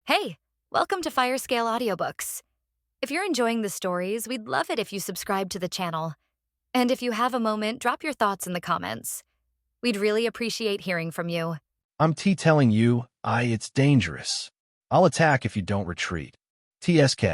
Hey, welcome to Firescale Audiobooks. If you're enjoying the stories, we'd love it if you subscribe to the channel. And if you have a moment, drop your thoughts in the comments. We'd really appreciate hearing from you. I'm T telling you, it's dangerous. I'll attack if you don't retreat. TSK.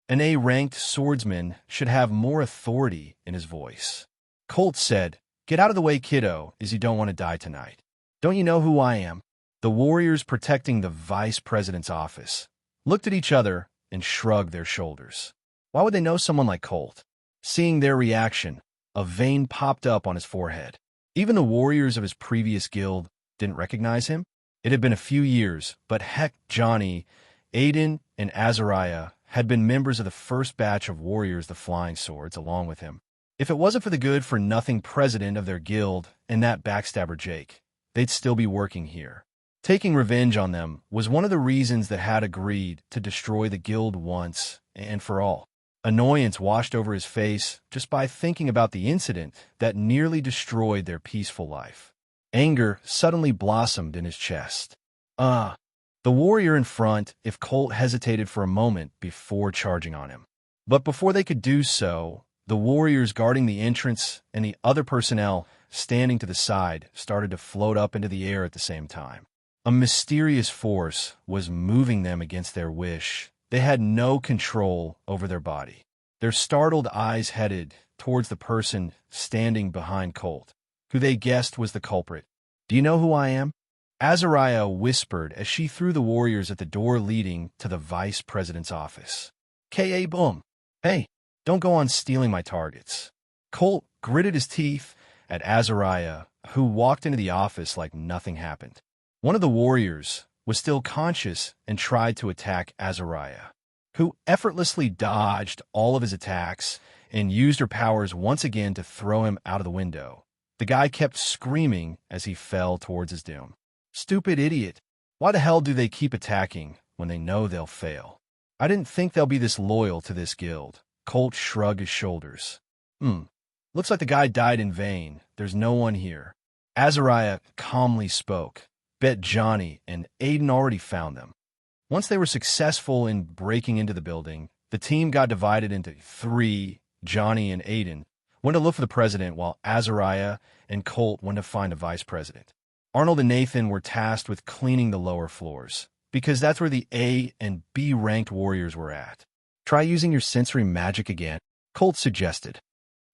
An A-ranked swordsman should have more authority in his voice. Colt said, "Get out of the way, kiddo, as you don't want to die tonight. Don't you know who I am?" The warriors protecting the vice president's office looked at each other and shrugged their shoulders. Why would they know someone like Colt? Seeing their reaction, a vein popped up on his forehead. Even the warriors of his previous guild didn't recognize him. It had been a few years, but heck, Johnny, Aiden, and Azariah had been members of the first batch of warriors the Flying Swords along with him. If it wasn't for the good-for-nothing president of their guild and that backstabber Jake, they'd still be working here. Taking revenge on them was one of the reasons that had agreed to destroy the guild once and for all. Annoyance washed over his face just by thinking about the incident that nearly destroyed their peaceful life. Anger suddenly blossomed in his chest. The warrior in front if Colt hesitated for a moment before charging on him. But before they could do so, the warriors guarding the entrance and the other personnel standing to the side started to float up into the air at the same time. A mysterious force was moving them against their wish. They had no control over their body. Their startled eyes headed towards the person standing behind Colt, who they guessed was the culprit. "Do you know who I am?" Azariah whispered as she threw the warriors at the door leading to the vice president's office. "K.A. Boom. Hey, don't go on stealing my targets." Colt gritted his teeth at Azariah, who walked into the office like nothing happened. One of the warriors was still conscious and tried to attack Azariah, who effortlessly dodged all of his attacks and used her powers once again to throw him out of the window. The guy kept screaming as he fell towards his doom. "Stupid idiot. Why the hell do they keep attacking when they know they'll fail? I didn't think they'll be this loyal to this guild." Colt shrugged his shoulders. Looks like the guy died in vain. There's no one here." Azariah calmly spoke. "Bet Johnny and Aiden already found them." Once they were successful in breaking into the building, the team got divided into three. Johnny and Aiden went to look for the president, while Azariah and Colt went to find a vice president. Arnold and Nathan were tasked with cleaning the lower floors, because that's where the A and B ranked warriors were at. "Try using your sensory magic again," Colt suggested.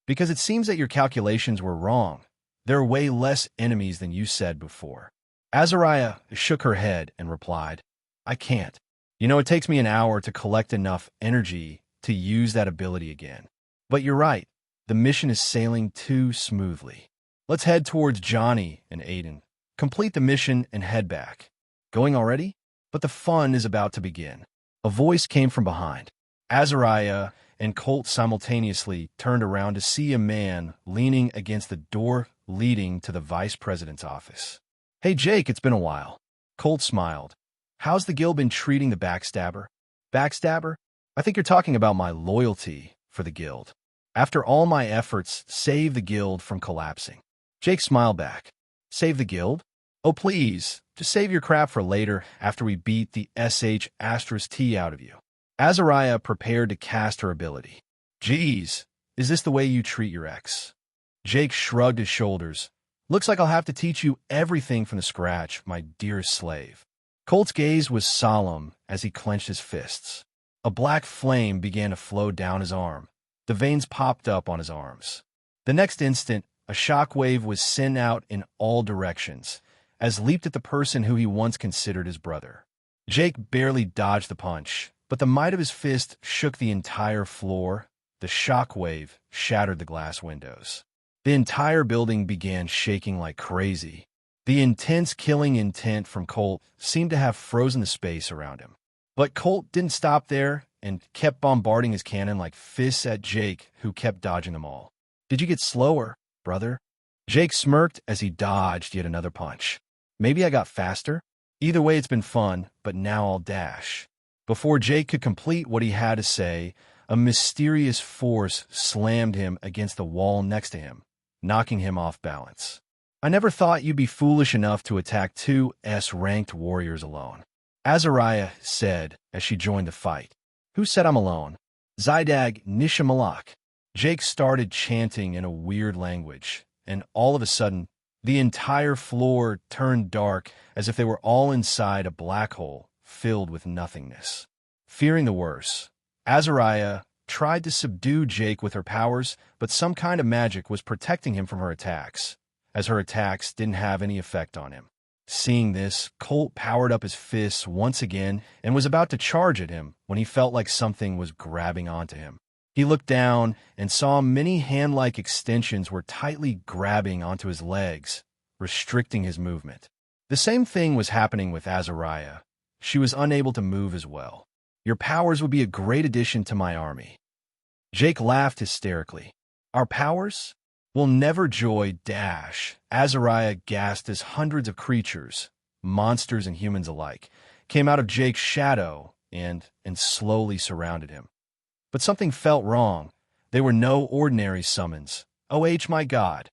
"Because it seems that your calculations were wrong. There are way less enemies than you said before." Azariah shook her head and replied, "I can't. It takes me an hour to collect enough energy to use that ability again. But you're right, the mission is sailing too smoothly. Let's head towards Johnny and Aiden. Complete the mission and head back." "Going already?" "But the fun is about to begin." A voice came from behind. Azariah and Colt simultaneously turned around to see a man leaning against the door leading to the vice president's office. "Hey, Jake, it's been a while." Colt smiled. "How's the guild been treating the backstabber?" "Backstabber? I think you're talking about my loyalty for the guild. After all my efforts, save the guild from collapsing." Jake smiled back. "Save the guild? Oh, please, just save your crap for later after we beat the SH*T out of you." Azariah prepared to cast her ability. "Geez, is this the way you treat your ex?" Jake shrugged his shoulders. "Looks like I'll have to teach you everything from the scratch, my dearest slave." Colt's gaze was solemn as he clenched his fists. A black flame began to flow down his arm. The veins popped up on his arms. The next instant, a shockwave was sent out in all directions, as leaped at the person who he once considered his brother. Jake barely dodged the punch, but the might of his fist shook the entire floor. The shockwave shattered the glass windows. The entire building began shaking like crazy. The intense killing intent from Colt seemed to have frozen the space around him. But Colt didn't stop there and kept bombarding his cannon like fists at Jake, who kept dodging them all. "Did you get slower, brother?" Jake smirked as he dodged yet another punch. "Maybe I got faster? Either way, it's been fun, but now I'll dash." Before Jake could complete what he had to say, a mysterious force slammed him against the wall next to him, knocking him off balance. "I never thought you'd be foolish enough to attack two S-ranked warriors alone." Azariah said as she joined the fight. Who said I'm alone? Zydag Nishamalak. Jake started chanting in a weird language, and all of a sudden, the entire floor turned dark as if they were all inside a black hole filled with nothingness. Fearing the worst, Azariah tried to subdue Jake with her powers, but some kind of magic was protecting him from her attacks, as her attacks didn't have any effect on him. Seeing this, Colt powered up his fists once again and was about to charge at him when he felt like something was grabbing onto him. He looked down and saw many hand-like extensions were tightly grabbing onto his legs, restricting his movement. The same thing was happening with Azariah. She was unable to move as well. Your powers would be a great addition to my army. Jake laughed hysterically. Our powers? Will never joy dash. Azariah gasped as hundreds of creatures, monsters and humans alike, came out of Jake's shadow and slowly surrounded him. But something felt wrong. They were no ordinary summons. My God.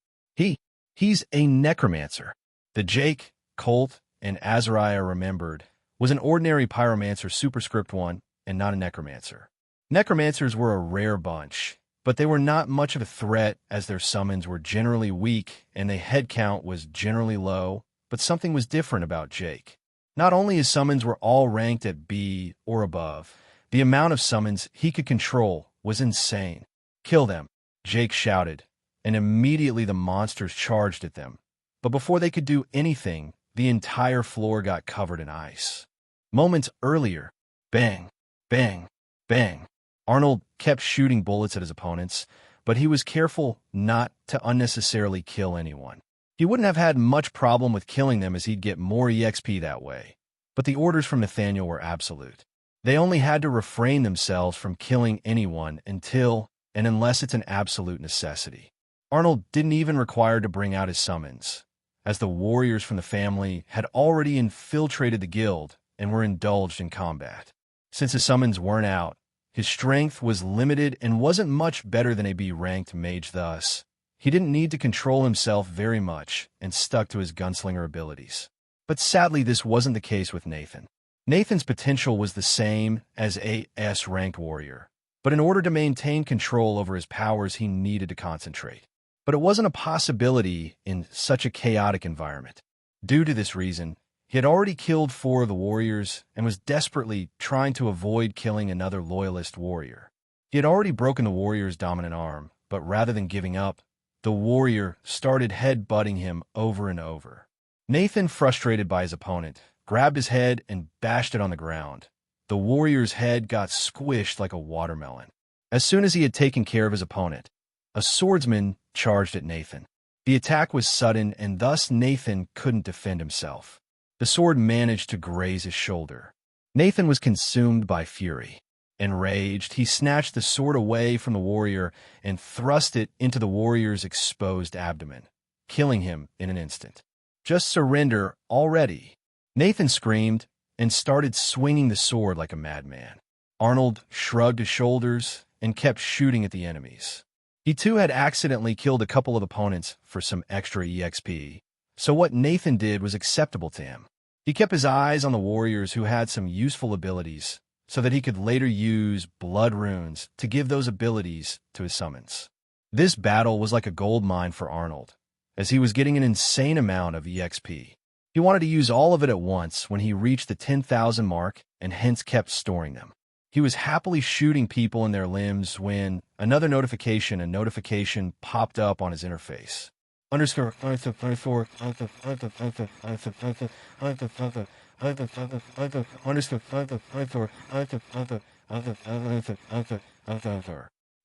He's a necromancer. The Jake, Colt, and Azariah remembered was an ordinary pyromancer superscript 1 and not a necromancer. Necromancers were a rare bunch, but they were not much of a threat as their summons were generally weak and the head count was generally low, but something was different about Jake. Not only his summons were all ranked at B or above, the amount of summons he could control was insane. Kill them, Jake shouted, and immediately the monsters charged at them. But before they could do anything, the entire floor got covered in ice. Moments earlier, bang, bang, bang. Arnold kept shooting bullets at his opponents, but he was careful not to unnecessarily kill anyone. He wouldn't have had much problem with killing them as he'd get more EXP that way. But the orders from Nathaniel were absolute. They only had to refrain themselves from killing anyone until and unless it's an absolute necessity. Arnold didn't even require to bring out his summons, as the warriors from the family had already infiltrated the guild and were indulged in combat. Since his summons weren't out, his strength was limited and wasn't much better than a B-ranked mage thus. He didn't need to control himself very much and stuck to his gunslinger abilities. But sadly, this wasn't the case with Nathan. Nathan's potential was the same as a S-ranked warrior, but in order to maintain control over his powers, he needed to concentrate. But it wasn't a possibility in such a chaotic environment. Due to this reason, he had already killed 4 of the warriors and was desperately trying to avoid killing another loyalist warrior. He had already broken the warrior's dominant arm, but rather than giving up, the warrior started head-butting him over and over. Nathan, frustrated by his opponent, grabbed his head and bashed it on the ground. The warrior's head got squished like a watermelon. As soon as he had taken care of his opponent, a swordsman charged at Nathan. The attack was sudden, and thus Nathan couldn't defend himself. The sword managed to graze his shoulder. Nathan was consumed by fury. Enraged, he snatched the sword away from the warrior and thrust it into the warrior's exposed abdomen, killing him in an instant. Just surrender already. Nathan screamed and started swinging the sword like a madman. Arnold shrugged his shoulders and kept shooting at the enemies. He too had accidentally killed a couple of opponents for some extra EXP, so what Nathan did was acceptable to him. He kept his eyes on the warriors who had some useful abilities, so that he could later use blood runes to give those abilities to his summons. This battle was like a gold mine for Arnold, as he was getting an insane amount of EXP. He wanted to use all of it at once when he reached the 10,000 mark and hence kept storing them. He was happily shooting people in their limbs when another notification popped up on his interface.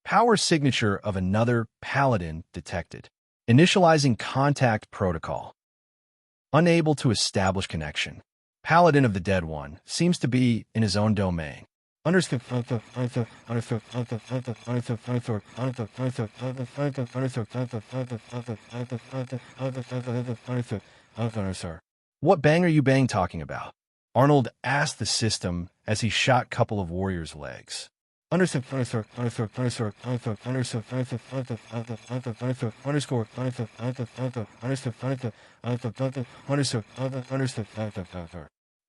Power signature of another paladin detected. Initializing contact protocol. Unable to establish connection. Paladin of the dead one seems to be in his own domain. What bang are you bang talking about? Arnold asked the system as he shot a couple of warriors' legs.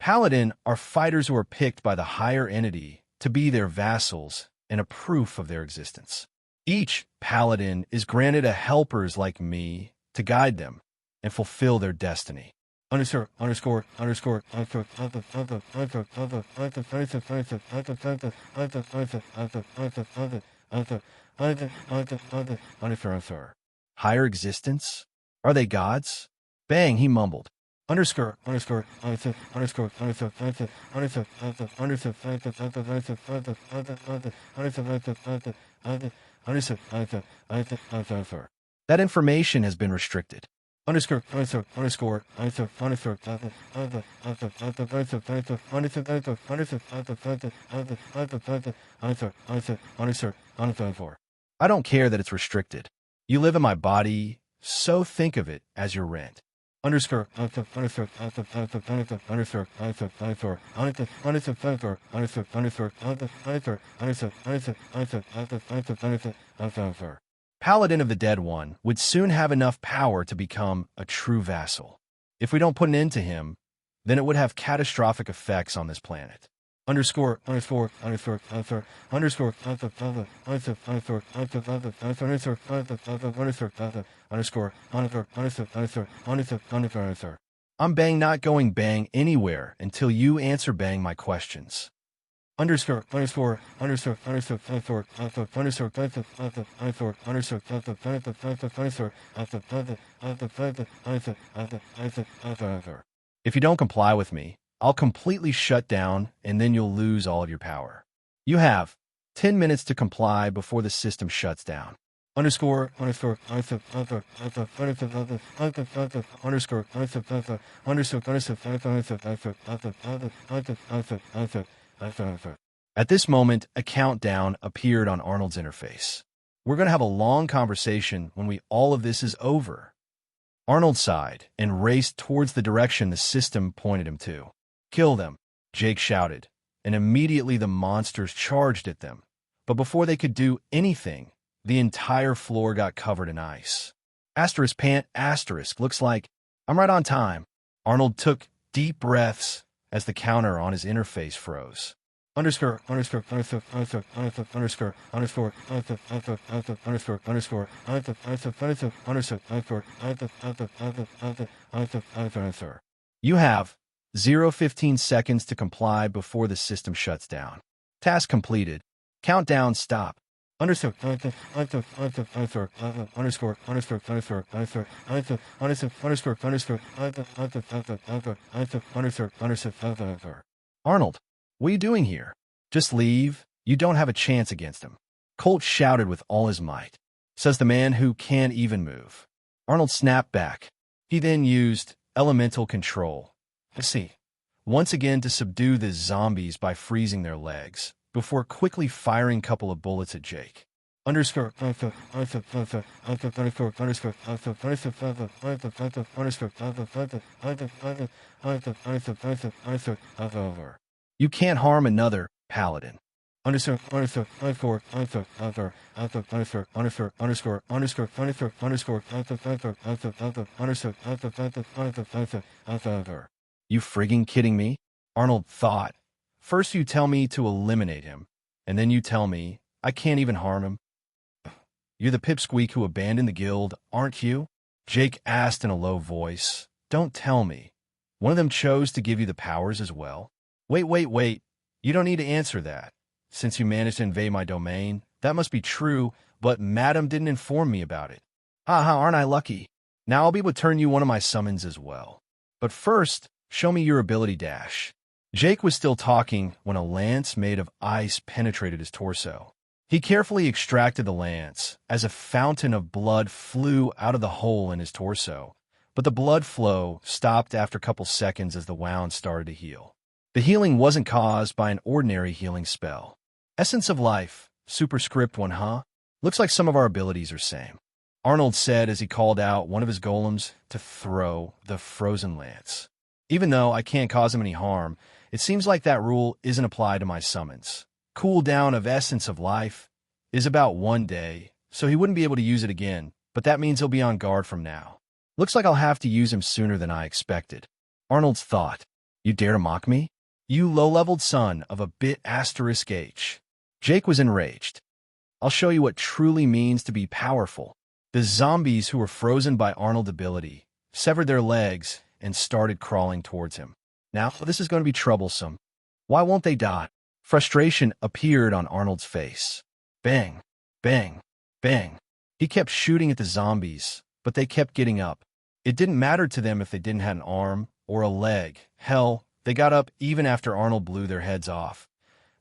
Paladin are fighters who are picked by the higher entity to be their vassals and a proof of their existence. Each paladin is granted a helpers like me to guide them and fulfill their destiny. Higher existence? Are they gods? Bang, he mumbled. Underscore. That information has been restricted. I don't care that it's restricted. You live in my body, so think of it as your rent. Paladin of the Dead One would soon have enough power to become a true vassal. If we don't put an end to him, then it would have catastrophic effects on this planet. I'm bang not going bang anywhere until you answer bang my questions. If you don't comply with me, I'll completely shut down and then you'll lose all of your power. You have 10 minutes to comply before the system shuts down. At this moment, a countdown appeared on Arnold's interface. We're going to have a long conversation when all of this is over. Arnold sighed and raced towards the direction the system pointed him to. Kill them, Jake shouted, and immediately the monsters charged at them. But before they could do anything, the entire floor got covered in ice. Asterisk pant, asterisk, looks like I'm right on time. Arnold took deep breaths as the counter on his interface froze. You have 15 seconds to comply before the system shuts down. Task completed. Countdown stop. Arnold, what are you doing here? Just leave. You don't have a chance against him. Colt shouted with all his might. Says the man who can't even move. Arnold snapped back. He then used elemental control. Let's see. Once again to subdue the zombies by freezing their legs, before quickly firing a couple of bullets at Jake. You can't harm another paladin. You frigging kidding me? Arnold thought. First you tell me to eliminate him, and then you tell me I can't even harm him. You're the pipsqueak who abandoned the guild, aren't you? Jake asked in a low voice. Don't tell me. One of them chose to give you the powers as well. Wait. You don't need to answer that. Since you managed to invade my domain, that must be true, but Madam didn't inform me about it. Haha, aren't I lucky? Now I'll be able to turn you one of my summons as well. But first, show me your ability dash. Jake was still talking when a lance made of ice penetrated his torso. He carefully extracted the lance as a fountain of blood flew out of the hole in his torso, but the blood flow stopped after a couple seconds as the wound started to heal. The healing wasn't caused by an ordinary healing spell. Essence of life, superscript 1, huh? Looks like some of our abilities are same. Arnold said as he called out one of his golems to throw the frozen lance. Even though I can't cause him any harm, it seems like that rule isn't applied to my summons. Cooldown of Essence of Life is about 1 day, so he wouldn't be able to use it again, but that means he'll be on guard from now. Looks like I'll have to use him sooner than I expected. Arnold's thought. You dare to mock me? You low-leveled son of a bit asterisk H. Jake was enraged. I'll show you what truly means to be powerful. The zombies who were frozen by Arnold's ability severed their legs and started crawling towards him. Now, this is going to be troublesome. Why won't they die? Frustration appeared on Arnold's face. Bang, bang, bang. He kept shooting at the zombies, but they kept getting up. It didn't matter to them if they didn't have an arm or a leg. Hell, they got up even after Arnold blew their heads off.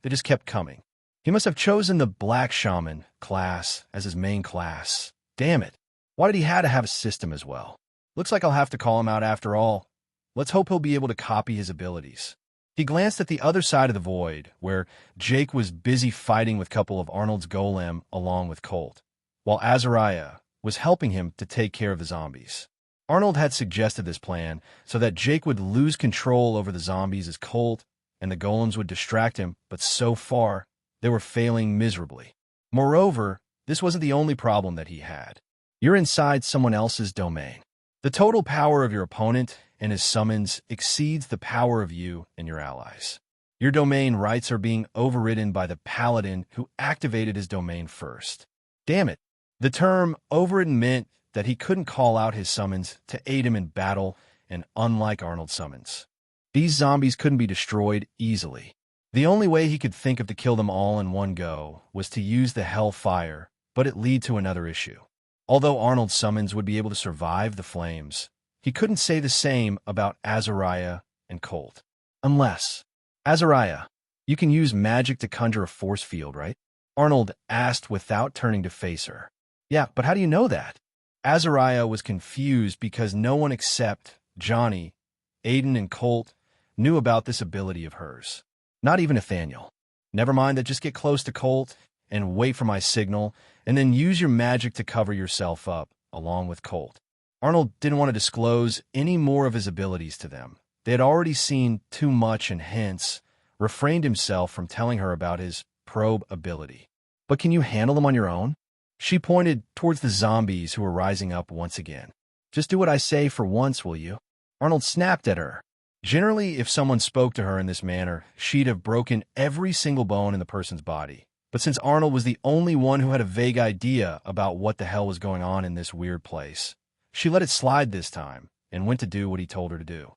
They just kept coming. He must have chosen the Black Shaman class as his main class. Damn it. Why did he have to have a system as well? Looks like I'll have to call him out after all. Let's hope he'll be able to copy his abilities. He glanced at the other side of the void, where Jake was busy fighting with a couple of Arnold's golem along with Colt, while Azariah was helping him to take care of the zombies. Arnold had suggested this plan so that Jake would lose control over the zombies as Colt and the golems would distract him, but so far, they were failing miserably. Moreover, this wasn't the only problem that he had. You're inside someone else's domain. The total power of your opponent and his summons exceeds the power of you and your allies. Your domain rights are being overridden by the paladin who activated his domain first. Damn it. The term overridden meant that he couldn't call out his summons to aid him in battle, and unlike Arnold's summons, these zombies couldn't be destroyed easily. The only way he could think of to kill them all in one go was to use the Hellfire, but it led to another issue. Although Arnold's summons would be able to survive the flames, he couldn't say the same about Azariah and Colt. Unless, Azariah, you can use magic to conjure a force field, right? Arnold asked without turning to face her. Yeah, but how do you know that? Azariah was confused because no one except Johnny, Aiden, and Colt knew about this ability of hers. Not even Nathaniel. Never mind that, just get close to Colt and wait for my signal, and then use your magic to cover yourself up, along with Colt. Arnold didn't want to disclose any more of his abilities to them. They had already seen too much and hence refrained himself from telling her about his probe ability. But can you handle them on your own? She pointed towards the zombies who were rising up once again. Just do what I say for once, will you? Arnold snapped at her. Generally, if someone spoke to her in this manner, she'd have broken every single bone in the person's body. But since Arnold was the only one who had a vague idea about what the hell was going on in this weird place, she let it slide this time and went to do what he told her to do.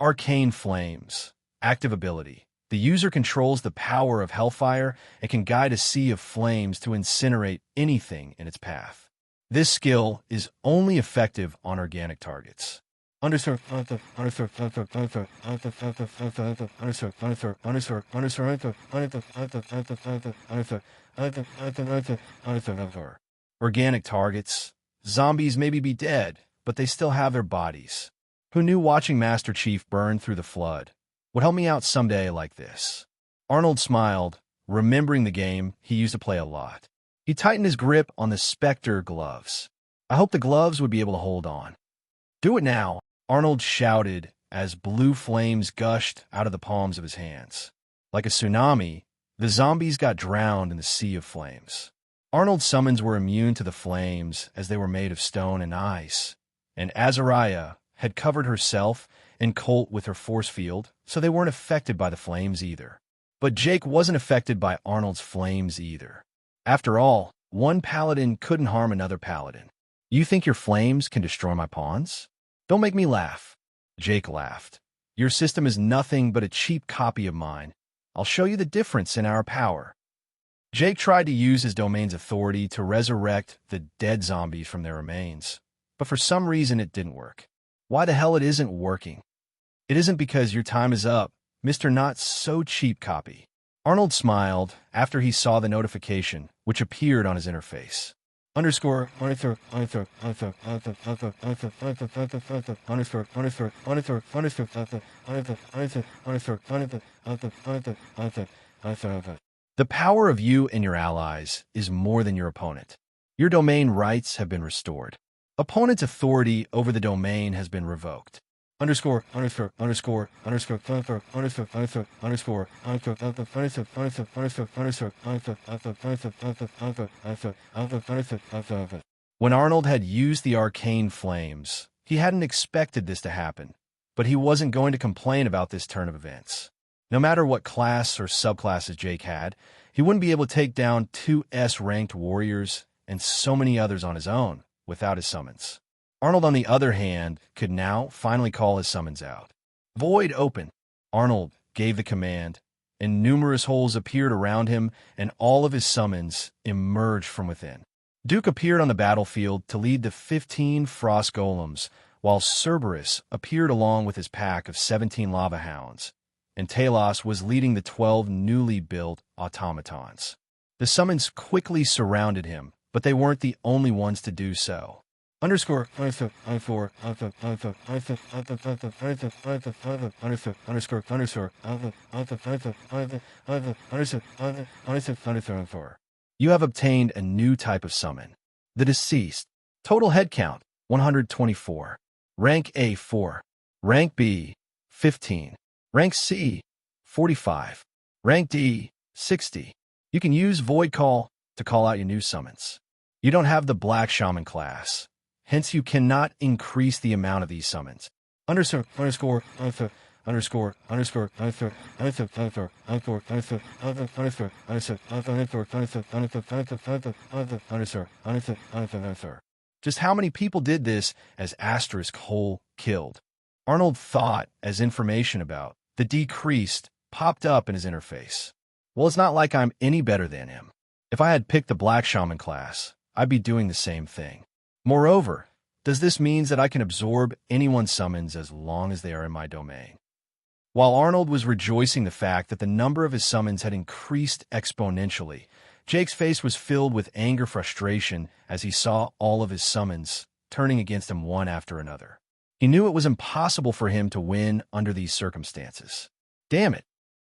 Arcane Flames. Active ability. The user controls the power of Hellfire and can guide a sea of flames to incinerate anything in its path. This skill is only effective on organic targets. Organic targets. Zombies maybe be dead, but they still have their bodies. Who knew watching Master Chief burn through the flood would help me out someday like this? Arnold smiled, remembering the game he used to play a lot. He tightened his grip on the Spectre gloves. I hope the gloves would be able to hold on. Do it now, Arnold shouted as blue flames gushed out of the palms of his hands. Like a tsunami, the zombies got drowned in the sea of flames. Arnold's summons were immune to the flames as they were made of stone and ice, and Azariah had covered herself and Colt with her force field, so they weren't affected by the flames either. But Jake wasn't affected by Arnold's flames either. After all, one paladin couldn't harm another paladin. You think your flames can destroy my pawns? Don't make me laugh. Jake laughed. Your system is nothing but a cheap copy of mine. I'll show you the difference in our power. Jake tried to use his domain's authority to resurrect the dead zombies from their remains, but for some reason it didn't work. Why the hell it isn't working? It isn't because your time is up, Mr. Not So Cheap Copy. Arnold smiled after he saw the notification, which appeared on his interface. The power of you and your allies is more than your opponent. Your domain rights have been restored. Opponent's authority over the domain has been revoked. underscore underscore underscore underscore underscore underscore underscore underscore underscore underscore. When Arnold had used the arcane flames, he hadn't expected this to happen, but he wasn't going to complain about this turn of events. No matter what class or subclasses Jake had, he wouldn't be able to take down two S-ranked warriors and so many others on his own without his summons. Arnold, on the other hand, could now finally call his summons out. Void open. Arnold gave the command, and numerous holes appeared around him, and all of his summons emerged from within. Duke appeared on the battlefield to lead the 15 frost golems, while Cerberus appeared along with his pack of 17 lava hounds, and Talos was leading the 12 newly built automatons. The summons quickly surrounded him, but they weren't the only ones to do so. Underscore underscore underscore underscore underscore. You have obtained a new type of summon. The Deceased. Total head count 124. Rank A 4. Rank B 15. Rank C 45. Rank D 60. You can use Void Call to call out your new summons. You don't have the Black Shaman class. Hence, you cannot increase the amount of these summons. Underscore, underscore, underscore, underscore, underscore, underscore, underscore, underscore, underscore, underscore, underscore, underscore, underscore, underscore, underscore. Just how many people did this as Asterisk Hole killed? Arnold thought as information about the decreased popped up in his interface. Well, it's not like I'm any better than him. If I had picked the Black Shaman class, I'd be doing the same thing. Moreover, does this mean that I can absorb anyone's summons as long as they are in my domain? While Arnold was rejoicing the fact that the number of his summons had increased exponentially, Jake's face was filled with anger frustration as he saw all of his summons turning against him one after another. He knew it was impossible for him to win under these circumstances. Damn it!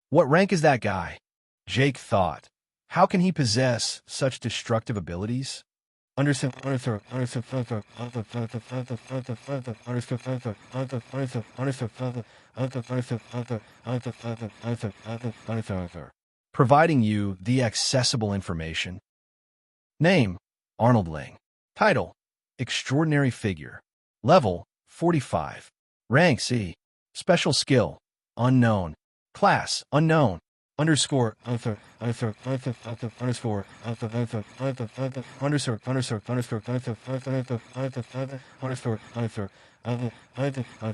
What rank is that guy? Jake thought. How can he possess such destructive abilities? Underscore, underscore, underscore, underscore, underscore, providing you the accessible information. Name, Arnold Ling. Title, Extraordinary Figure. Level, 45. Rank C. Special Skill, Unknown. Class, Unknown. Underscore, underscore, underscore, underscore, underscore, underscore, underscore, underscore, underscore,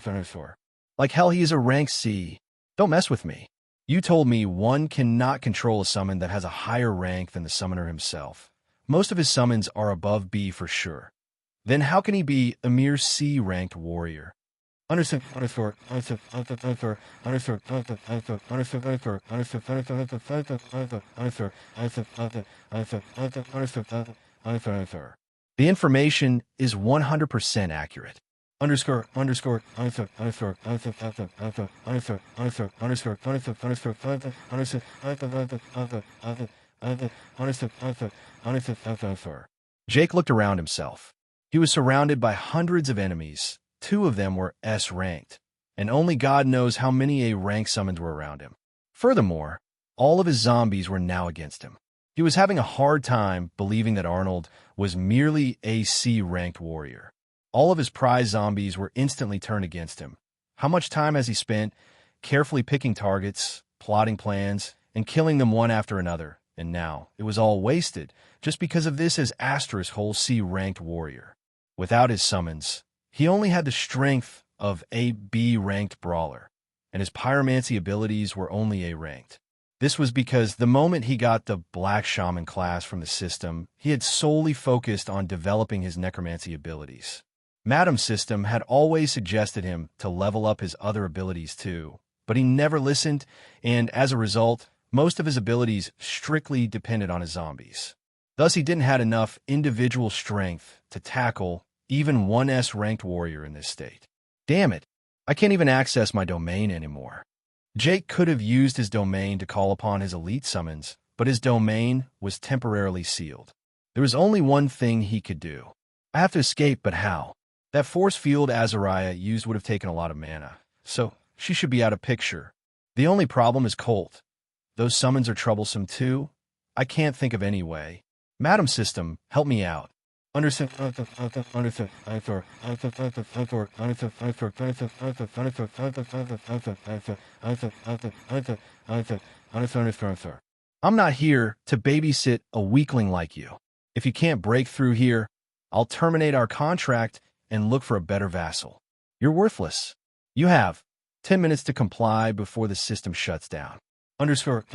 underscore. Like hell, he is a rank C. Don't mess with me. You told me one cannot control a summon that has a higher rank than the summoner himself. Most of his summons are above B for sure. Then how can he be a mere C-ranked warrior? Underscore, underscore, underscore, underscore, underscore, underscore, underscore, underscore, underscore, underscore, underscore. The information is 100% accurate. Underscore, underscore, underscore, underscore, underscore, underscore, underscore, underscore, underscore, underscore, underscore, underscore. Jake looked around himself. He was surrounded by hundreds of enemies. 2 of them were S-ranked, and only God knows how many A-rank summons were around him. Furthermore, all of his zombies were now against him. He was having a hard time believing that Arnold was merely a C-ranked warrior. All of his prize zombies were instantly turned against him. How much time has he spent carefully picking targets, plotting plans, and killing them one after another? And now, it was all wasted, just because of this as Asterisk Hole C-ranked warrior. Without his summons, he only had the strength of a B-ranked brawler, and his pyromancy abilities were only A-ranked. This was because the moment he got the Black Shaman class from the system, he had solely focused on developing his necromancy abilities. Madam's system had always suggested him to level up his other abilities too, but he never listened, and as a result, most of his abilities strictly depended on his zombies. Thus, he didn't have enough individual strength to tackle even one S-ranked warrior in this state. Damn it, I can't even access my domain anymore. Jake could have used his domain to call upon his elite summons, but his domain was temporarily sealed. There was only one thing he could do. I have to escape, but how? That force field Azariah used would have taken a lot of mana, so she should be out of picture. The only problem is Colt. Those summons are troublesome too. I can't think of any way. Madam System, help me out. Understood. I'm not here to babysit a weakling like you. If you can't break through here, I'll terminate our contract and look for a better vassal. You're worthless. You have 10 minutes to comply before the system shuts down. Underscore.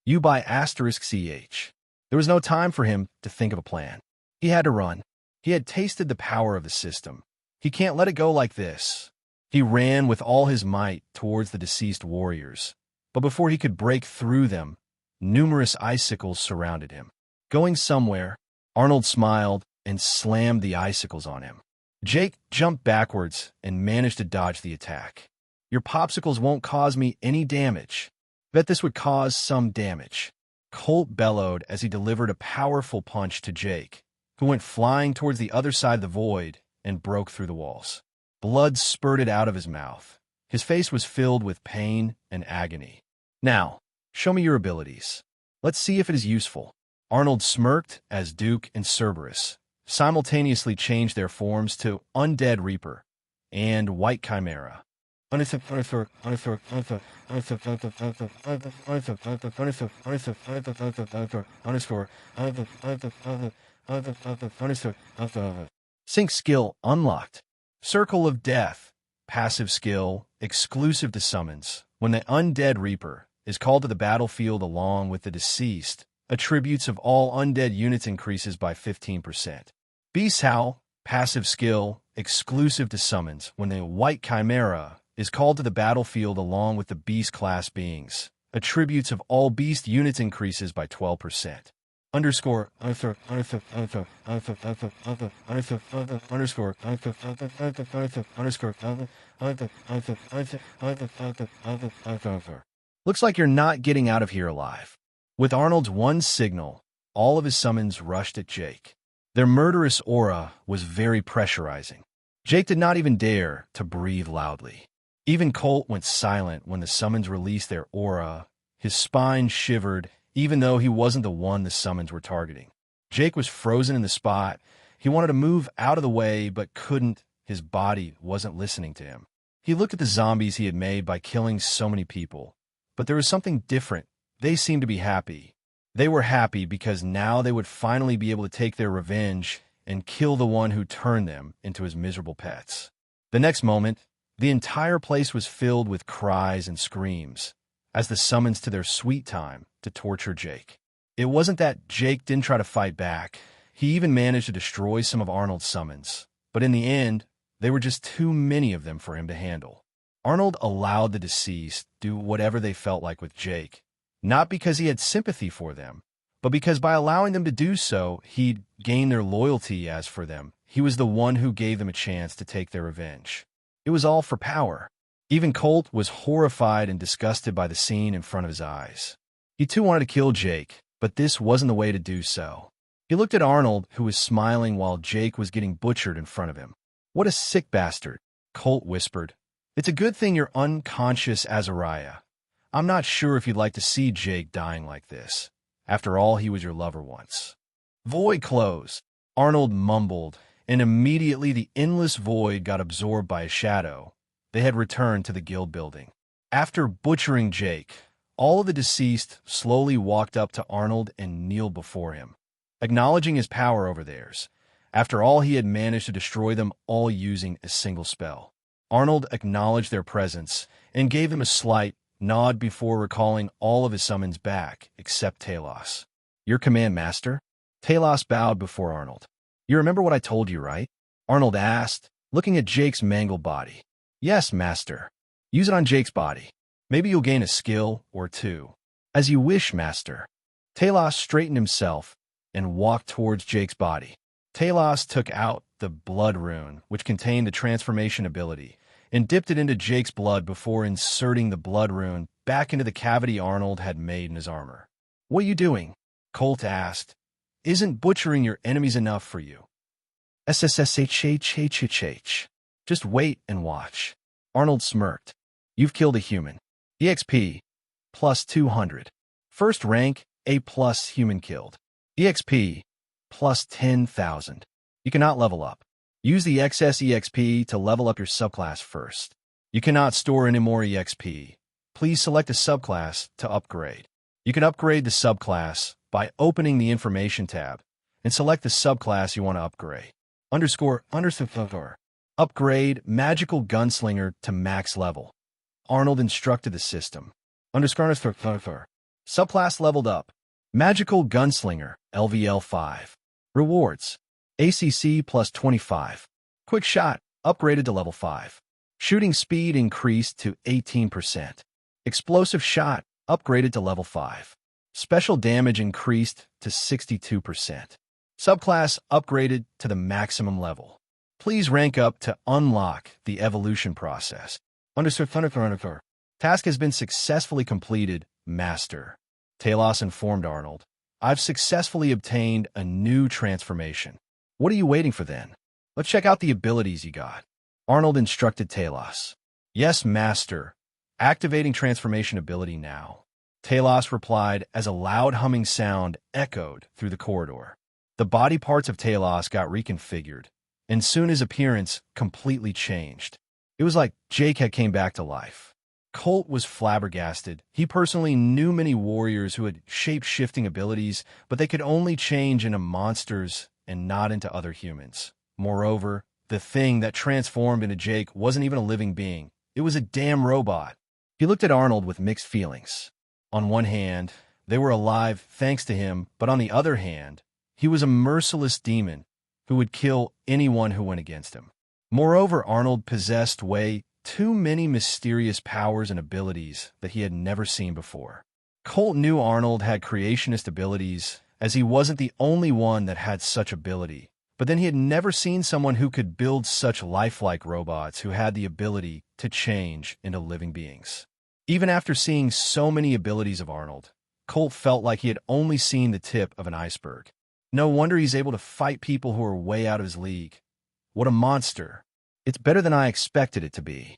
You by asterisk CH. There was no time for him to think of a plan. He had to run. He had tasted the power of the system. He can't let it go like this. He ran with all his might towards the deceased warriors, but before he could break through them, numerous icicles surrounded him. Going somewhere, Arnold smiled and slammed the icicles on him. Jake jumped backwards and managed to dodge the attack. Your popsicles won't cause me any damage. Bet this would cause some damage. Colt bellowed as he delivered a powerful punch to Jake, who went flying towards the other side of the void and broke through the walls. Blood spurted out of his mouth. His face was filled with pain and agony. Now, show me your abilities. Let's see if it is useful. Arnold smirked as Duke and Cerberus simultaneously changed their forms to Undead Reaper and White Chimera. Sync skill unlocked. Circle of Death. Passive skill, exclusive to summons. When the Undead Reaper is called to the battlefield along with the deceased, attributes of all undead units increases by 15%. Beast Howl. Passive skill, exclusive to summons. When the White Chimera is called to the battlefield along with the beast class beings, attributes of all beast units increases by 12%. Underscore. Looks like you're not getting out of here alive. With Arnold's one signal, all of his summons rushed at Jake. Their murderous aura was very pressurizing. Jake did not even dare to breathe loudly. Even Colt went silent when the summons released their aura. His spine shivered, even though he wasn't the one the summons were targeting. Jake was frozen in the spot. He wanted to move out of the way, but couldn't. His body wasn't listening to him. He looked at the zombies he had made by killing so many people. But there was something different. They seemed to be happy. They were happy because now they would finally be able to take their revenge and kill the one who turned them into his miserable pets. The next moment, the entire place was filled with cries and screams as the summons to their sweet time to torture Jake. It wasn't that Jake didn't try to fight back. He even managed to destroy some of Arnold's summons. But in the end, there were just too many of them for him to handle. Arnold allowed the deceased do whatever they felt like with Jake, not because he had sympathy for them, but because by allowing them to do so, he'd gain their loyalty. As for them, he was the one who gave them a chance to take their revenge. It was all for power. Even Colt was horrified and disgusted by the scene in front of his eyes. He too wanted to kill Jake, but this wasn't the way to do so. He looked at Arnold, who was smiling while Jake was getting butchered in front of him. "What a sick bastard," Colt whispered. "It's a good thing you're unconscious, Azariah. I'm not sure if you'd like to see Jake dying like this. After all, he was your lover once." "Void close," Arnold mumbled, and immediately the endless void got absorbed by a shadow. They had returned to the guild building. After butchering Jake, all of the deceased slowly walked up to Arnold and kneeled before him, acknowledging his power over theirs. After all, he had managed to destroy them all using a single spell. Arnold acknowledged their presence and gave them a slight nod before recalling all of his summons back, except Talos. "Your command, master?" Talos bowed before Arnold. "You remember what I told you, right?" Arnold asked, looking at Jake's mangled body. "Yes, master. Use it on Jake's body. Maybe you'll gain a skill or two." "As you wish, master." Talos straightened himself and walked towards Jake's body. Talos took out the blood rune, which contained the transformation ability, and dipped it into Jake's blood before inserting the blood rune back into the cavity Arnold had made in his armor. "What are you doing?" Colt asked. "Isn't butchering your enemies enough for you?" "SSSHHHHH. Just wait and watch." Arnold smirked. "You've killed a human. EXP, plus 200. First rank, A plus human killed. EXP, plus 10,000. You cannot level up. Use the excess EXP to level up your subclass first. You cannot store any more EXP. Please select a subclass to upgrade. You can upgrade the subclass by opening the Information tab and select the subclass you want to upgrade. Upgrade Magical Gunslinger to max level. Arnold instructed the system. Subclass leveled up. Magical Gunslinger, LVL5. Rewards. ACC plus 25. Quick Shot, upgraded to level 5. Shooting speed increased to 18%. Explosive Shot, upgraded to level 5. Special damage increased to 62%. Subclass upgraded to the maximum level. Please rank up to unlock the evolution process. Task has been successfully completed, Master. Talos informed Arnold. "I've successfully obtained a new transformation. What are you waiting for then? Let's check out the abilities you got." Arnold instructed Talos. "Yes, Master. Activating transformation ability now." Talos replied as a loud humming sound echoed through the corridor. The body parts of Talos got reconfigured, and soon his appearance completely changed. It was like Jake had came back to life. Colt was flabbergasted. He personally knew many warriors who had shape-shifting abilities, but they could only change into monsters and not into other humans. Moreover, the thing that transformed into Jake wasn't even a living being. It was a damn robot. He looked at Arnold with mixed feelings. On one hand, they were alive thanks to him, but on the other hand, he was a merciless demon who would kill anyone who went against him. Moreover, Arnold possessed way too many mysterious powers and abilities that he had never seen before. Colt knew Arnold had creationist abilities, as he wasn't the only one that had such ability, but then he had never seen someone who could build such lifelike robots who had the ability to change into living beings. Even after seeing so many abilities of Arnold, Colt felt like he had only seen the tip of an iceberg. No wonder he's able to fight people who are way out of his league. What a monster. It's better than I expected it to be.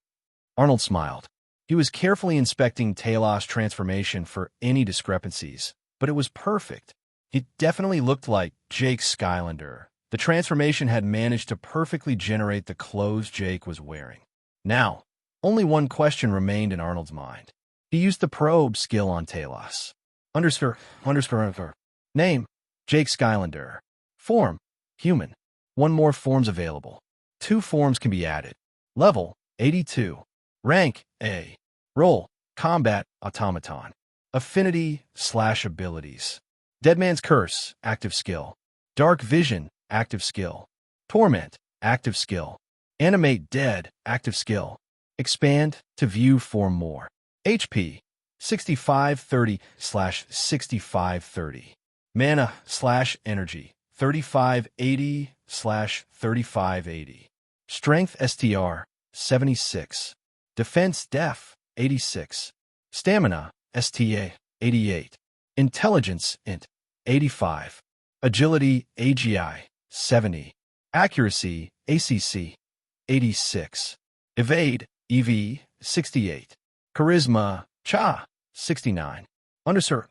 Arnold smiled. He was carefully inspecting Talos' transformation for any discrepancies, but it was perfect. It definitely looked like Jake Skylander. The transformation had managed to perfectly generate the clothes Jake was wearing. Now, only one question remained in Arnold's mind. He used the probe skill on Talos. Name, Jake Skylander. Form, human. One more form's available. 2 forms can be added. Level, 82. Rank, A. Role, combat, automaton. Affinity / abilities. Deadman's Curse, active skill. Dark Vision, active skill. Torment, active skill. Animate Dead, active skill. Expand to view 4 more. HP, 6530 / 6530. Mana / energy, 3580 / 3580. Strength STR, 76. Defense Def, 86. Stamina STA, 88. Intelligence Int, 85. Agility AGI, 70. Accuracy ACC, 86. Evade EV, 68. Charisma CHA, 69. Underscore.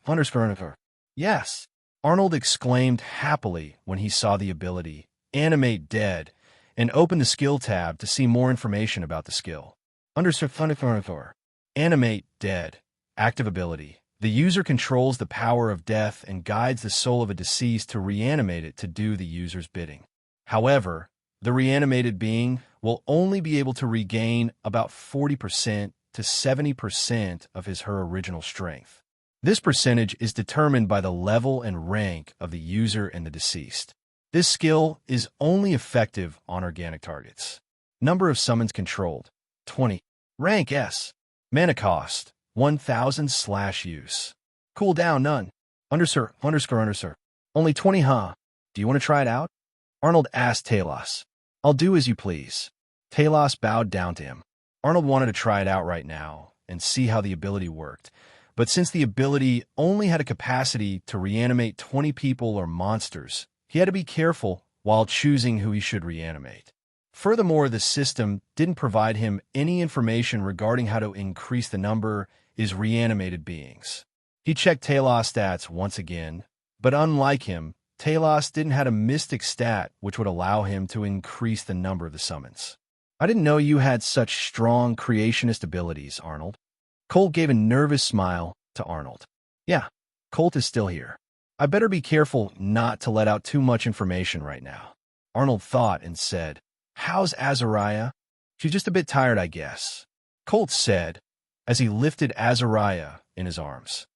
Yes. Arnold exclaimed happily when he saw the ability, Animate Dead, and opened the skill tab to see more information about the skill. Animate Dead. Active ability. The user controls the power of death and guides the soul of a deceased to reanimate it to do the user's bidding. However, the reanimated being will only be able to regain about 40% to 70% of his/her original strength. This percentage is determined by the level and rank of the user and the deceased. This skill is only effective on organic targets. Number of summons controlled, 20. Rank S. Mana cost, 1000 / use. Cooldown none. Underscore. Only 20, huh? Do you want to try it out? Arnold asked Talos. I'll do as you please. Talos bowed down to him. Arnold wanted to try it out right now, and see how the ability worked. But since the ability only had a capacity to reanimate 20 people or monsters, he had to be careful while choosing who he should reanimate. Furthermore, the system didn't provide him any information regarding how to increase the number of reanimated beings. He checked Talos' stats once again, but unlike him, Talos didn't have a mystic stat which would allow him to increase the number of the summons. I didn't know you had such strong creationist abilities, Arnold. Colt gave a nervous smile to Arnold. Yeah, Colt is still here. I better be careful not to let out too much information right now. Arnold thought and said, How's Azariah? She's just a bit tired, I guess. Colt said, as he lifted Azariah in his arms.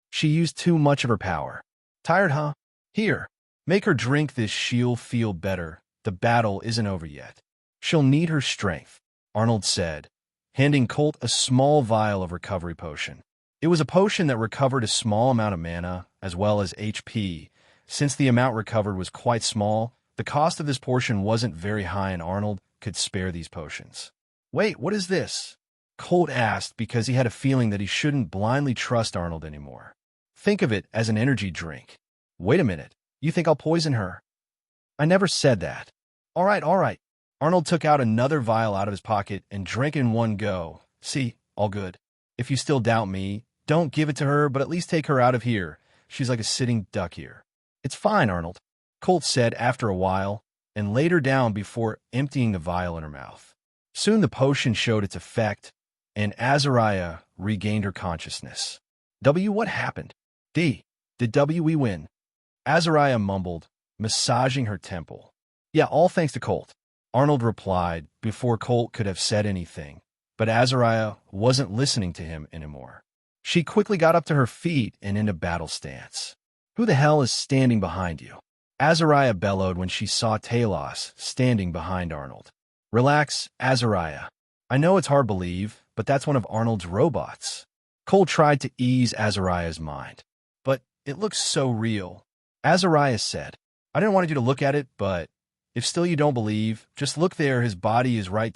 She used too much of her power. Tired, huh? Here, make her drink this. She'll feel better. The battle isn't over yet. She'll need her strength, Arnold said, handing Colt a small vial of recovery potion. It was a potion that recovered a small amount of mana, as well as HP. Since the amount recovered was quite small, the cost of this portion wasn't very high and Arnold could spare these potions. Wait, what is this? Colt asked because he had a feeling that he shouldn't blindly trust Arnold anymore. Think of it as an energy drink. Wait a minute, you think I'll poison her? I never said that. All right. Arnold took out another vial out of his pocket and drank it in one go. See, all good. If you still doubt me, don't give it to her, but at least take her out of here. She's like a sitting duck here. It's fine, Arnold, Colt said after a while, and laid her down before emptying the vial in her mouth. Soon the potion showed its effect, and Azariah regained her consciousness. What happened? Did we win? Azariah mumbled, massaging her temple. Yeah, all thanks to Colt, Arnold replied before Colt could have said anything, but Azariah wasn't listening to him anymore. She quickly got up to her feet and into battle stance. Who the hell is standing behind you? Azariah bellowed when she saw Talos standing behind Arnold. Relax, Azariah. I know it's hard to believe, but that's one of Arnold's robots. Colt tried to ease Azariah's mind. But it looks so real. Azariah said, I didn't want you to look at it, but if still you don't believe, just look there. His body is right.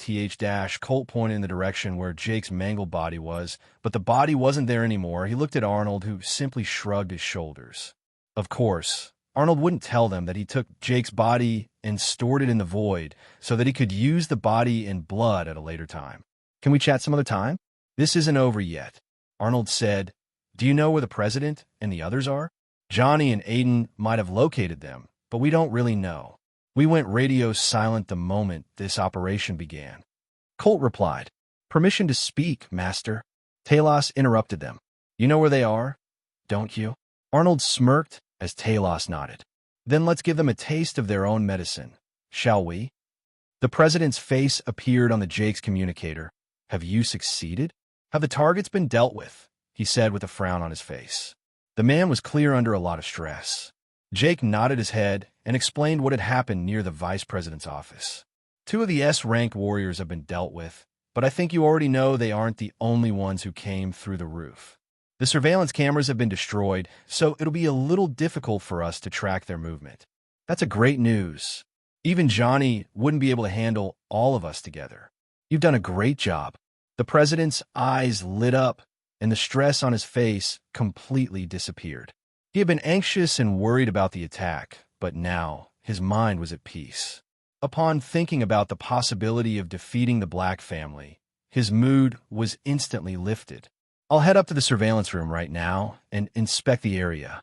Colt pointed in the direction where Jake's mangled body was, but the body wasn't there anymore. He looked at Arnold, who simply shrugged his shoulders. Of course, Arnold wouldn't tell them that he took Jake's body and stored it in the void so that he could use the body in blood at a later time. Can we chat some other time? This isn't over yet, Arnold said. Do you know where the president and the others are? Johnny and Aiden might have located them, but we don't really know. We went radio silent the moment this operation began. Colt replied, Permission to speak, Master. Talos interrupted them. You know where they are, don't you? Arnold smirked as Talos nodded. Then let's give them a taste of their own medicine, shall we? The president's face appeared on the Jake's communicator. Have you succeeded? Have the targets been dealt with? He said with a frown on his face. The man was clear under a lot of stress. Jake nodded his head and explained what had happened near the vice president's office. 2 of the S-rank warriors have been dealt with, but I think you already know they aren't the only ones who came through the roof. The surveillance cameras have been destroyed, so it'll be a little difficult for us to track their movement. That's a great news. Even Johnny wouldn't be able to handle all of us together. You've done a great job. The president's eyes lit up, and the stress on his face completely disappeared. He had been anxious and worried about the attack, but now his mind was at peace. Upon thinking about the possibility of defeating the Black family, his mood was instantly lifted. I'll head up to the surveillance room right now and inspect the area.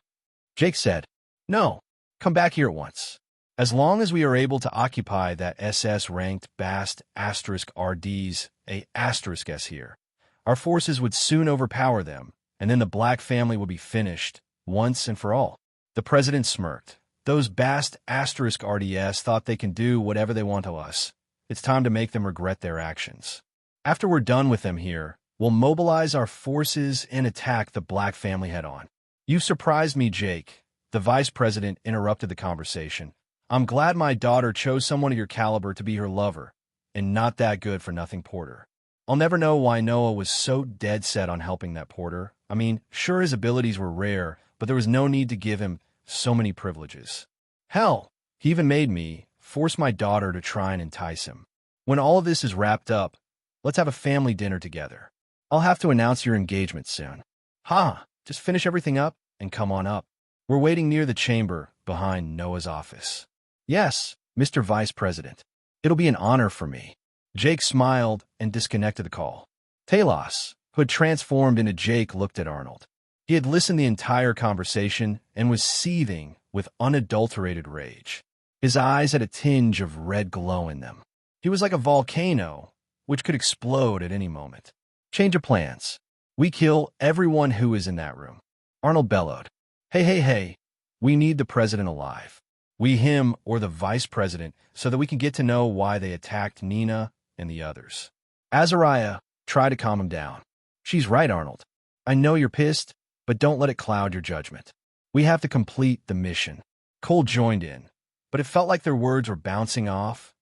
Jake said, No, come back here at once. As long as we are able to occupy that SS-ranked Bast *RD's *S here, our forces would soon overpower them, and then the Black family would be finished once and for all. The president smirked. Those Bast *RDS thought they can do whatever they want to us. It's time to make them regret their actions. After we're done with them here, we'll mobilize our forces and attack the Black family head-on. You surprised me, Jake. The vice president interrupted the conversation. I'm glad my daughter chose someone of your caliber to be her lover, and not that good-for-nothing Porter. I'll never know why Noah was so dead set on helping that Porter. I mean, sure, his abilities were rare, but there was no need to give him so many privileges. Hell, he even made me force my daughter to try and entice him. When all of this is wrapped up, let's have a family dinner together. I'll have to announce your engagement soon. Ha! Just finish everything up and come on up. We're waiting near the chamber behind Noah's office. Yes, Mr. Vice President. It'll be an honor for me. Jake smiled and disconnected the call. Talos, who had transformed into Jake, looked at Arnold. He had listened the entire conversation and was seething with unadulterated rage. His eyes had a tinge of red glow in them. He was like a volcano, which could explode at any moment. Change of plans. We kill everyone who is in that room. Arnold bellowed. Hey. We need the president alive. We him or the vice president so that we can get to know why they attacked Nina and the others. Azariah, try to calm him down. She's right, Arnold. I know you're pissed, but don't let it cloud your judgment. We have to complete the mission. Cole joined in, but it felt like their words were bouncing off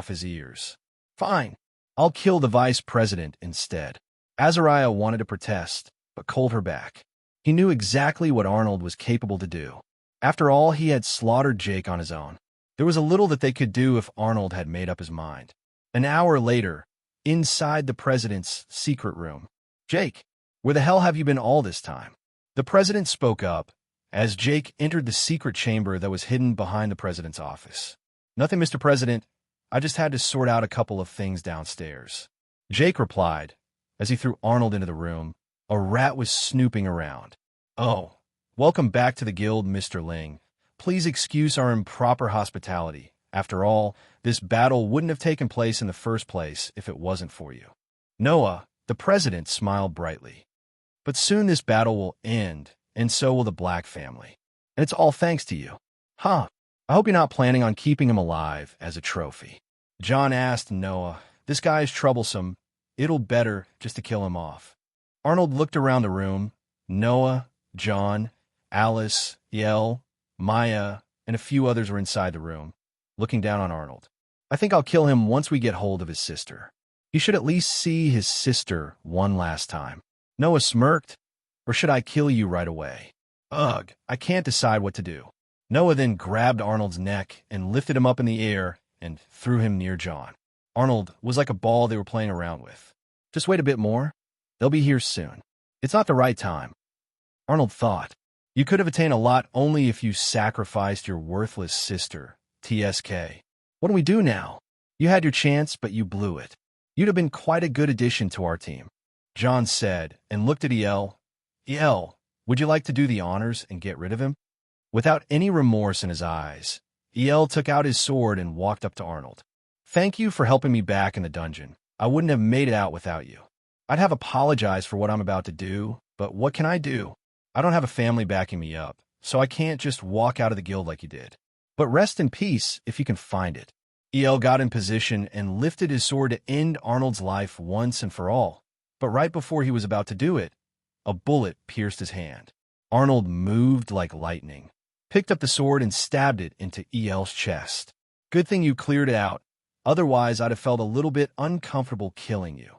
his ears. Fine. I'll kill the vice president instead. Azariah wanted to protest, but called her back. He knew exactly what Arnold was capable to do. After all, he had slaughtered Jake on his own. There was a little that they could do if Arnold had made up his mind. An hour later, inside the president's secret room. Jake, where the hell have you been all this time? The president spoke up as Jake entered the secret chamber that was hidden behind the president's office. Nothing, Mr. President. I just had to sort out a couple of things downstairs. Jake replied as he threw Arnold into the room. A rat was snooping around. Oh, welcome back to the guild, Mr. Ling. Please excuse our improper hospitality. After all, this battle wouldn't have taken place in the first place if it wasn't for you. Noah, the president, smiled brightly. But soon this battle will end, and so will the Black family. And it's all thanks to you. Huh. I hope you're not planning on keeping him alive as a trophy. John asked Noah, this guy is troublesome. It'll better just to kill him off. Arnold looked around the room. Noah, John, Alice, Yell, Maya, and a few others were inside the room, looking down on Arnold. I think I'll kill him once we get hold of his sister. He should at least see his sister one last time. Noah smirked. Or should I kill you right away? Ugh, I can't decide what to do. Noah then grabbed Arnold's neck and lifted him up in the air and threw him near John. Arnold was like a ball they were playing around with. Just wait a bit more. They'll be here soon. It's not the right time. Arnold thought. You could have attained a lot only if you sacrificed your worthless sister, TSK. What do we do now? You had your chance, but you blew it. You'd have been quite a good addition to our team. John said, and looked at El. El, would you like to do the honors and get rid of him? Without any remorse in his eyes, El took out his sword and walked up to Arnold. Thank you for helping me back in the dungeon. I wouldn't have made it out without you. I'd have apologized for what I'm about to do, but what can I do? I don't have a family backing me up, so I can't just walk out of the guild like you did. But rest in peace if you can find it. El got in position and lifted his sword to end Arnold's life once and for all. But right before he was about to do it, a bullet pierced his hand. Arnold moved like lightning, picked up the sword and stabbed it into El's chest. Good thing you cleared it out. Otherwise, I'd have felt a little bit uncomfortable killing you.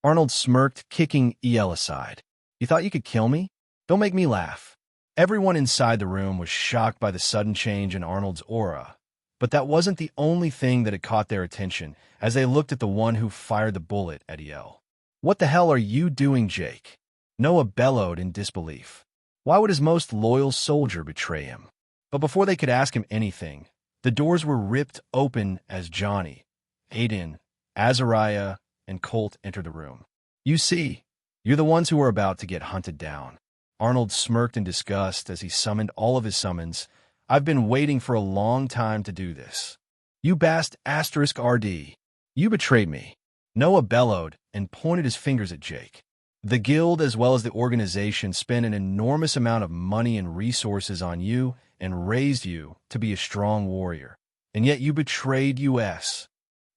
Arnold smirked, kicking El aside. You thought you could kill me? Don't make me laugh. Everyone inside the room was shocked by the sudden change in Arnold's aura. But that wasn't the only thing that had caught their attention as they looked at the one who fired the bullet at El. What the hell are you doing, Jake? Noah bellowed in disbelief. Why would his most loyal soldier betray him? But before they could ask him anything, the doors were ripped open as Johnny, Aiden, Azariah, and Colt entered the room. You see, you're the ones who are about to get hunted down. Arnold smirked in disgust as he summoned all of his summons. I've been waiting for a long time to do this. You bast *RD. You betrayed me. Noah bellowed and pointed his fingers at Jake. The guild, as well as the organization, spent an enormous amount of money and resources on you and raised you to be a strong warrior. And yet you betrayed us.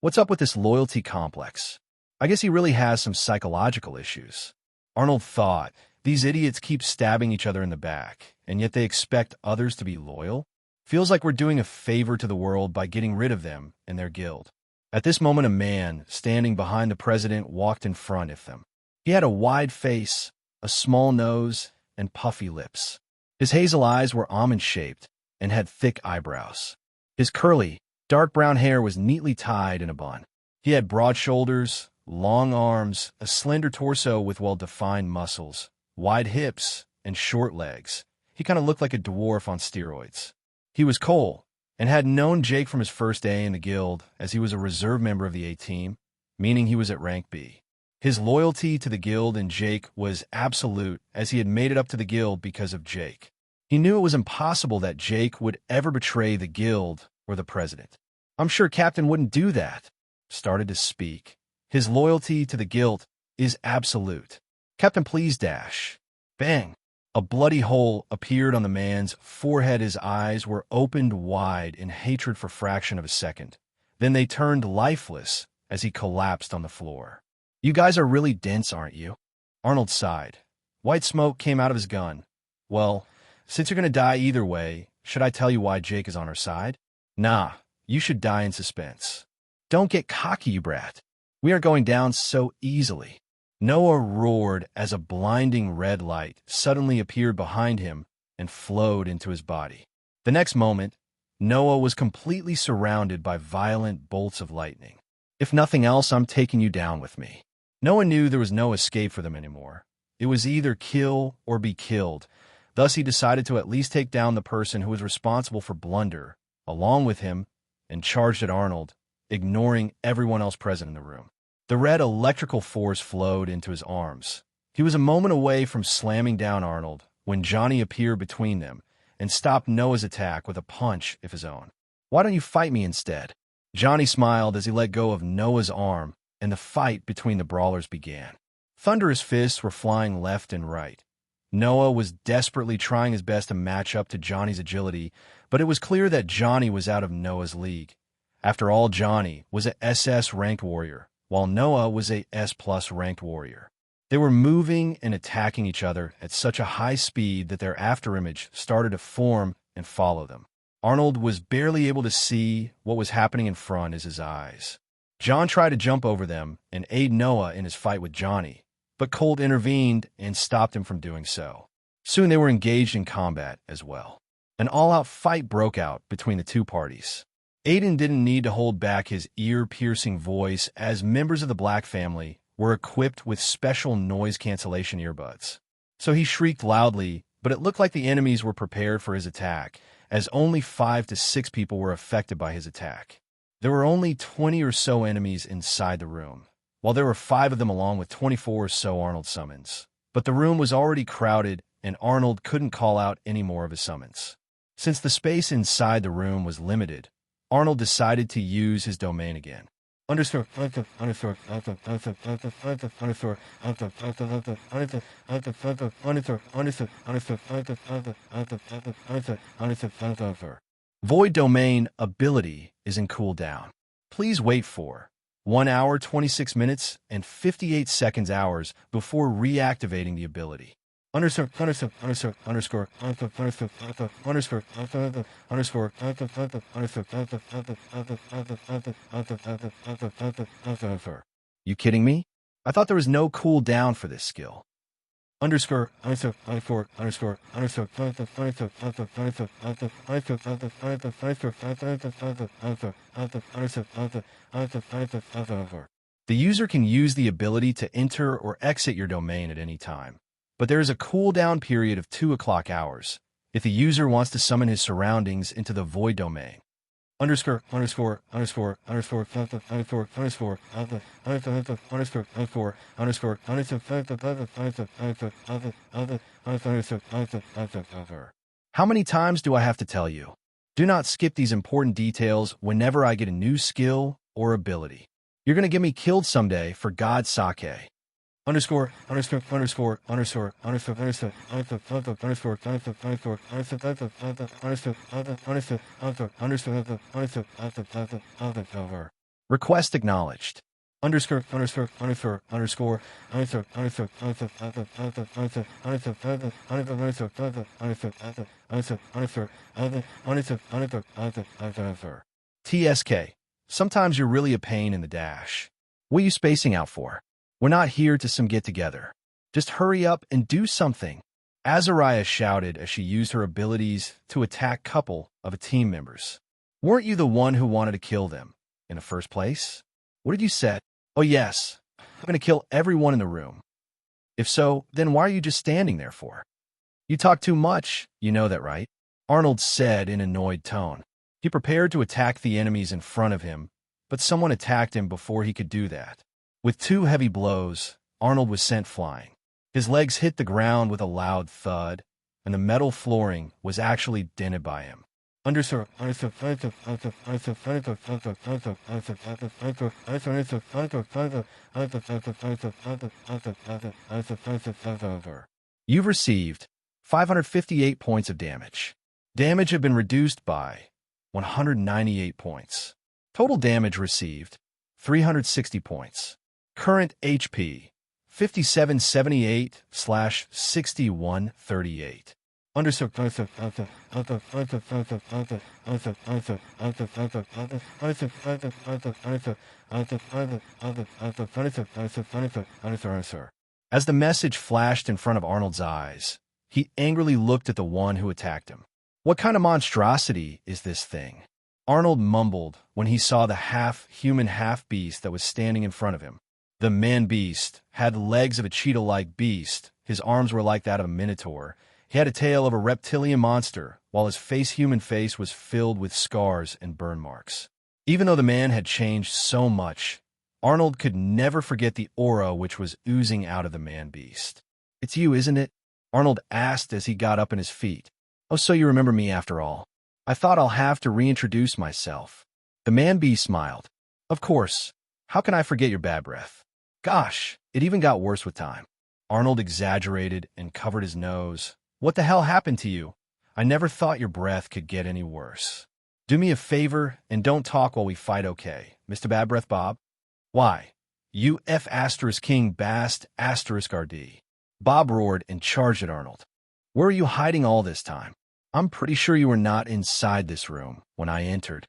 What's up with this loyalty complex? I guess he really has some psychological issues. Arnold thought, these idiots keep stabbing each other in the back, and yet they expect others to be loyal? Feels like we're doing a favor to the world by getting rid of them and their guild. At this moment, a man standing behind the president walked in front of them. He had a wide face, a small nose, and puffy lips. His hazel eyes were almond-shaped and had thick eyebrows. His curly, dark brown hair was neatly tied in a bun. He had broad shoulders, long arms, a slender torso with well-defined muscles, wide hips, and short legs. He kind of looked like a dwarf on steroids. He was Cole, and had known Jake from his first day in the guild, as he was a reserve member of the A team, meaning he was at rank B. His loyalty to the guild and Jake was absolute, as he had made it up to the guild because of Jake. He knew it was impossible that Jake would ever betray the guild or the president. I'm sure Captain wouldn't do that. Started to speak. His loyalty to the guild is absolute. Captain, please dash. Bang. A bloody hole appeared on the man's forehead. His eyes were opened wide in hatred for a fraction of a second. Then they turned lifeless as he collapsed on the floor. You guys are really dense, aren't you? Arnold sighed. White smoke came out of his gun. Well, since you're going to die either way, should I tell you why Jake is on our side? Nah, you should die in suspense. Don't get cocky, you brat. We aren't going down so easily. Noah roared as a blinding red light suddenly appeared behind him and flowed into his body. The next moment, Noah was completely surrounded by violent bolts of lightning. If nothing else, I'm taking you down with me. Noah knew there was no escape for them anymore. It was either kill or be killed. Thus, he decided to at least take down the person who was responsible for blunder, along with him, and charged at Arnold, ignoring everyone else present in the room. The red electrical force flowed into his arms. He was a moment away from slamming down Arnold when Johnny appeared between them and stopped Noah's attack with a punch of his own. Why don't you fight me instead? Johnny smiled as he let go of Noah's arm, and the fight between the brawlers began. Thunderous fists were flying left and right. Noah was desperately trying his best to match up to Johnny's agility, but it was clear that Johnny was out of Noah's league. After all, Johnny was a SS ranked warrior, while Noah was a S+ ranked warrior. They were moving and attacking each other at such a high speed that their afterimage started to form and follow them. Arnold was barely able to see what was happening in front of his eyes. John tried to jump over them and aid Noah in his fight with Johnny, but Colt intervened and stopped him from doing so. Soon they were engaged in combat as well. An all-out fight broke out between the two parties. Aiden didn't need to hold back his ear-piercing voice, as members of the Black family were equipped with special noise cancellation earbuds. So he shrieked loudly, but it looked like the enemies were prepared for his attack, as only 5 to 6 people were affected by his attack. There were only 20 or so enemies inside the room, while there were 5 of them along with 24 or so Arnold summons. But the room was already crowded, and Arnold couldn't call out any more of his summons. Since the space inside the room was limited, Arnold decided to use his domain again. Void domain ability is in cooldown. Please wait for 1 hour, 26 minutes, and 58 seconds hours before reactivating the ability. You kidding me? I thought there was no cooldown for this skill. The user can use the ability to enter or exit your domain at any time, but there is a cooldown period of 2 o'clock hours if the user wants to summon his surroundings into the void domain. How many times do I have to tell you? Do not skip these important details whenever I get a new skill or ability. You're going to get me killed someday, for God's sake. Request acknowledged. TSK. Sometimes you're really a pain in the dash. What are you spacing out for? We're not here to some get-together. Just hurry up and do something. Azariah shouted as she used her abilities to attack a couple of team members. Weren't you the one who wanted to kill them in the first place? What did you say? Oh yes, I'm going to kill everyone in the room. If so, then why are you just standing there for? You talk too much, you know that, right? Arnold said in an annoyed tone. He prepared to attack the enemies in front of him, but someone attacked him before he could do that. With 2 heavy blows, Arnold was sent flying. His legs hit the ground with a loud thud, and the metal flooring was actually dented by him. You've received 558 points of damage. Damage have been reduced by 198 points. Total damage received 360 points. Current HP 5778/6138. As the message flashed in front of Arnold's eyes, he angrily looked at the one who attacked him. What kind of monstrosity is this thing? Arnold mumbled when he saw the half-human, half-beast that was standing in front of him. The man-beast had the legs of a cheetah-like beast, his arms were like that of a minotaur, he had a tail of a reptilian monster, while his human face was filled with scars and burn marks. Even though the man had changed so much, Arnold could never forget the aura which was oozing out of the man-beast. "It's you, isn't it?" Arnold asked as he got up on his feet. "Oh, so you remember me after all. I thought I'll have to reintroduce myself." The man-beast smiled. "Of course. How can I forget your bad breath? Gosh, it even got worse with time." Arnold exaggerated and covered his nose. "What the hell happened to you? I never thought your breath could get any worse. Do me a favor and don't talk while we fight, okay, Mr. Bad Breath Bob?" "Why? You King Bast *RD. Bob roared and charged at Arnold. "Where are you hiding all this time? I'm pretty sure you were not inside this room when I entered."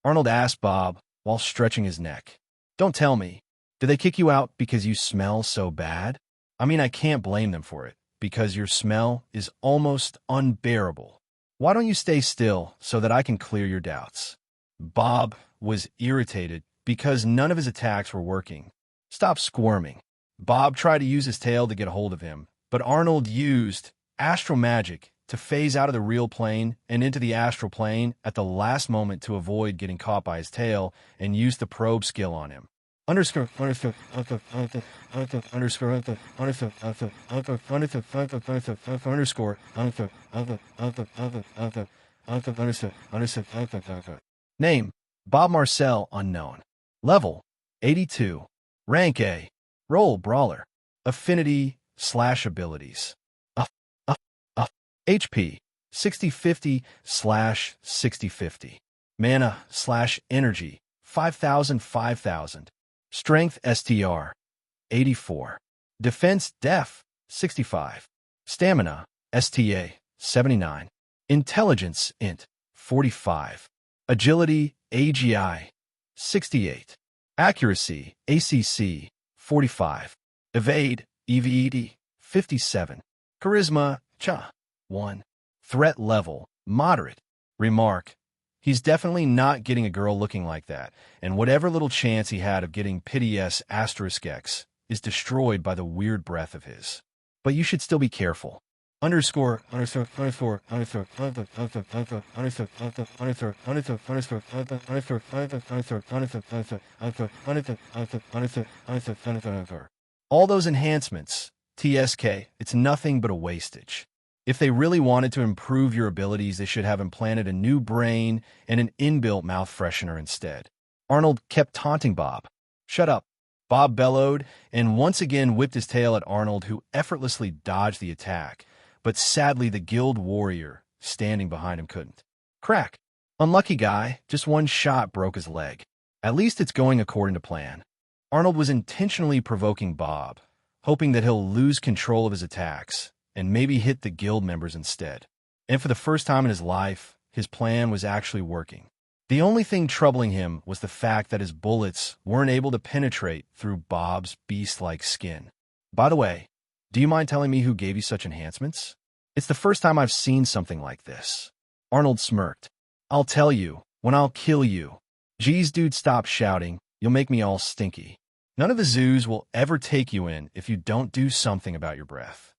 Arnold asked Bob while stretching his neck. "Don't tell me. Did they kick you out because you smell so bad? I mean, I can't blame them for it, because your smell is almost unbearable. Why don't you stay still so that I can clear your doubts?" Bob was irritated because none of his attacks were working. "Stop squirming." Bob tried to use his tail to get a hold of him, but Arnold used astral magic to phase out of the real plane and into the astral plane at the last moment to avoid getting caught by his tail and used the probe skill on him. Name: Bob Marcel, unknown. Level: 82. Rank A. Role: Brawler. Affinity / abilities. HP: 6050/6050. Mana / energy: 5000. Strength STR: 84. Defense Def: 65. Stamina STA: 79. Intelligence Int: 45. Agility AGI: 68. Accuracy ACC: 45. Evade EVED: 57. Charisma CHA: 1. Threat level: moderate. Remark: he's definitely not getting a girl looking like that, and whatever little chance he had of getting pity S *X is destroyed by the weird breath of his. But you should still be careful. Underscore. All those enhancements, TSK, it's nothing but a wastage. If they really wanted to improve your abilities, they should have implanted a new brain and an inbuilt mouth freshener instead. Arnold kept taunting Bob. "Shut up," Bob bellowed, and once again whipped his tail at Arnold, who effortlessly dodged the attack, but sadly the guild warrior standing behind him couldn't. Crack. Unlucky guy, just one shot broke his leg. At least it's going according to plan. Arnold was intentionally provoking Bob, hoping that he'll lose control of his attacks and maybe hit the guild members instead. And for the first time in his life, his plan was actually working. The only thing troubling him was the fact that his bullets weren't able to penetrate through Bob's beast-like skin. "By the way, do you mind telling me who gave you such enhancements? It's the first time I've seen something like this." Arnold smirked. "I'll tell you, when I'll kill you." "Geez, dude, stop shouting. You'll make me all stinky." None of the zoos will ever take you in if you don't do something about your breath.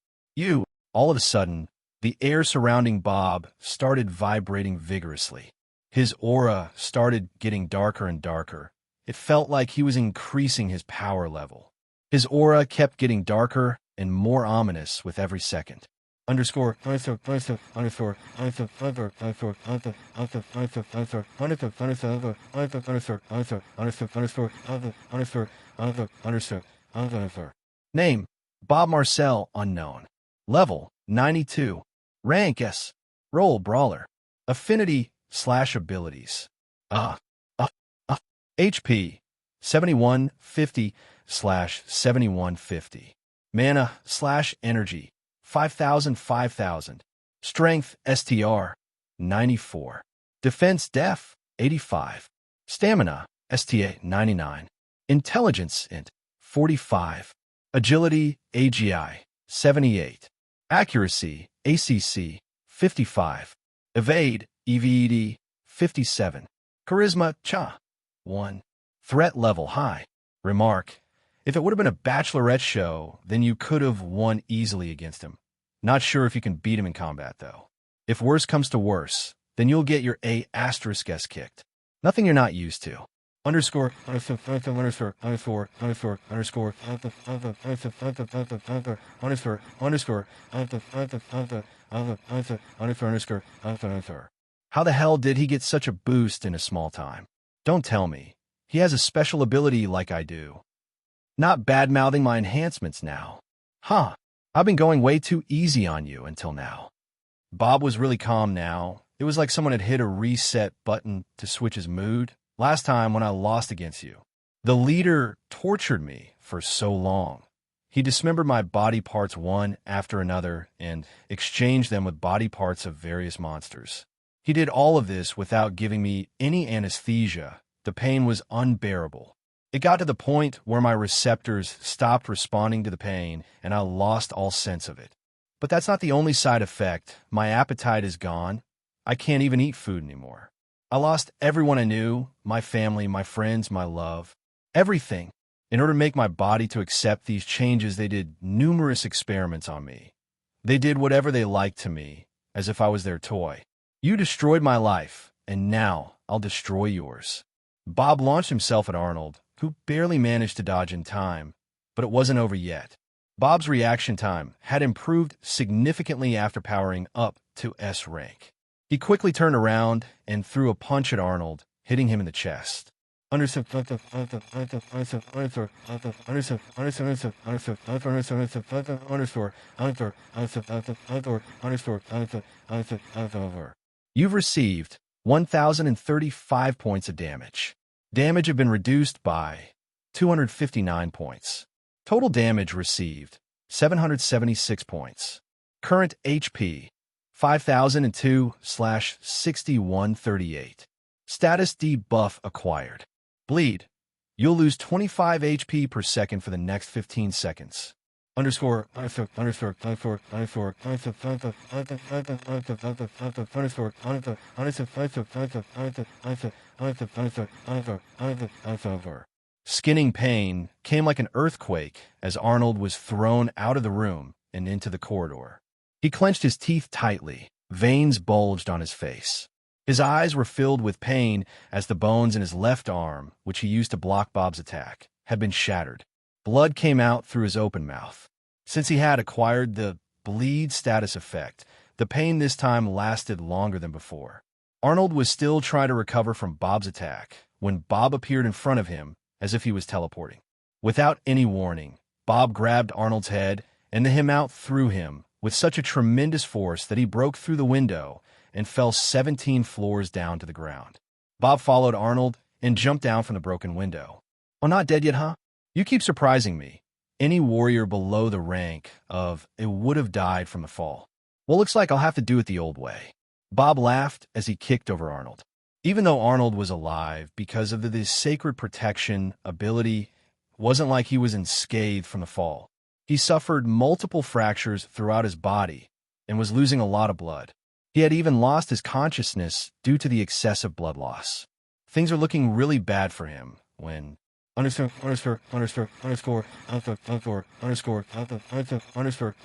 All of a sudden, the air surrounding Bob started vibrating vigorously. His aura started getting darker and darker. It felt like he was increasing his power level. His aura kept getting darker and more ominous with every second. Underscore name Bob Marcel unknown. Level 92. Rank S. Role Brawler. Affinity / abilities. Uh, uh, HP 7150 / 7150. Mana / energy 5000. Strength STR 94. Defense Def 85. Stamina STA 99. Intelligence Int 45. Agility AGI 78. Accuracy ACC 55. Evade EVED 57. Charisma Cha 1. Threat level high. Remark: if it would have been a bachelorette show, then you could have won easily against him. Not sure if you can beat him in combat, though. If worse comes to worse, then you'll get your A**s kicked. Nothing you're not used to. Underscore underscore how the hell did he get such a boost in a small time? Don't tell me. He has a special ability like I do. Not bad-mouthing my enhancements now. Huh. I've been going way too easy on you until now. Bob was really calm now. It was like someone had hit a reset button to switch his mood. Last time when I lost against you, the leader tortured me for so long. He dismembered my body parts one after another and exchanged them with body parts of various monsters. He did all of this without giving me any anesthesia. The pain was unbearable. It got to the point where my receptors stopped responding to the pain and I lost all sense of it. But that's not the only side effect. My appetite is gone. I can't even eat food anymore. I lost everyone I knew, my family, my friends, my love, everything. In order to make my body to accept these changes, they did numerous experiments on me. They did whatever they liked to me, as if I was their toy. You destroyed my life, and now I'll destroy yours. Bob launched himself at Arnold, who barely managed to dodge in time, but it wasn't over yet. Bob's reaction time had improved significantly after powering up to S rank. He quickly turned around and threw a punch at Arnold, hitting him in the chest. You've received 1,035 points of damage. Damage had been reduced by 259 points. Total damage received 776 points. Current HP 5002/6138. Status debuff acquired. Bleed. You'll lose 25 HP per second for the next 15 seconds. Underscore Skinning pain came like an earthquake as Arnold was thrown out of the room and into the corridor. He clenched his teeth tightly. Veins bulged on his face. His eyes were filled with pain as the bones in his left arm, which he used to block Bob's attack, had been shattered. Blood came out through his open mouth. Since he had acquired the bleed status effect, the pain this time lasted longer than before. Arnold was still trying to recover from Bob's attack when Bob appeared in front of him as if he was teleporting. Without any warning, Bob grabbed Arnold's head and hit him out through him with such a tremendous force that he broke through the window and fell 17 floors down to the ground. Bob followed Arnold and jumped down from the broken window. "Oh, not dead yet, huh? You keep surprising me. Any warrior below the rank of it would have died from the fall. Well, looks like I'll have to do it the old way." Bob laughed as he kicked over Arnold. Even though Arnold was alive because of this sacred protection ability, wasn't like he was unscathed from the fall. He suffered multiple fractures throughout his body and was losing a lot of blood. He had even lost his consciousness due to the excessive blood loss. Things are looking really bad for him when underscore underscore underscore underscore underscore underscore underscore underscore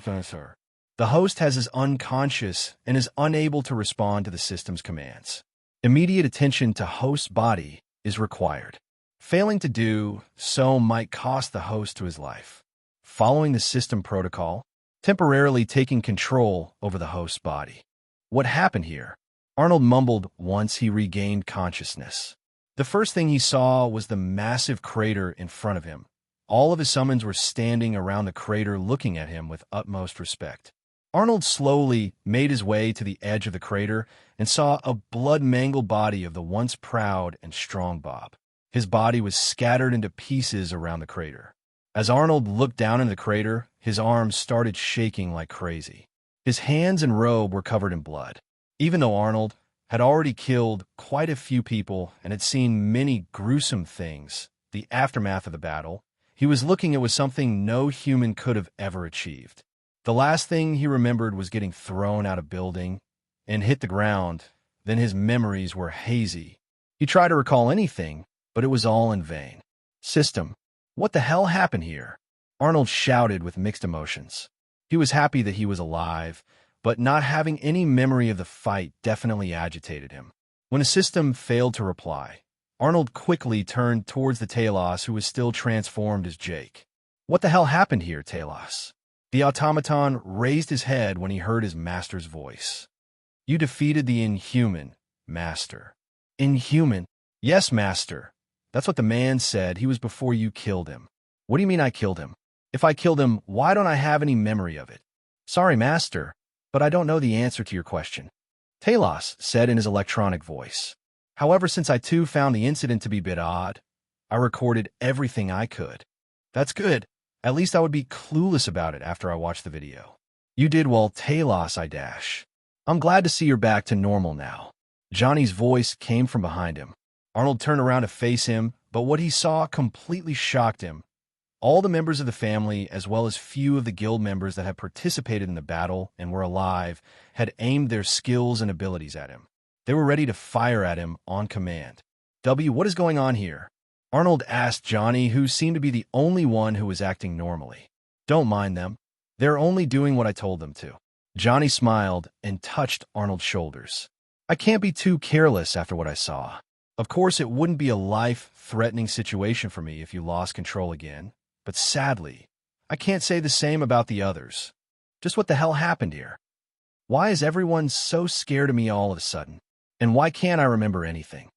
underscore. The host has his unconscious and is unable to respond to the system's commands. Immediate attention to host's body is required. Failing to do so might cost the host to his life. Following the system protocol, temporarily taking control over the host's body. What happened here? Arnold mumbled once he regained consciousness. The first thing he saw was the massive crater in front of him. All of his summons were standing around the crater looking at him with utmost respect. Arnold slowly made his way to the edge of the crater and saw a blood-mangled body of the once proud and strong Bob. His body was scattered into pieces around the crater. As Arnold looked down into the crater, his arms started shaking like crazy. His hands and robe were covered in blood. Even though Arnold had already killed quite a few people and had seen many gruesome things, the aftermath of the battle, he was looking at was something no human could have ever achieved. The last thing he remembered was getting thrown out of building and hit the ground. Then his memories were hazy. He tried to recall anything, but it was all in vain. System. What the hell happened here? Arnold shouted with mixed emotions. He was happy that he was alive, but not having any memory of the fight definitely agitated him. When the system failed to reply, Arnold quickly turned towards the Talos, who was still transformed as Jake. What the hell happened here, Talos? The automaton raised his head when he heard his master's voice. You defeated the Inhuman, Master. Inhuman? Yes, Master. That's what the man said. He was before you killed him. What do you mean I killed him? If I killed him, why don't I have any memory of it? Sorry, Master, but I don't know the answer to your question. Talos said in his electronic voice. However, since I too found the incident to be a bit odd, I recorded everything I could. That's good. At least I would be clueless about it after I watched the video. You did well, Talos, I dash. I'm glad to see you're back to normal now. Johnny's voice came from behind him. Arnold turned around to face him, but what he saw completely shocked him. All the members of the family, as well as few of the guild members that had participated in the battle and were alive, had aimed their skills and abilities at him. They were ready to fire at him on command. What is going on here? Arnold asked Johnny, who seemed to be the only one who was acting normally. Don't mind them. They're only doing what I told them to. Johnny smiled and touched Arnold's shoulders. I can't be too careless after what I saw. Of course, it wouldn't be a life-threatening situation for me if you lost control again, but sadly, I can't say the same about the others. Just what the hell happened here? Why is everyone so scared of me all of a sudden? And why can't I remember anything?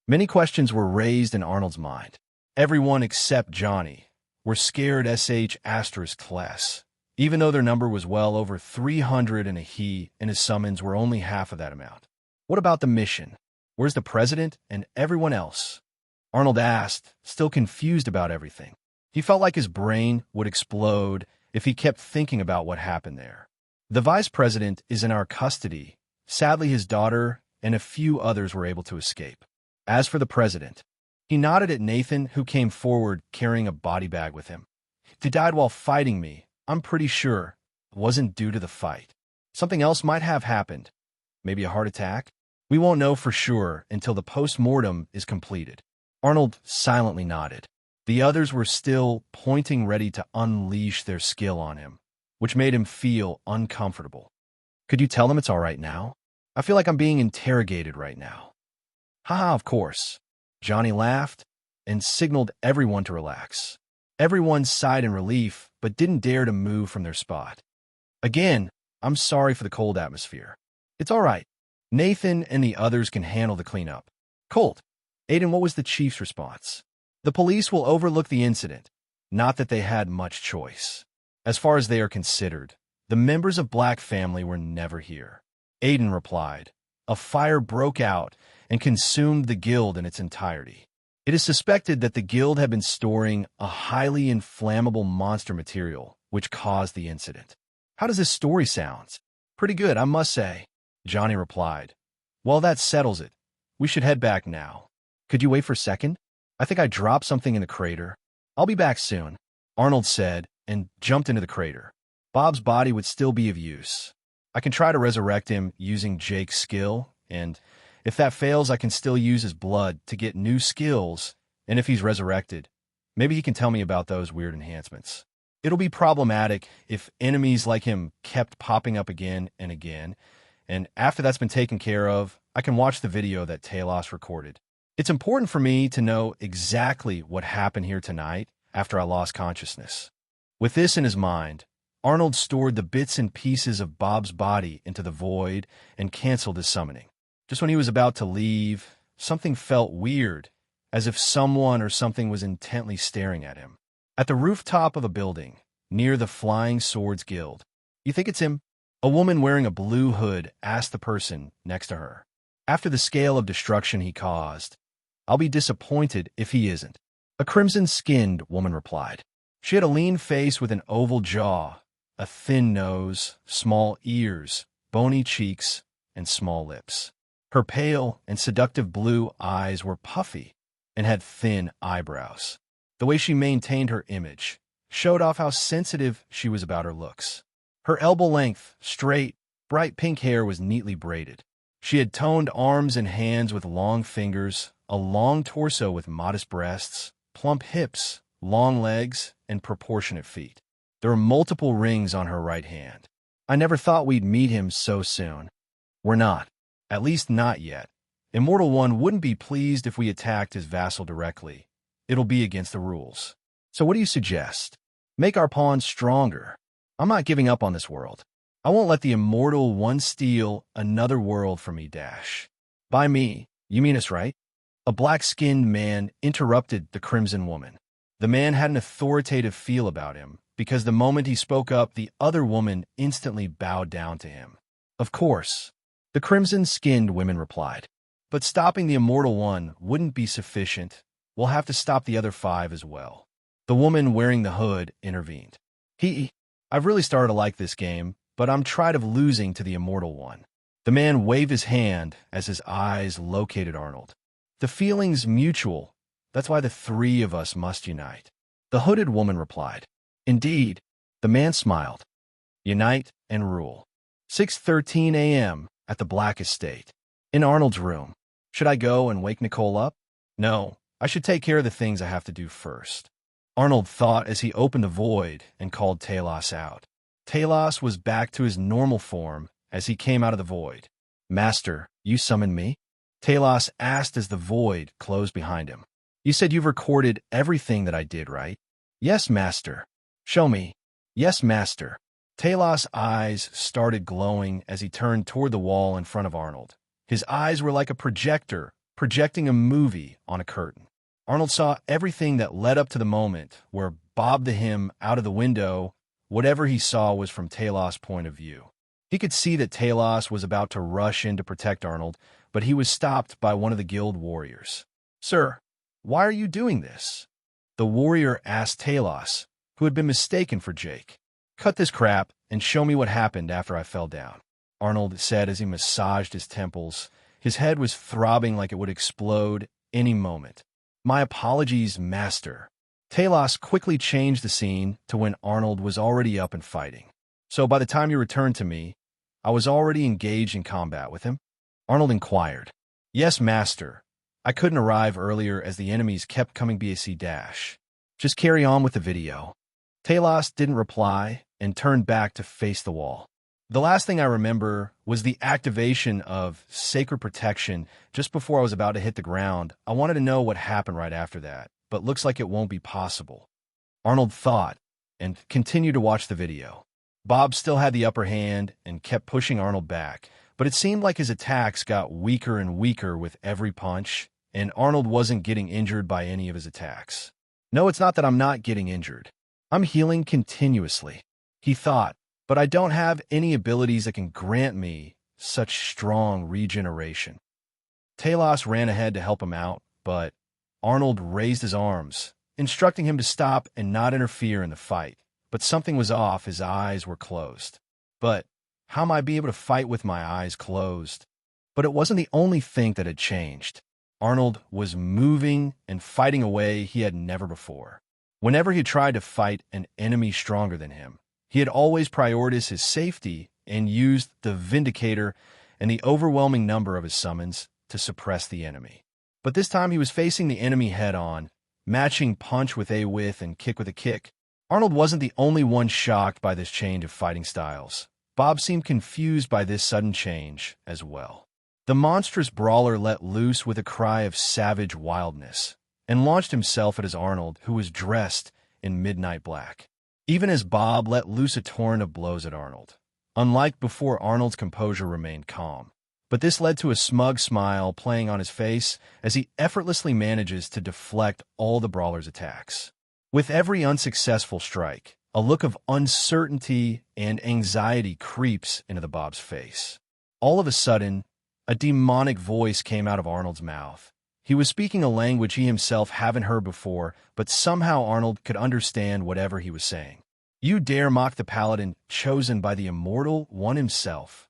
Many questions were raised in Arnold's mind. Everyone except Johnny were scared class, even though their number was well over 300 and he and his summons were only half of that amount. What about the mission? Where's the president and everyone else? Arnold asked, still confused about everything. He felt like his brain would explode if he kept thinking about what happened there. The vice president is in our custody. Sadly, his daughter and a few others were able to escape. As for the president, he nodded at Nathan, who came forward carrying a body bag with him. He died while fighting me. I'm pretty sure it wasn't due to the fight. Something else might have happened. Maybe a heart attack? We won't know for sure until the post-mortem is completed. Arnold silently nodded. The others were still pointing, ready to unleash their skill on him, which made him feel uncomfortable. Could you tell them it's all right now? I feel like I'm being interrogated right now. Haha, of course. Johnny laughed and signaled everyone to relax. Everyone sighed in relief, but didn't dare to move from their spot. Again, I'm sorry for the cold atmosphere. It's all right. Nathan and the others can handle the cleanup. Colt, Aiden, what was the chief's response? The police will overlook the incident. Not that they had much choice. As far as they are considered, the members of Black family were never here. Aiden replied. A fire broke out and consumed the guild in its entirety. It is suspected that the guild had been storing a highly inflammable monster material, which caused the incident. How does this story sound? Pretty good, I must say, Johnny replied. Well, that settles it. We should head back now. Could you wait for a second? I think I dropped something in the crater. I'll be back soon, Arnold said, and jumped into the crater. Bob's body would still be of use. I can try to resurrect him using Jake's skill, and if that fails, I can still use his blood to get new skills, and if he's resurrected, maybe he can tell me about those weird enhancements. It'll be problematic if enemies like him kept popping up again and again, and after that's been taken care of, I can watch the video that Talos recorded. It's important for me to know exactly what happened here tonight after I lost consciousness. With this in his mind, Arnold stored the bits and pieces of Bob's body into the void and canceled his summoning. Just when he was about to leave, something felt weird, as if someone or something was intently staring at him. At the rooftop of a building, near the Flying Swords Guild. "You think it's him?" A woman wearing a blue hood asked the person next to her. "After the scale of destruction he caused, I'll be disappointed if he isn't." A crimson-skinned woman replied. She had a lean face with an oval jaw, a thin nose, small ears, bony cheeks, and small lips. Her pale and seductive blue eyes were puffy and had thin eyebrows. The way she maintained her image showed off how sensitive she was about her looks. Her elbow-length, straight, bright pink hair was neatly braided. She had toned arms and hands with long fingers, a long torso with modest breasts, plump hips, long legs, and proportionate feet. There were multiple rings on her right hand. I never thought we'd meet him so soon. We're not. At least not yet. Immortal One wouldn't be pleased if we attacked his vassal directly. It'll be against the rules. So what do you suggest? Make our pawns stronger. I'm not giving up on this world. I won't let the Immortal One steal another world from me, Dash. By me, you mean us, right? A black-skinned man interrupted the Crimson Woman. The man had an authoritative feel about him, because the moment he spoke up, the other woman instantly bowed down to him. Of course, the crimson-skinned women replied. But stopping the Immortal One wouldn't be sufficient. We'll have to stop the other 5 as well. The woman wearing the hood intervened. I've really started to like this game, but I'm tired of losing to the Immortal One. The man waved his hand as his eyes located Arnold. The feeling's mutual. That's why the 3 of us must unite. The hooded woman replied. Indeed, the man smiled. Unite and rule. 6:13 a.m. at the Black Estate. In Arnold's room. Should I go and wake Nicole up? No, I should take care of the things I have to do first. Arnold thought as he opened the void and called Talos out. Talos was back to his normal form as he came out of the void. Master, you summoned me? Talos asked as the void closed behind him. You said you've recorded everything that I did, right? Yes, Master. Show me. Yes, Master. Talos' eyes started glowing as he turned toward the wall in front of Arnold. His eyes were like a projector, projecting a movie on a curtain. Arnold saw everything that led up to the moment where bobbed to him out of the window. Whatever he saw was from Talos' point of view. He could see that Talos was about to rush in to protect Arnold, but he was stopped by one of the guild warriors. Sir, why are you doing this? The warrior asked Talos, who had been mistaken for Jake. Cut this crap and show me what happened after I fell down, Arnold said as he massaged his temples. His head was throbbing like it would explode any moment. My apologies, Master. Talos quickly changed the scene to when Arnold was already up and fighting. So by the time you returned to me, I was already engaged in combat with him? Arnold inquired. Yes, Master. I couldn't arrive earlier as the enemies kept coming BAC-. Just carry on with the video. Talos didn't reply and turned back to face the wall. The last thing I remember was the activation of Sacred Protection just before I was about to hit the ground. I wanted to know what happened right after that, but looks like it won't be possible. Arnold thought and continued to watch the video. Bob still had the upper hand and kept pushing Arnold back, but it seemed like his attacks got weaker and weaker with every punch, and Arnold wasn't getting injured by any of his attacks. No, it's not that I'm not getting injured. I'm healing continuously, he thought, but I don't have any abilities that can grant me such strong regeneration. Talos ran ahead to help him out, but Arnold raised his arms, instructing him to stop and not interfere in the fight. But something was off. His eyes were closed. But how am I be able to fight with my eyes closed? But it wasn't the only thing that had changed. Arnold was moving and fighting a way he had never before. Whenever he tried to fight an enemy stronger than him, he had always prioritized his safety and used the Vindicator and the overwhelming number of his summons to suppress the enemy. But this time he was facing the enemy head-on, matching punch with a with and kick with a kick. Arnold wasn't the only one shocked by this change of fighting styles. Bob seemed confused by this sudden change as well. The monstrous brawler let loose with a cry of savage wildness and launched himself at his Arnold, who was dressed in midnight black. Even as Bob let loose a torrent of blows at Arnold. Unlike before, Arnold's composure remained calm. But this led to a smug smile playing on his face as he effortlessly manages to deflect all the brawler's attacks. With every unsuccessful strike, a look of uncertainty and anxiety creeps into the Bob's face. All of a sudden, a demonic voice came out of Arnold's mouth. He was speaking a language he himself hadn't heard before, but somehow Arnold could understand whatever he was saying. "You dare mock the paladin chosen by the immortal one himself,"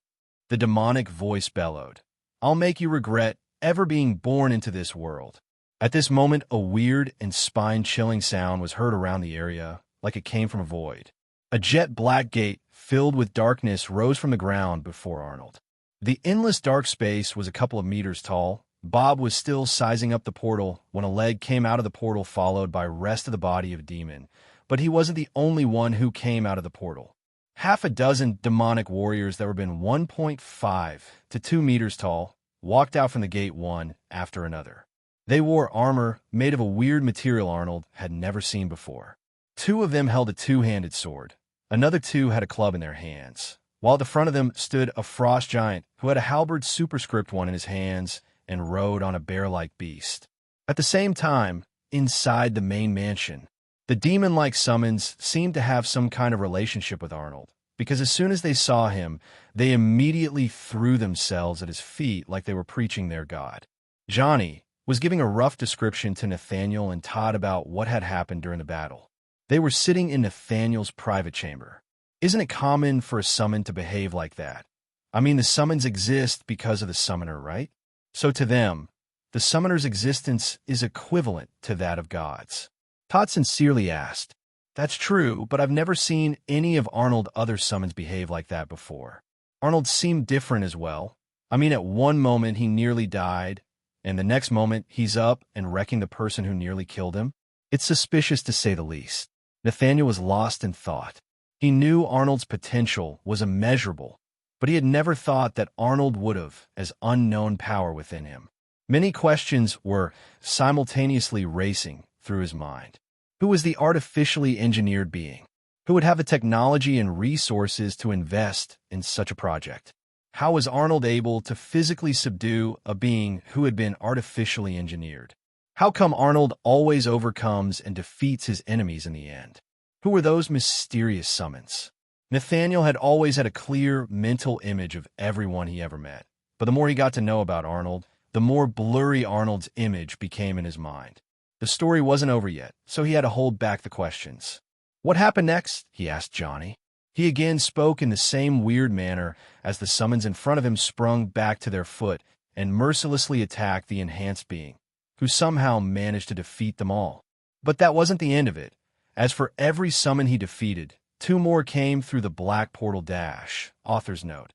the demonic voice bellowed. "I'll make you regret ever being born into this world." At this moment, a weird and spine-chilling sound was heard around the area, like it came from a void. A jet-black gate filled with darkness rose from the ground before Arnold. The endless dark space was a couple of meters tall. Bob was still sizing up the portal when a leg came out of the portal, followed by rest of the body of a demon. But he wasn't the only one who came out of the portal. Half a dozen demonic warriors that were been 1.5 to 2 meters tall walked out from the gate one after another. They wore armor made of a weird material Arnold had never seen before. 2 of them held a 2-handed sword. Another 2 had a club in their hands, while at the front of them stood a frost giant who had a halberd superscript 1 in his hands and rode on a bear-like beast. At the same time, inside the main mansion, the demon-like summons seemed to have some kind of relationship with Arnold, because as soon as they saw him, they immediately threw themselves at his feet like they were preaching their god. Johnny was giving a rough description to Nathaniel and Todd about what had happened during the battle. They were sitting in Nathaniel's private chamber. Isn't it common for a summon to behave like that? I mean, the summons exist because of the summoner, right? So to them, the summoner's existence is equivalent to that of God's. Todd sincerely asked, "That's true, but I've never seen any of Arnold's other summons behave like that before." Arnold seemed different as well. I mean, at one moment he nearly died, and the next moment he's up and wrecking the person who nearly killed him. It's suspicious to say the least. Nathaniel was lost in thought. He knew Arnold's potential was immeasurable, but he had never thought that Arnold would have as unknown power within him. Many questions were simultaneously racing through his mind. Who was the artificially engineered being? Who would have the technology and resources to invest in such a project? How was Arnold able to physically subdue a being who had been artificially engineered? How come Arnold always overcomes and defeats his enemies in the end? Who were those mysterious summons? Nathaniel had always had a clear mental image of everyone he ever met, but the more he got to know about Arnold, the more blurry Arnold's image became in his mind. The story wasn't over yet, so he had to hold back the questions. "What happened next?" he asked Johnny. He again spoke in the same weird manner as the summons in front of him sprung back to their foot and mercilessly attacked the enhanced being, who somehow managed to defeat them all. But that wasn't the end of it. As for every summon he defeated, 2 more came through the black portal dash. Author's note.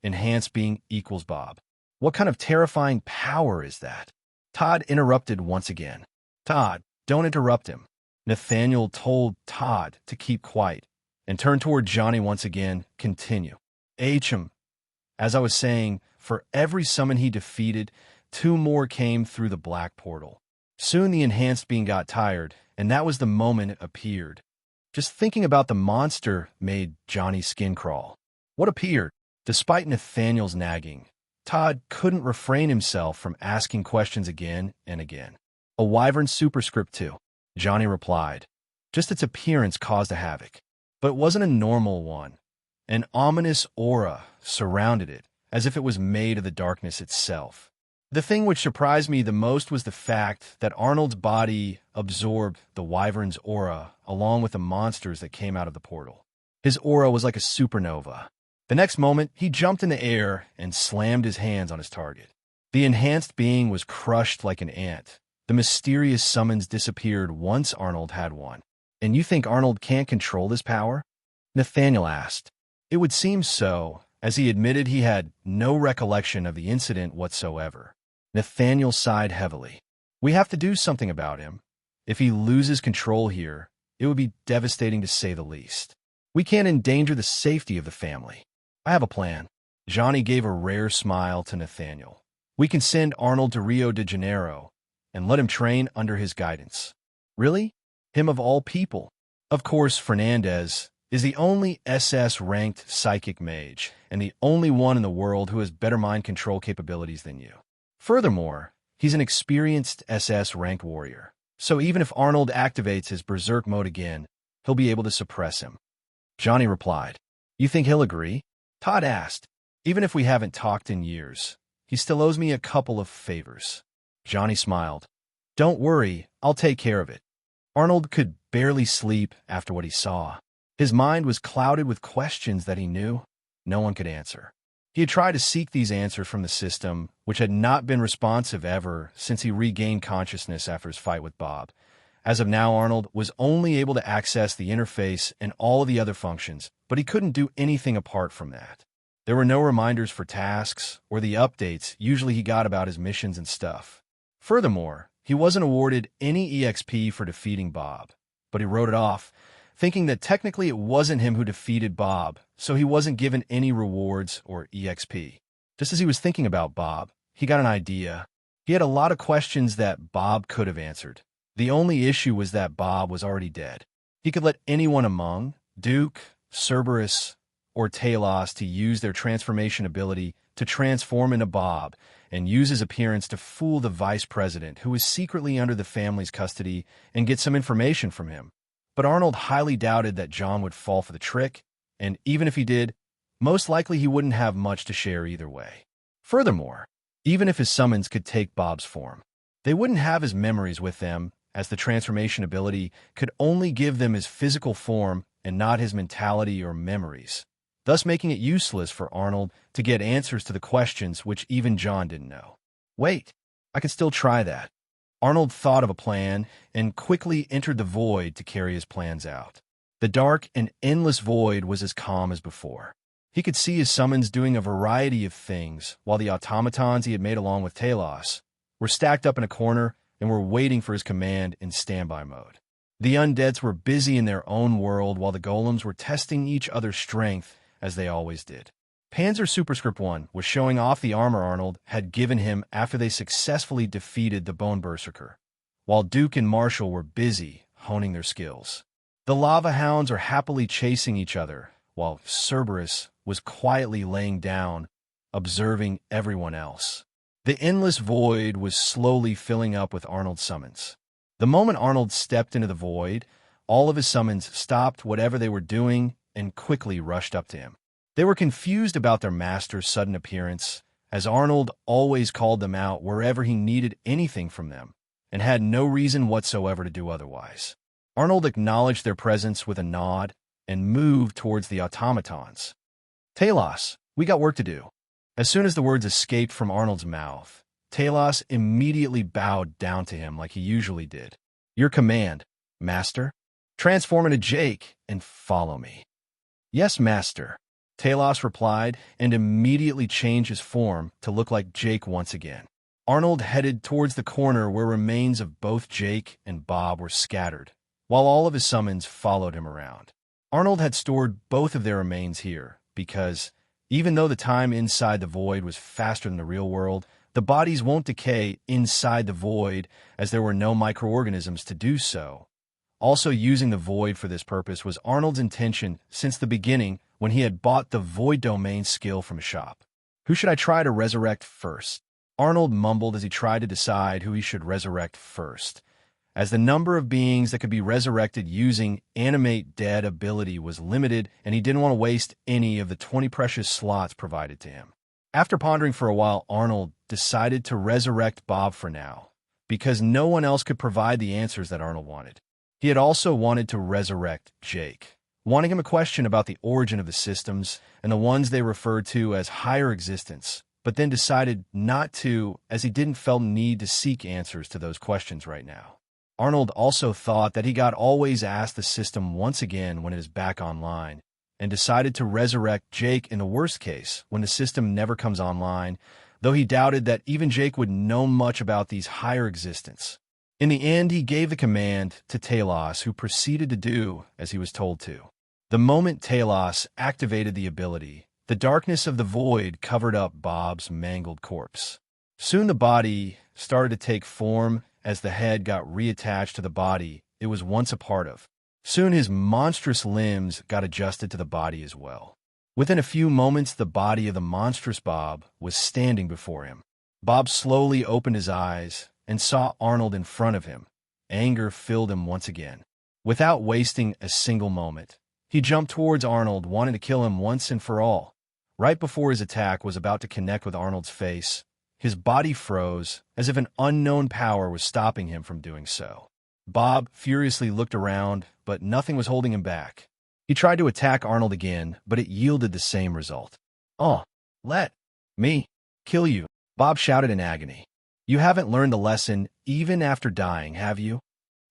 Enhanced being equals Bob. What kind of terrifying power is that? Todd interrupted once again. "Todd, don't interrupt him." Nathaniel told Todd to keep quiet and turned toward Johnny once again. "Continue." As I was saying, for every summon he defeated, 2 more came through the black portal. Soon the enhanced being got tired, and that was the moment it appeared. Just thinking about the monster made Johnny's skin crawl. What appeared? Despite Nathaniel's nagging, Todd couldn't refrain himself from asking questions again and again. "A wyvern superscript 2, Johnny replied. Just its appearance caused a havoc. But it wasn't a normal one. An ominous aura surrounded it, as if it was made of the darkness itself. The thing which surprised me the most was the fact that Arnold's body absorbed the wyvern's aura along with the monsters that came out of the portal. His aura was like a supernova. The next moment, he jumped in the air and slammed his hands on his target. The enhanced being was crushed like an ant. The mysterious summons disappeared once Arnold had one. "And you think Arnold can't control this power?" Nathaniel asked. It would seem so, as he admitted he had no recollection of the incident whatsoever. Nathaniel sighed heavily. We have to do something about him. If he loses control here, it would be devastating to say the least. We can't endanger the safety of the family. I have a plan. Johnny gave a rare smile to Nathaniel. We can send Arnold to Rio de Janeiro and let him train under his guidance. Really? Him of all people? Of course, Fernandez is the only SS-ranked psychic mage and the only one in the world who has better mind control capabilities than you. Furthermore, he's an experienced SS-ranked warrior, so even if Arnold activates his berserk mode again, he'll be able to suppress him. Johnny replied. You think he'll agree? Todd asked. Even if we haven't talked in years, he still owes me a couple of favors. Johnny smiled. Don't worry, I'll take care of it. Arnold could barely sleep after what he saw. His mind was clouded with questions that he knew no one could answer. He had tried to seek these answers from the system, which had not been responsive ever since he regained consciousness after his fight with Bob. As of now, Arnold was only able to access the interface and all of the other functions, but he couldn't do anything apart from that. There were no reminders for tasks or the updates usually he got about his missions and stuff. Furthermore, he wasn't awarded any EXP for defeating Bob, but he wrote it off, thinking that technically it wasn't him who defeated Bob, so he wasn't given any rewards or EXP. Just as he was thinking about Bob, he got an idea. He had a lot of questions that Bob could have answered. The only issue was that Bob was already dead. He could let anyone among Duke, Cerberus, or Talos to use their transformation ability to transform into Bob and use his appearance to fool the vice president, who was secretly under the family's custody, and get some information from him. But Arnold highly doubted that John would fall for the trick, and even if he did, most likely he wouldn't have much to share either way. Furthermore, even if his summons could take Bob's form, they wouldn't have his memories with them, as the transformation ability could only give them his physical form and not his mentality or memories, thus making it useless for Arnold to get answers to the questions which even John didn't know. Wait, I could still try that. Arnold thought of a plan and quickly entered the void to carry his plans out. The dark and endless void was as calm as before. He could see his summons doing a variety of things, while the automatons he had made along with Talos were stacked up in a corner and were waiting for his command in standby mode. The undeads were busy in their own world while the golems were testing each other's strength, as they always did. Panzer Superscript 1 was showing off the armor Arnold had given him after they successfully defeated the Bone Berserker, while Duke and Marshall were busy honing their skills. The Lava Hounds are happily chasing each other, while Cerberus was quietly laying down, observing everyone else. The endless void was slowly filling up with Arnold's summons. The moment Arnold stepped into the void, all of his summons stopped whatever they were doing and quickly rushed up to him. They were confused about their master's sudden appearance, as Arnold always called them out wherever he needed anything from them, and had no reason whatsoever to do otherwise. Arnold acknowledged their presence with a nod and moved towards the automatons. Talos, we got work to do. As soon as the words escaped from Arnold's mouth, Talos immediately bowed down to him like he usually did. Your command, Master. Transform into Jake and follow me. Yes, Master, Talos replied, and immediately changed his form to look like Jake once again. Arnold headed towards the corner where remains of both Jake and Bob were scattered, while all of his summons followed him around. Arnold had stored both of their remains here because, even though the time inside the void was faster than the real world, the bodies won't decay inside the void as there were no microorganisms to do so. Also, using the void for this purpose was Arnold's intention since the beginning when he had bought the void domain skill from a shop. Who should I try to resurrect first? Arnold mumbled as he tried to decide who he should resurrect first, as the number of beings that could be resurrected using Animate Dead ability was limited, and he didn't want to waste any of the 20 precious slots provided to him. After pondering for a while, Arnold decided to resurrect Bob for now, because no one else could provide the answers that Arnold wanted. He had also wanted to resurrect Jake, wanting him a question about the origin of the systems and the ones they referred to as higher existence, but then decided not to, as he didn't feel need to seek answers to those questions right now. Arnold also thought that he got always asked the system once again when it is back online, and decided to resurrect Jake in the worst case when the system never comes online, though he doubted that even Jake would know much about these higher existence. In the end, he gave the command to Talos, who proceeded to do as he was told to. The moment Talos activated the ability, the darkness of the void covered up Bob's mangled corpse. Soon the body started to take form as the head got reattached to the body it was once a part of. Soon his monstrous limbs got adjusted to the body as well. Within a few moments, the body of the monstrous Bob was standing before him. Bob slowly opened his eyes and saw Arnold in front of him. Anger filled him once again. Without wasting a single moment, he jumped towards Arnold, wanting to kill him once and for all. Right before his attack was about to connect with Arnold's face, his body froze as if an unknown power was stopping him from doing so. Bob furiously looked around, but nothing was holding him back. He tried to attack Arnold again, but it yielded the same result. "Oh, let me kill you," Bob shouted in agony. "You haven't learned the lesson even after dying, have you?"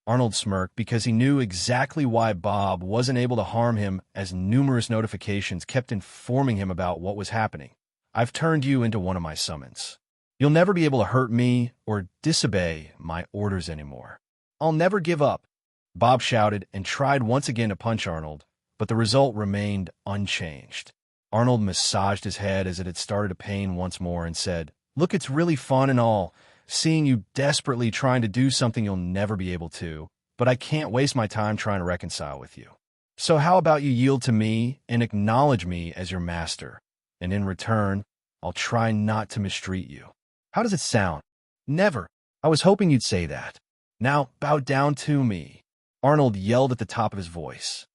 Arnold smirked because he knew exactly why Bob wasn't able to harm him, as numerous notifications kept informing him about what was happening. "I've turned you into one of my summons. You'll never be able to hurt me or disobey my orders anymore. I'll never give up," Bob shouted and tried once again to punch Arnold, but the result remained unchanged. Arnold massaged his head as it had started to pain once more and said, "Look, it's really fun and all, seeing you desperately trying to do something you'll never be able to, but I can't waste my time trying to reconcile with you. So how about you yield to me and acknowledge me as your master, and in return, I'll try not to mistreat you. How does it sound?" "Never. I was hoping you'd say that. Now bow down to me," Arnold yelled at the top of his voice.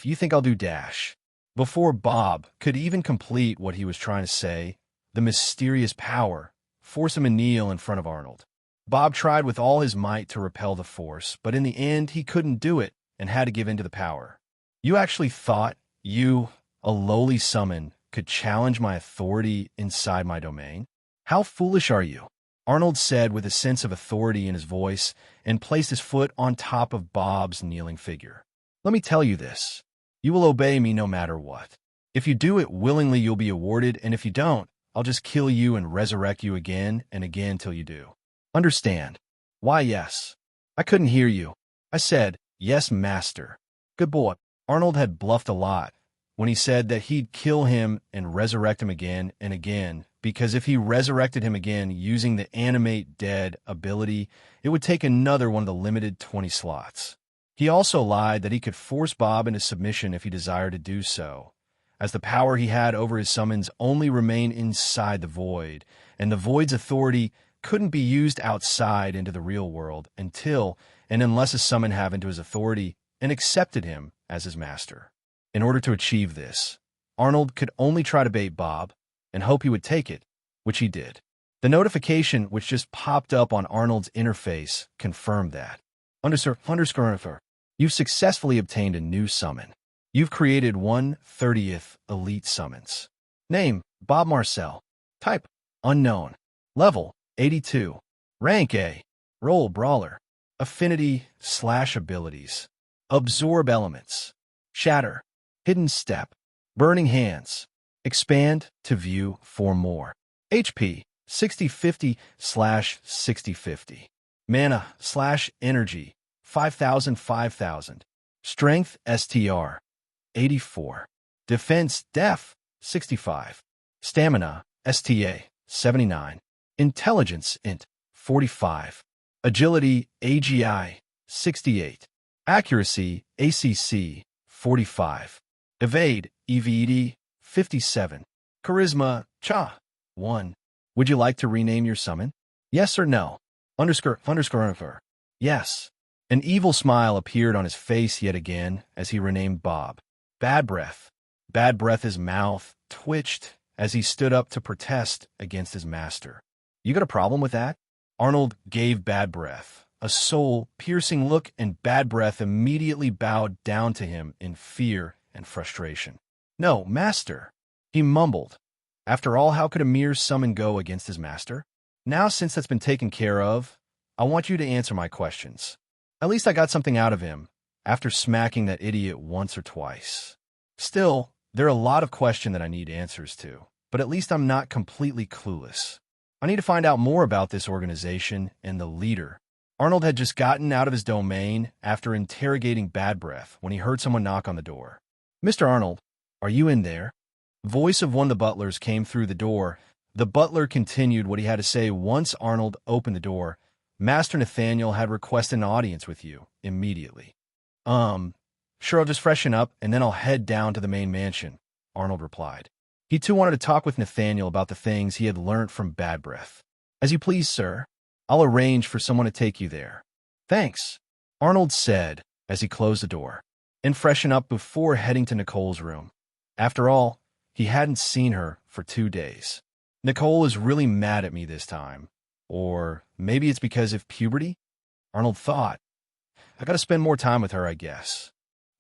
You think I'll do dash?" Before Bob could even complete what he was trying to say, the mysterious power forced him to kneel in front of Arnold. Bob tried with all his might to repel the force, but in the end he couldn't do it and had to give in to the power. "You actually thought you, a lowly summon, could challenge my authority inside my domain? How foolish are you?" Arnold said with a sense of authority in his voice and placed his foot on top of Bob's kneeling figure. "Let me tell you this. You will obey me no matter what. If you do it willingly, you'll be awarded, and if you don't, I'll just kill you and resurrect you again and again till you do. Understand?" "Why, yes." "I couldn't hear you." "I said, yes, master." "Good boy." Arnold had bluffed a lot when he said that he'd kill him and resurrect him again and again, because if he resurrected him again using the Animate Dead ability, it would take another one of the limited 20 slots. He also lied that he could force Bob into submission if he desired to do so, as the power he had over his summons only remained inside the void, and the void's authority couldn't be used outside into the real world until and unless a summon have into his authority and accepted him as his master. In order to achieve this, Arnold could only try to bait Bob and hope he would take it, which he did. The notification which just popped up on Arnold's interface confirmed that. Underscore, you've successfully obtained a new summon. You've created 1/30th elite summons. Name, Bob Marcel. Type, unknown. Level, 82. Rank A. Role, brawler. Affinity/abilities. Absorb elements. Shatter. Hidden step. Burning hands. Expand to view 4 more. HP, 6050/6050. Mana/energy, 5000/5000. Strength STR, 84. Defense Def, 65. Stamina STA, 79. Intelligence Int, 45. Agility AGI, 68. Accuracy ACC, 45. Evade EVD, 57. Charisma Cha, 1. Would you like to rename your summon? Yes or no? Underscore. Yes. An evil smile appeared on his face yet again as he renamed Bob. Bad breath. Bad breath's mouth twitched as he stood up to protest against his master. You got a problem with that? Arnold gave Bad Breath a soul-piercing look, and Bad Breath immediately bowed down to him in fear and frustration. "No, master," he mumbled. After all, how could a mere summon go against his master? "Now, since that's been taken care of, I want you to answer my questions. At least I got something out of him after smacking that idiot once or twice." Still, there are a lot of questions that I need answers to, but at least I'm not completely clueless. I need to find out more about this organization and the leader. Arnold had just gotten out of his domain after interrogating Bad Breath when he heard someone knock on the door. "Mr. Arnold, are you in there?" The voice of one of the butlers came through the door. The butler continued what he had to say once Arnold opened the door. "Master Nathaniel had requested an audience with you immediately." Sure, I'll just freshen up and then I'll head down to the main mansion," Arnold replied. He too wanted to talk with Nathaniel about the things he had learnt from Bad Breath. "As you please, sir. I'll arrange for someone to take you there." "Thanks," Arnold said as he closed the door, and freshen up before heading to Nicole's room. After all, he hadn't seen her for 2 days. Nicole is really mad at me this time. Or maybe it's because of puberty? Arnold thought. I gotta spend more time with her, I guess.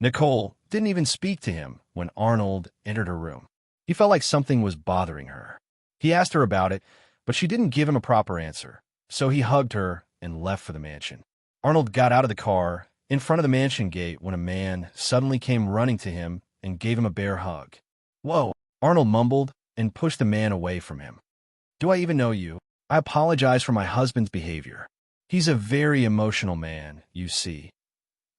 Nicole didn't even speak to him when Arnold entered her room. He felt like something was bothering her. He asked her about it, but she didn't give him a proper answer, so he hugged her and left for the mansion. Arnold got out of the car in front of the mansion gate when a man suddenly came running to him and gave him a bear hug. "Whoa," Arnold mumbled and pushed the man away from him. "Do I even know you? I apologize for my husband's behavior. He's a very emotional man, you see,"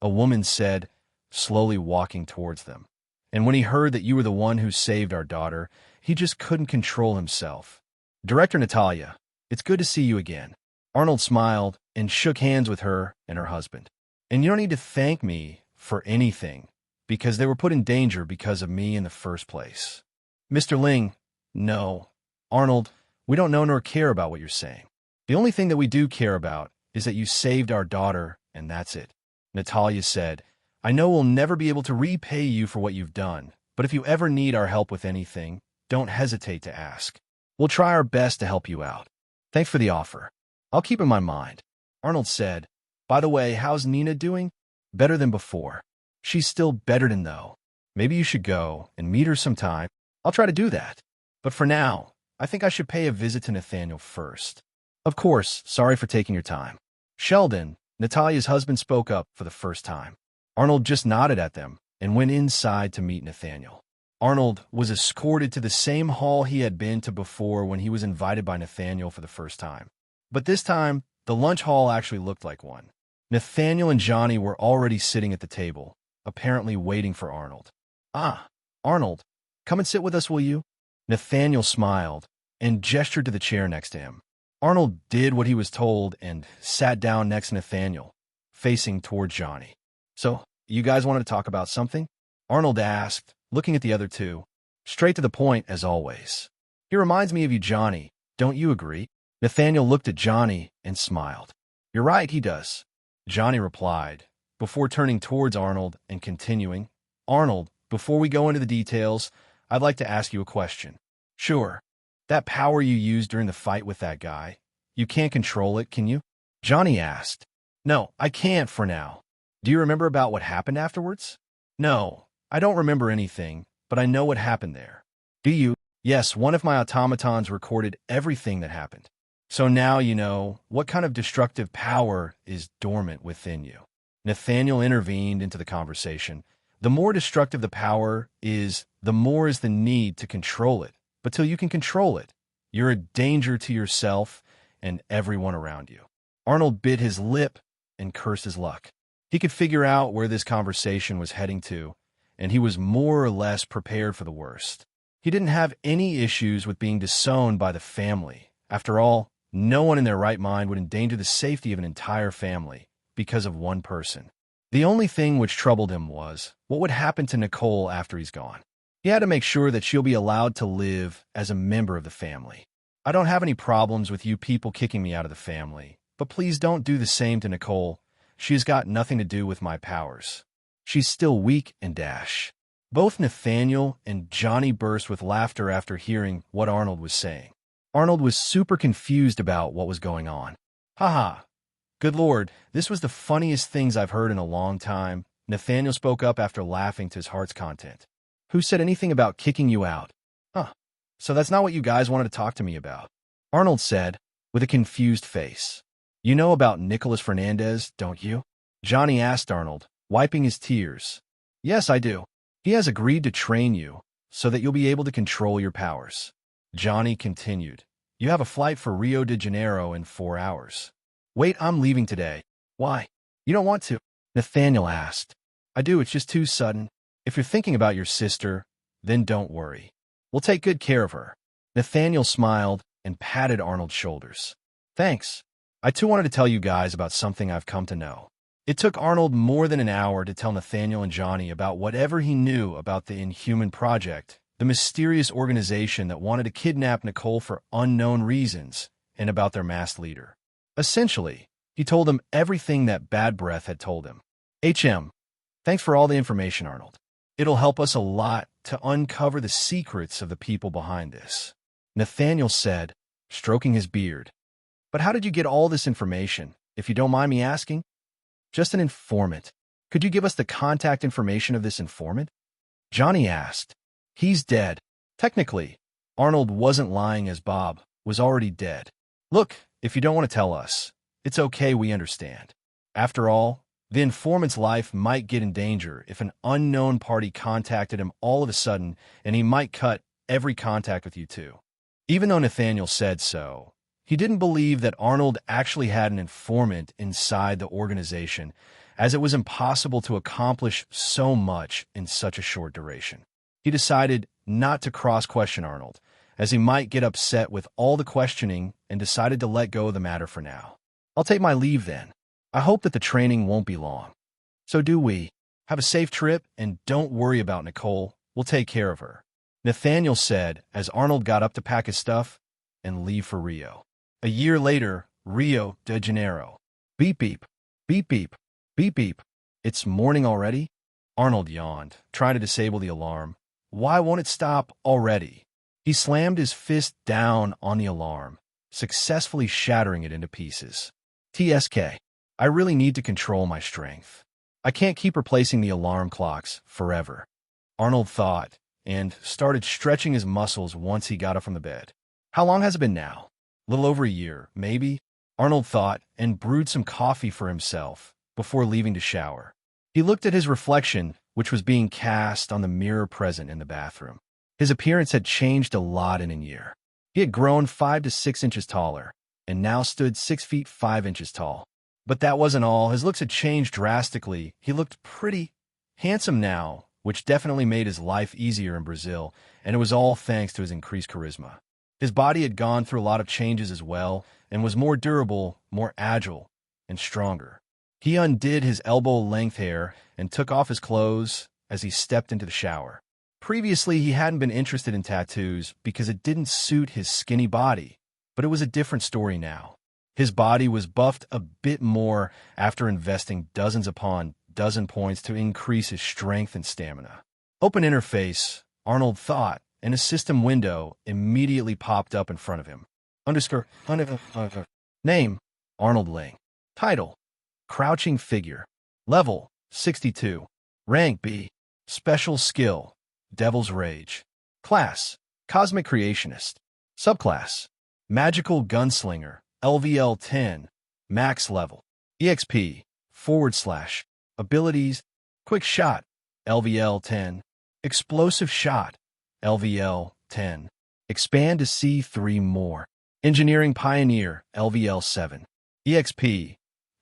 a woman said, slowly walking towards them. "And when he heard that you were the one who saved our daughter, he just couldn't control himself." "Director Natalia, it's good to see you again." Arnold smiled and shook hands with her and her husband. "And you don't need to thank me for anything, because they were put in danger because of me in the first place." "Mr. Ling, no. Arnold, we don't know nor care about what you're saying. The only thing that we do care about is that you saved our daughter, and that's it," Natalia said. "I know we'll never be able to repay you for what you've done, but if you ever need our help with anything, don't hesitate to ask. We'll try our best to help you out. Thanks for the offer. I'll keep in my mind." Arnold said, "By the way, how's Nina doing?" "Better than before. She's still bedridden, though. Maybe you should go and meet her sometime." "I'll try to do that. But for now, I think I should pay a visit to Nathaniel first." "Of course, sorry for taking your time." Sheldon, Natalia's husband, spoke up for the first time. Arnold just nodded at them and went inside to meet Nathaniel. Arnold was escorted to the same hall he had been to before when he was invited by Nathaniel for the first time. But this time, the lunch hall actually looked like one. Nathaniel and Johnny were already sitting at the table, apparently waiting for Arnold. "Ah, Arnold, come and sit with us, will you?" Nathaniel smiled and gestured to the chair next to him. Arnold did what he was told and sat down next to Nathaniel, facing toward Johnny. "So, you guys wanted to talk about something?" Arnold asked, looking at the other two. Straight to the point, as always. "He reminds me of you, Johnny. Don't you agree?" Nathaniel looked at Johnny and smiled. "You're right, he does," Johnny replied, before turning towards Arnold and continuing. "Arnold, before we go into the details, I'd like to ask you a question." "Sure. That power you used during the fight with that guy, you can't control it, can you?" Johnny asked. "No, I can't for now. Do you remember about what happened afterwards?" "No, I don't remember anything, but I know what happened there." "Do you?" "Yes, one of my automatons recorded everything that happened. So now you know what kind of destructive power is dormant within you." Nathaniel intervened into the conversation. "The more destructive the power is, the more is the need to control it. But till you can control it, you're a danger to yourself and everyone around you." Arnold bit his lip and cursed his luck. He could figure out where this conversation was heading to, and he was more or less prepared for the worst. He didn't have any issues with being disowned by the family. After all, no one in their right mind would endanger the safety of an entire family because of one person. The only thing which troubled him was what would happen to Nicole after he's gone. He had to make sure that she'll be allowed to live as a member of the family. "I don't have any problems with you people kicking me out of the family, but please don't do the same to Nicole. She has got nothing to do with my powers. She's still weak and dash." Both Nathaniel and Johnny burst with laughter after hearing what Arnold was saying. Arnold was super confused about what was going on. "Haha. Good Lord, this was the funniest things I've heard in a long time." Nathaniel spoke up after laughing to his heart's content. "Who said anything about kicking you out?" "Huh. So that's not what you guys wanted to talk to me about," Arnold said, with a confused face. "You know about Nicholas Fernandez, don't you?" Johnny asked Arnold, wiping his tears. "Yes, I do. He has agreed to train you so that you'll be able to control your powers. Johnny continued. You have a flight for Rio de Janeiro in 4 hours. Wait, I'm leaving today. Why? You don't want to? Nathaniel asked. I do, it's just too sudden. If you're thinking about your sister, then don't worry. We'll take good care of her. Nathaniel smiled and patted Arnold's shoulders. Thanks. I too wanted to tell you guys about something I've come to know. It took Arnold more than an hour to tell Nathaniel and Johnny about whatever he knew about the Inhuman Project, the mysterious organization that wanted to kidnap Nicole for unknown reasons, and about their masked leader. Essentially, he told them everything that Bad Breath had told him. Thanks for all the information, Arnold. It'll help us a lot to uncover the secrets of the people behind this. Nathaniel said, stroking his beard. But how did you get all this information, if you don't mind me asking? Just an informant. Could you give us the contact information of this informant? Johnny asked. He's dead. Technically, Arnold wasn't lying as Bob was already dead. Look, if you don't want to tell us, it's okay, we understand. After all, the informant's life might get in danger if an unknown party contacted him all of a sudden, and he might cut every contact with you too. Even though Nathaniel said so, he didn't believe that Arnold actually had an informant inside the organization, as it was impossible to accomplish so much in such a short duration. He decided not to cross-question Arnold, as he might get upset with all the questioning, and decided to let go of the matter for now. I'll take my leave then. I hope that the training won't be long. So do we. Have a safe trip, and don't worry about Nicole. We'll take care of her. Nathaniel said as Arnold got up to pack his stuff and leave for Rio. A year later, Rio de Janeiro. Beep beep, beep beep, beep beep. It's morning already? Arnold yawned, trying to disable the alarm. Why won't it stop already? He slammed his fist down on the alarm, successfully shattering it into pieces. TSK. I really need to control my strength. I can't keep replacing the alarm clocks forever. Arnold thought, and started stretching his muscles once he got up from the bed. How long has it been now? Little over a year, maybe? Arnold thought, and brewed some coffee for himself before leaving to shower. He looked at his reflection, which was being cast on the mirror present in the bathroom. His appearance had changed a lot in a year. He had grown 5 to 6 inches taller, and now stood 6 feet 5 inches tall. But that wasn't all. His looks had changed drastically. He looked pretty handsome now, which definitely made his life easier in Brazil, and it was all thanks to his increased charisma. His body had gone through a lot of changes as well, and was more durable, more agile, and stronger. He undid his elbow-length hair and took off his clothes as he stepped into the shower. Previously, he hadn't been interested in tattoos because it didn't suit his skinny body, but it was a different story now. His body was buffed a bit more after investing dozens upon dozen points to increase his strength and stamina. Open interface, Arnold thought, and a system window immediately popped up in front of him. Name, Arnold Ling. Title, Crouching Figure. Level, 62. Rank B. Special Skill, Devil's Rage. Class, Cosmic Creationist. Subclass, Magical Gunslinger, LVL 10. Max Level. EXP, / Abilities, Quick Shot, LVL 10. Explosive Shot, LVL 10. Expand to see 3 more. Engineering Pioneer, LVL 7. EXP,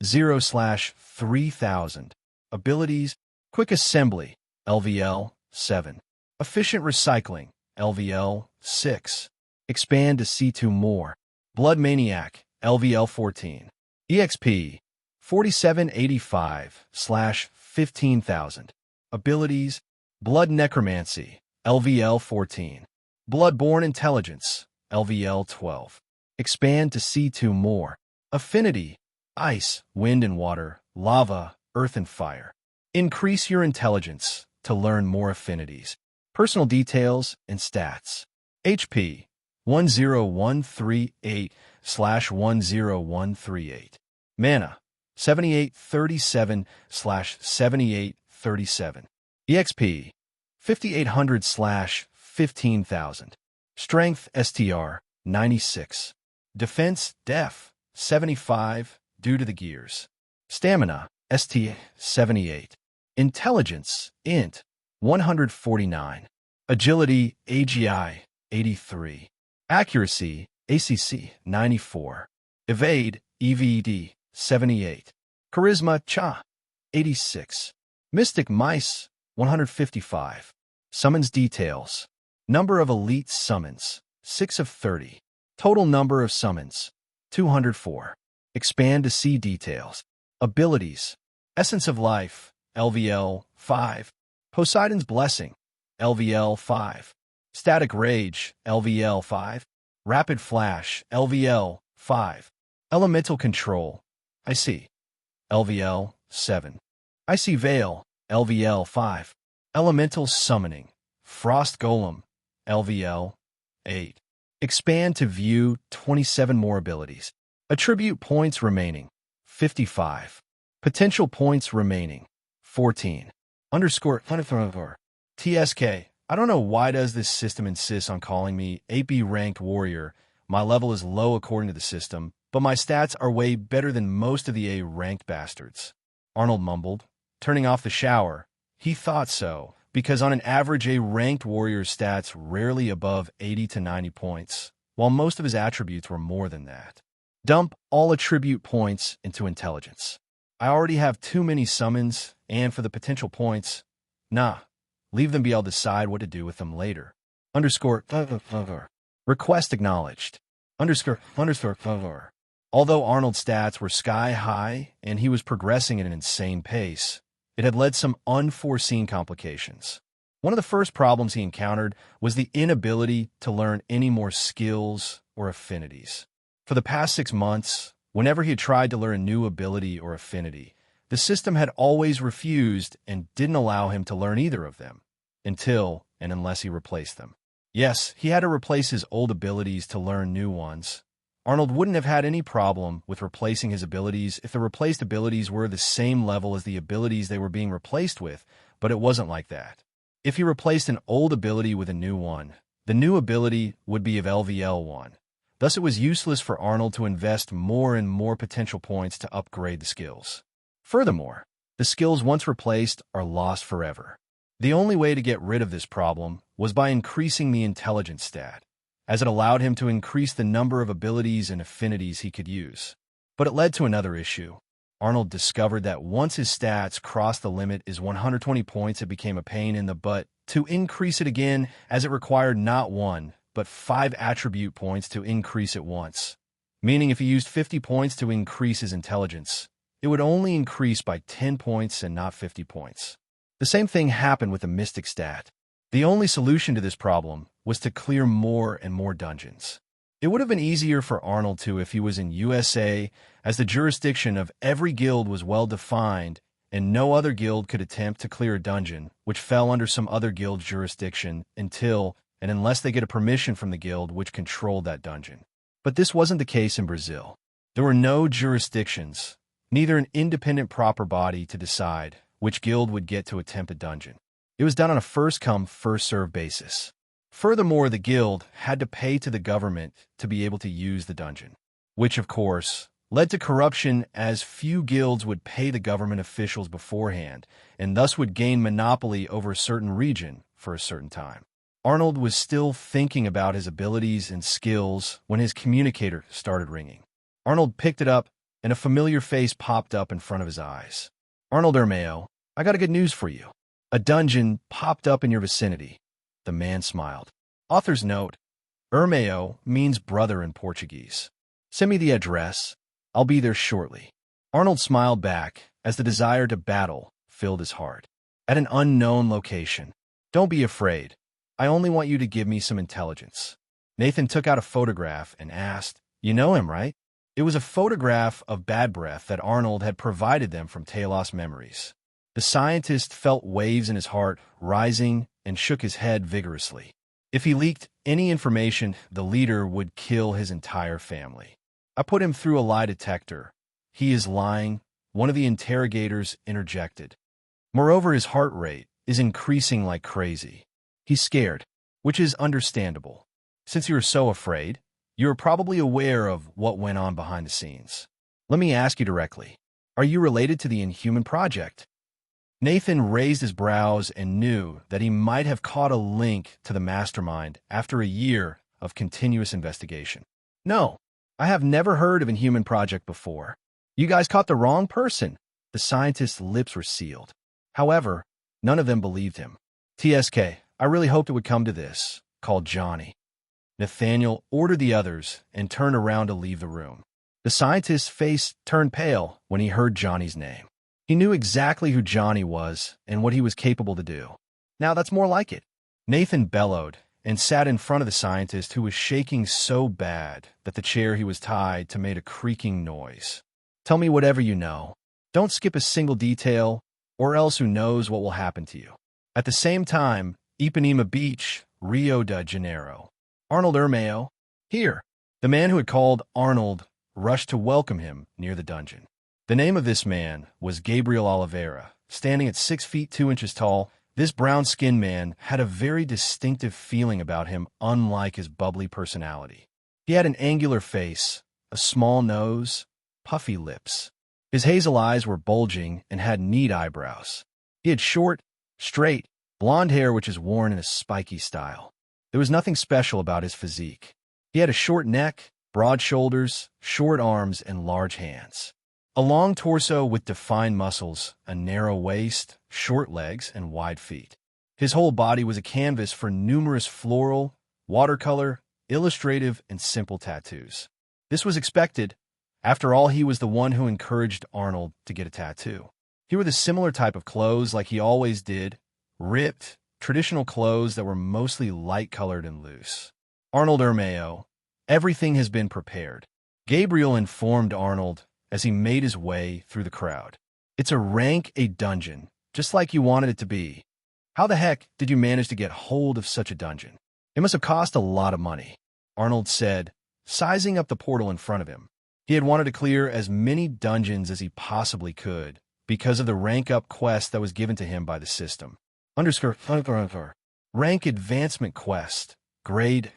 0/3000. Abilities, Quick Assembly, LVL 7. Efficient Recycling, LVL 6. Expand to see 2 more. Blood Maniac, LVL 14. EXP, 4785/15,000. Abilities, Blood Necromancy, LVL 14. Bloodborne Intelligence, LVL 12. Expand to see 2 more. Affinity, Ice, Wind and Water, Lava, Earth and Fire. Increase your intelligence to learn more affinities. Personal details and stats. HP, 10138/10138. Mana, 7837/7837. EXP, 5800/15,000. Strength STR, 96. Defense Def, 75, due to the gears. Stamina ST, 78. Intelligence Int, 149. Agility, AGI, 83. Accuracy, ACC, 94. Evade, EVD, 78. Charisma, CHA, 86. Mystic Mice, 155. Summons details. Number of elite summons, 6 of 30. Total number of summons, 204. Expand to see details. Abilities. Essence of Life, LVL, 5. Poseidon's Blessing, LVL, 5. Static Rage, LVL, 5. Rapid Flash, LVL, 5. Elemental Control, IC, LVL, 7. Icy Veil, LVL, 5. Elemental Summoning, Frost Golem, LVL, 8. Expand to view 27 more abilities. Attribute points remaining, 55. Potential points remaining, 14. Underscore TSK. I don't know why does this system insist on calling me 8B ranked warrior. My level is low according to the system, but my stats are way better than most of the A ranked bastards. Arnold mumbled, turning off the shower. He thought so, because on an average A ranked warrior's stats rarely above 80 to 90 points, while most of his attributes were more than that. Dump all attribute points into intelligence. I already have too many summons, and for the potential points, nah, leave them be, I'll decide what to do with them later. Underscore request acknowledged. Underscore. Although Arnold's stats were sky high and he was progressing at an insane pace, it had led some unforeseen complications. One of the first problems he encountered was the inability to learn any more skills or affinities. For the past 6 months, whenever he had tried to learn a new ability or affinity, the system had always refused and didn't allow him to learn either of them, until and unless he replaced them. Yes, he had to replace his old abilities to learn new ones. Arnold wouldn't have had any problem with replacing his abilities if the replaced abilities were the same level as the abilities they were being replaced with, but it wasn't like that. If he replaced an old ability with a new one, the new ability would be of LVL 1. Thus, it was useless for Arnold to invest more and more potential points to upgrade the skills. Furthermore, the skills once replaced are lost forever. The only way to get rid of this problem was by increasing the intelligence stat, as it allowed him to increase the number of abilities and affinities he could use. But it led to another issue. Arnold discovered that once his stats crossed the limit is 120 points, it became a pain in the butt to increase it again, as it required not 1, but 5 attribute points to increase it once. Meaning if he used 50 points to increase his intelligence, it would only increase by 10 points and not 50 points. The same thing happened with the Mystic stat. The only solution to this problem was to clear more and more dungeons. It would have been easier for Arnold to if he was in USA, as the jurisdiction of every guild was well defined and no other guild could attempt to clear a dungeon which fell under some other guild's jurisdiction until and unless they get a permission from the guild which controlled that dungeon. But this wasn't the case in Brazil. There were no jurisdictions, neither an independent proper body to decide which guild would get to attempt a dungeon. It was done on a first-come, first-served basis. Furthermore, the guild had to pay to the government to be able to use the dungeon, which, of course, led to corruption, as few guilds would pay the government officials beforehand and thus would gain monopoly over a certain region for a certain time. Arnold was still thinking about his abilities and skills when his communicator started ringing. Arnold picked it up, and a familiar face popped up in front of his eyes. Arnold Ermeo, I got a good news for you. A dungeon popped up in your vicinity. The man smiled. Author's note, Ermeo means brother in Portuguese. Send me the address. I'll be there shortly. Arnold smiled back as the desire to battle filled his heart. At an unknown location. Don't be afraid. I only want you to give me some intelligence. Nathan took out a photograph and asked, You know him, right? It was a photograph of Bad Breath that Arnold had provided them from Talos Memories. The scientist felt waves in his heart rising and shook his head vigorously. If he leaked any information, the leader would kill his entire family. I put him through a lie detector. He is lying, one of the interrogators interjected. Moreover, his heart rate is increasing like crazy. He's scared, which is understandable. Since you are so afraid, you are probably aware of what went on behind the scenes. Let me ask you directly. Are you related to the Inhuman Project? Nathan raised his brows and knew that he might have caught a link to the mastermind after a year of continuous investigation. No, I have never heard of a human project before. You guys caught the wrong person. The scientist's lips were sealed. However, none of them believed him. TSK, I really hoped it would come to this, called Johnny. Nathaniel ordered the others and turned around to leave the room. The scientist's face turned pale when he heard Johnny's name. He knew exactly who Johnny was and what he was capable to do. Now that's more like it. Nathan bellowed and sat in front of the scientist, who was shaking so bad that the chair he was tied to made a creaking noise. Tell me whatever you know. Don't skip a single detail, or else who knows what will happen to you. At the same time, Ipanema Beach, Rio de Janeiro. Arnold Ermeo, here. The man who had called Arnold rushed to welcome him near the dungeon. The name of this man was Gabriel Oliveira. Standing at 6 feet 2 inches tall, this brown-skinned man had a very distinctive feeling about him, unlike his bubbly personality. He had an angular face, a small nose, puffy lips. His hazel eyes were bulging and had neat eyebrows. He had short, straight, blonde hair which is worn in a spiky style. There was nothing special about his physique. He had a short neck, broad shoulders, short arms, and large hands. A long torso with defined muscles, a narrow waist, short legs, and wide feet. His whole body was a canvas for numerous floral, watercolor, illustrative, and simple tattoos. This was expected. After all, he was the one who encouraged Arnold to get a tattoo. He wore the similar type of clothes like he always did, ripped, traditional clothes that were mostly light-colored and loose. Arnold Ermeo, everything has been prepared. Gabriel informed Arnold as he made his way through the crowd. It's a rank A dungeon, just like you wanted it to be. How the heck did you manage to get hold of such a dungeon? It must have cost a lot of money, Arnold said, sizing up the portal in front of him. He had wanted to clear as many dungeons as he possibly could because of the rank-up quest that was given to him by the system. Rank Advancement Quest. Grade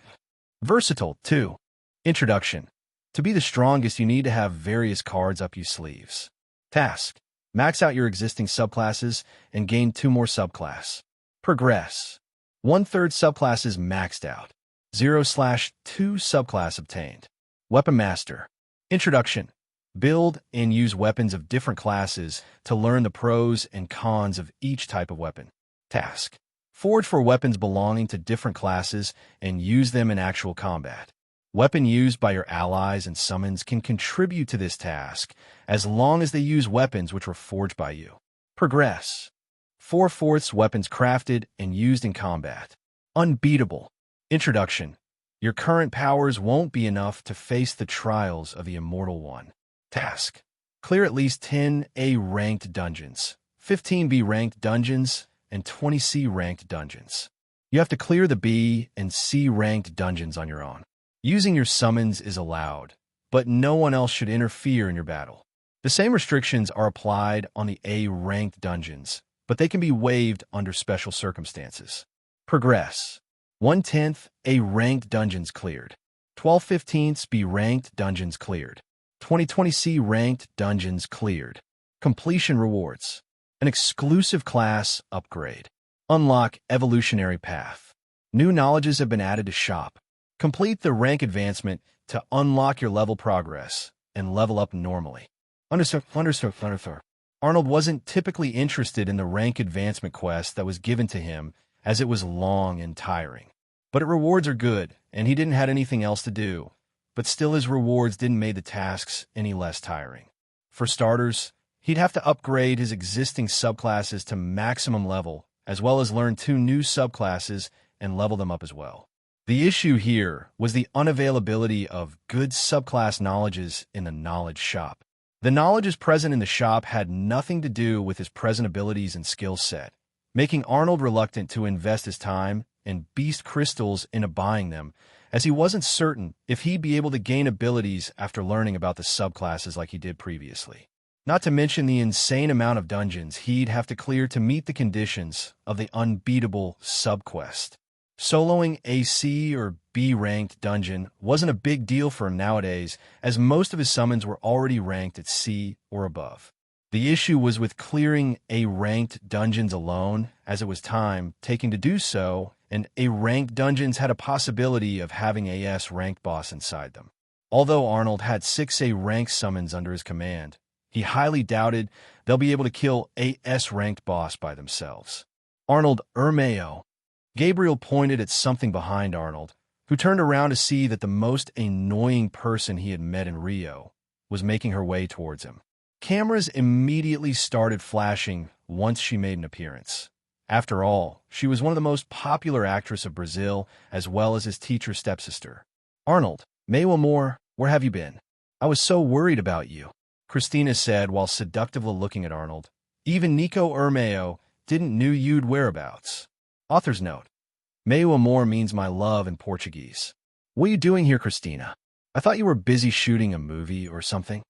Versatile 2. Introduction. To be the strongest, you need to have various cards up your sleeves. Task. Max out your existing subclasses and gain 2 more subclass. Progress. 1/3 subclasses maxed out. 0/2 subclass obtained. Weapon Master. Introduction. Build and use weapons of different classes to learn the pros and cons of each type of weapon. Task. Forge for weapons belonging to different classes and use them in actual combat. Weapon used by your allies and summons can contribute to this task as long as they use weapons which were forged by you. Progress. 4/4 weapons crafted and used in combat. Unbeatable. Introduction. Your current powers won't be enough to face the trials of the Immortal One. Task. Clear at least 10 A-ranked dungeons, 15 B-ranked dungeons, and 20 C-ranked dungeons. You have to clear the B and C-ranked dungeons on your own. Using your summons is allowed, but no one else should interfere in your battle. The same restrictions are applied on the A-ranked dungeons, but they can be waived under special circumstances. Progress. 1/10 A-ranked dungeons cleared. 12/15 B-ranked dungeons cleared. 2020 C-ranked dungeons cleared. Completion rewards. An exclusive class upgrade. Unlock Evolutionary Path. New knowledges have been added to shop. Complete the rank advancement to unlock your level progress and level up normally. Understood. Arnold wasn't typically interested in the rank advancement quest that was given to him, as it was long and tiring. But its rewards are good, and he didn't have anything else to do. But still, his rewards didn't make the tasks any less tiring. For starters, he'd have to upgrade his existing subclasses to maximum level, as well as learn 2 new subclasses and level them up as well. The issue here was the unavailability of good subclass knowledges in the knowledge shop. The knowledges present in the shop had nothing to do with his present abilities and skill set, making Arnold reluctant to invest his time and beast crystals into buying them, as he wasn't certain if he'd be able to gain abilities after learning about the subclasses like he did previously. Not to mention the insane amount of dungeons he'd have to clear to meet the conditions of the unbeatable subquest. Soloing a C or B ranked dungeon wasn't a big deal for him nowadays, as most of his summons were already ranked at C or above. The issue was with clearing A-ranked dungeons alone, as it was time taking to do so, and A-ranked dungeons had a possibility of having a S-ranked boss inside them. Although Arnold had 6 A-ranked summons under his command, he highly doubted they'll be able to kill a S-ranked boss by themselves. Arnold Ermeo. Gabriel pointed at something behind Arnold, who turned around to see that the most annoying person he had met in Rio was making her way towards him. Cameras immediately started flashing once she made an appearance. After all, she was one of the most popular actresses of Brazil, as well as his teacher stepsister. Arnold, Mayo Amor, where have you been? I was so worried about you, Christina said while seductively looking at Arnold. Even Nico Ermeo didn't knew you'd whereabouts. Author's note. Meu amor means my love in Portuguese. What are you doing here, Christina? I thought you were busy shooting a movie or something.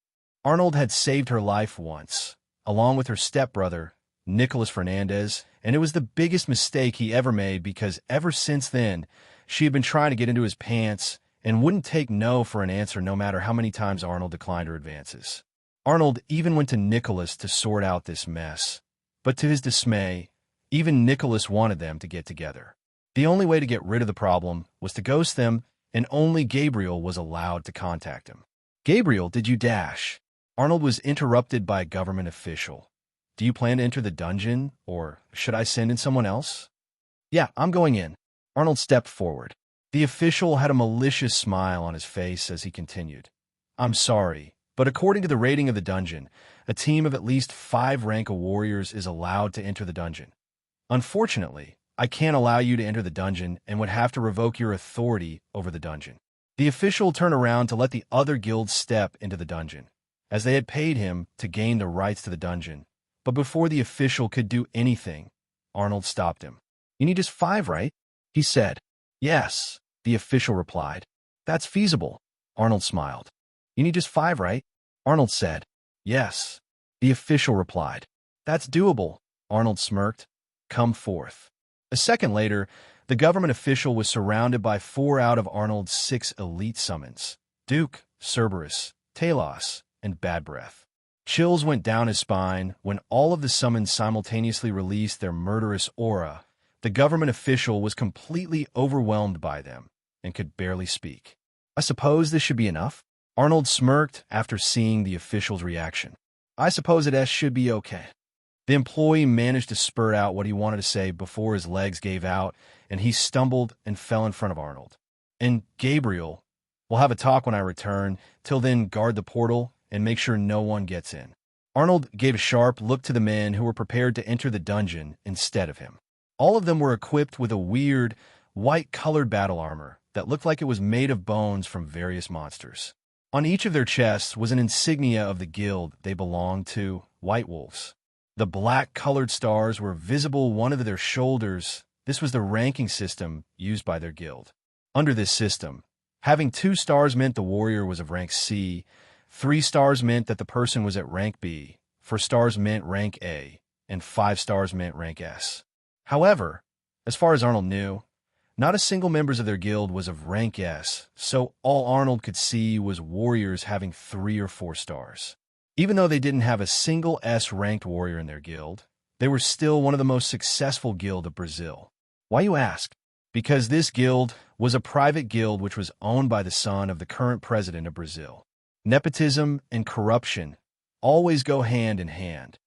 Arnold had saved her life once, along with her stepbrother, Nicholas Fernandez, and it was the biggest mistake he ever made because ever since then, she had been trying to get into his pants and wouldn't take no for an answer no matter how many times Arnold declined her advances. Arnold even went to Nicholas to sort out this mess, but to his dismay, even Nicholas wanted them to get together. The only way to get rid of the problem was to ghost them, and only Gabriel was allowed to contact him. Gabriel, did you dash? Arnold was interrupted by a government official. Do you plan to enter the dungeon, or should I send in someone else? Yeah, I'm going in. Arnold stepped forward. The official had a malicious smile on his face as he continued. I'm sorry, but according to the rating of the dungeon, a team of at least 5 rank of warriors is allowed to enter the dungeon. Unfortunately, I can't allow you to enter the dungeon and would have to revoke your authority over the dungeon. The official turned around to let the other guilds step into the dungeon, as they had paid him to gain the rights to the dungeon. But before the official could do anything, Arnold stopped him. You need just 5, right? He said. Yes, the official replied. That's feasible. Arnold smiled. You need just 5, right? Arnold said. Yes, the official replied. That's doable. Arnold smirked. Come forth. A second later, the government official was surrounded by 4 out of Arnold's 6 elite summons, Duke, Cerberus, Talos, and Bad Breath. Chills went down his spine when all of the summons simultaneously released their murderous aura. The government official was completely overwhelmed by them and could barely speak. I suppose this should be enough? Arnold smirked after seeing the official's reaction. I suppose it should be okay. The employee managed to spurt out what he wanted to say before his legs gave out, and he stumbled and fell in front of Arnold. And Gabriel, we'll have a talk when I return. Till then, guard the portal and make sure no one gets in. Arnold gave a sharp look to the men who were prepared to enter the dungeon instead of him. All of them were equipped with a weird, white-colored battle armor that looked like it was made of bones from various monsters. On each of their chests was an insignia of the guild they belonged to, White Wolves. The black-colored stars were visible one of their shoulders. This was the ranking system used by their guild. Under this system, having 2 stars meant the warrior was of rank C, 3 stars meant that the person was at rank B, 4 stars meant rank A, and 5 stars meant rank S. However, as far as Arnold knew, not a single member of their guild was of rank S, so all Arnold could see was warriors having 3 or 4 stars. Even though they didn't have a single S-ranked warrior in their guild, they were still one of the most successful guild of Brazil. Why, you ask? Because this guild was a private guild which was owned by the son of the current president of Brazil. Nepotism and corruption always go hand in hand.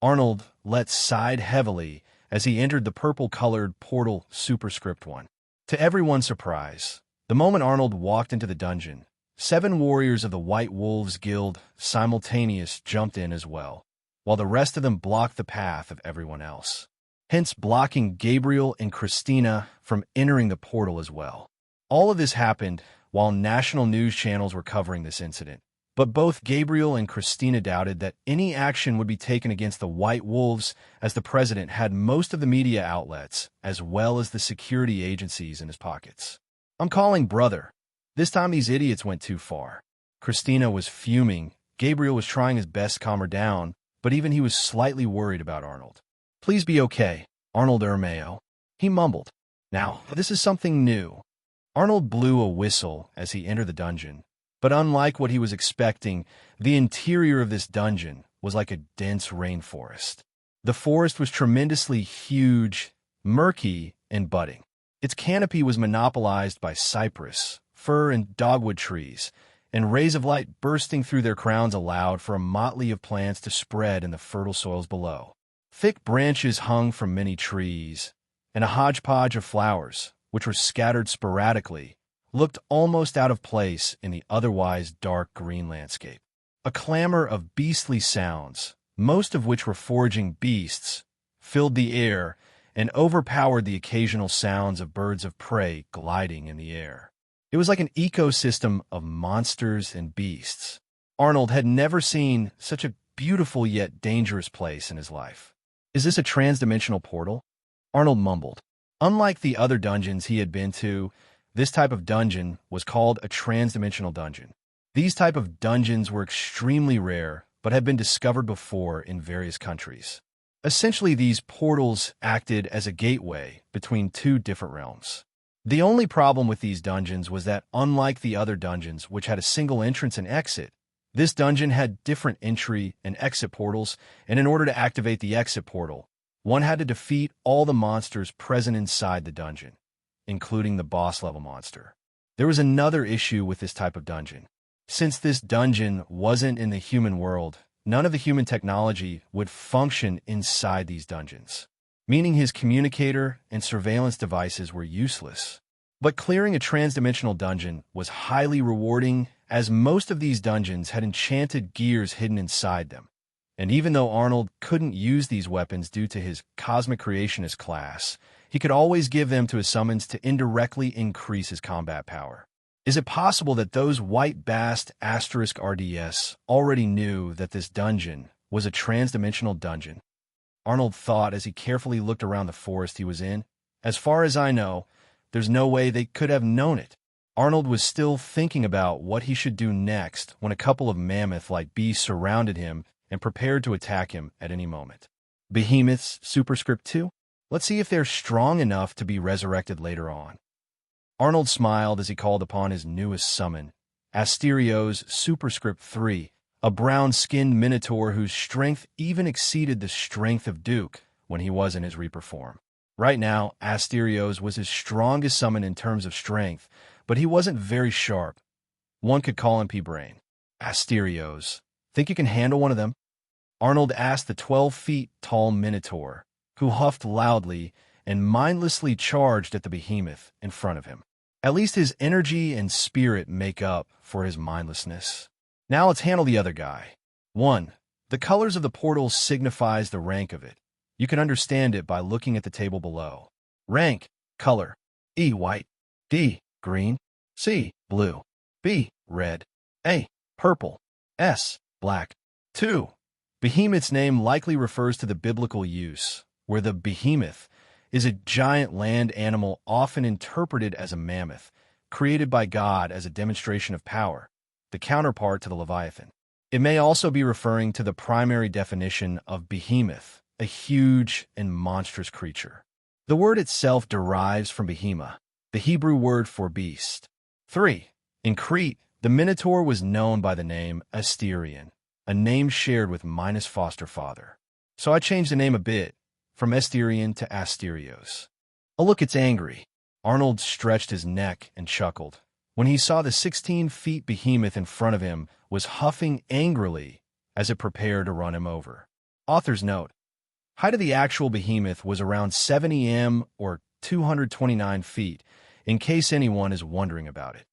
Arnold sighed heavily as he entered the purple-colored portal superscript 1. To everyone's surprise, the moment Arnold walked into the dungeon, 7 warriors of the White Wolves Guild simultaneous jumped in as well, while the rest of them blocked the path of everyone else, hence blocking Gabriel and Christina from entering the portal as well. All of this happened while national news channels were covering this incident, but both Gabriel and Christina doubted that any action would be taken against the White Wolves, as the president had most of the media outlets as well as the security agencies in his pockets. I'm calling brother. This time these idiots went too far. Christina was fuming. Gabriel was trying his best to calm her down, but even he was slightly worried about Arnold. Please be okay, Arnold Ermeo. He mumbled. Now, this is something new. Arnold blew a whistle as he entered the dungeon, but unlike what he was expecting, the interior of this dungeon was like a dense rainforest. The forest was tremendously huge, murky, and budding. Its canopy was monopolized by cypress, fir, and dogwood trees, and rays of light bursting through their crowns allowed for a motley of plants to spread in the fertile soils below. Thick branches hung from many trees, and a hodgepodge of flowers, which were scattered sporadically, looked almost out of place in the otherwise dark green landscape. A clamor of beastly sounds, most of which were foraging beasts, filled the air and overpowered the occasional sounds of birds of prey gliding in the air. It was like an ecosystem of monsters and beasts. Arnold had never seen such a beautiful yet dangerous place in his life. "Is this a transdimensional portal?" Arnold mumbled. Unlike the other dungeons he had been to, this type of dungeon was called a transdimensional dungeon. These type of dungeons were extremely rare, but had been discovered before in various countries. Essentially, these portals acted as a gateway between two different realms. The only problem with these dungeons was that, unlike the other dungeons, which had a single entrance and exit, this dungeon had different entry and exit portals, and in order to activate the exit portal, one had to defeat all the monsters present inside the dungeon, including the boss-level monster. There was another issue with this type of dungeon. Since this dungeon wasn't in the human world, none of the human technology would function inside these dungeons, meaning his communicator and surveillance devices were useless. But clearing a transdimensional dungeon was highly rewarding, as most of these dungeons had enchanted gears hidden inside them. And even though Arnold couldn't use these weapons due to his Cosmic Creationist class, he could always give them to his summons to indirectly increase his combat power. Is it possible that those white bast asterisk RDS already knew that this dungeon was a transdimensional dungeon? Arnold thought as he carefully looked around the forest he was in. As far as I know, there's no way they could have known it. Arnold was still thinking about what he should do next when a couple of mammoth-like beasts surrounded him and prepared to attack him at any moment. Behemoths, superscript 2? Let's see if they're strong enough to be resurrected later on. Arnold smiled as he called upon his newest summon, Asterios superscript 3, a brown-skinned minotaur whose strength even exceeded the strength of Duke when he was in his Reaper form. Right now, Asterios was his strongest summon in terms of strength, but he wasn't very sharp. One could call him P-Brain. Asterios, think you can handle one of them? Arnold asked the 12 feet tall minotaur, who huffed loudly and mindlessly charged at the behemoth in front of him. At least his energy and spirit make up for his mindlessness. Now let's handle the other guy. 1. The colors of the portal signifies the rank of it. You can understand it by looking at the table below. Rank, color, E, white, D, green, C, blue, B, red, A, purple, S, black. 2. Behemoth's name likely refers to the biblical use, where the behemoth is a giant land animal often interpreted as a mammoth, created by God as a demonstration of power, the counterpart to the Leviathan. It may also be referring to the primary definition of behemoth, a huge and monstrous creature. The word itself derives from behemah, the Hebrew word for beast. 3. In Crete, the Minotaur was known by the name Asterion, a name shared with Minos' foster father. So I changed the name a bit, from Asterion to Asterios. Oh look, it's angry. Arnold stretched his neck and chuckled when he saw the 16-feet behemoth in front of him was huffing angrily as it prepared to run him over. Author's note: height of the actual behemoth was around 70 m or 229 feet, in case anyone is wondering about it.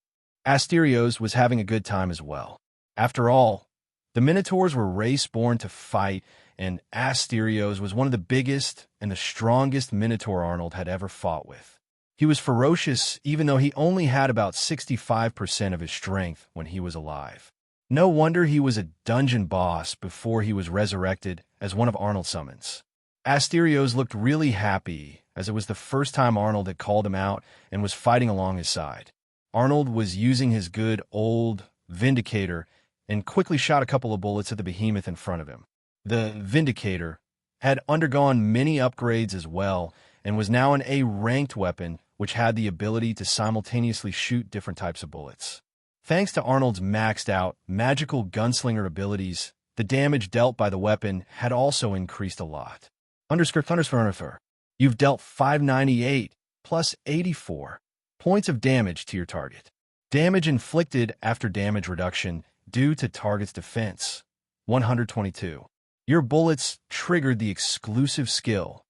Asterios was having a good time as well. After all, the Minotaurs were race-born to fight, and Asterios was one of the biggest and the strongest Minotaur Arnold had ever fought with. He was ferocious even though he only had about 65% of his strength when he was alive. No wonder he was a dungeon boss before he was resurrected as one of Arnold's summons. Asterios looked really happy, as it was the first time Arnold had called him out and was fighting along his side. Arnold was using his good old Vindicator and quickly shot a couple of bullets at the behemoth in front of him. The Vindicator had undergone many upgrades as well and was now an A-ranked weapon which had the ability to simultaneously shoot different types of bullets. Thanks to Arnold's maxed-out magical gunslinger abilities, The damage dealt by the weapon had also increased a lot. Underscore. You've dealt 598 plus 84 points of damage to your target. Damage inflicted after damage reduction due to target's defense, 122. Your bullets triggered the exclusive skill,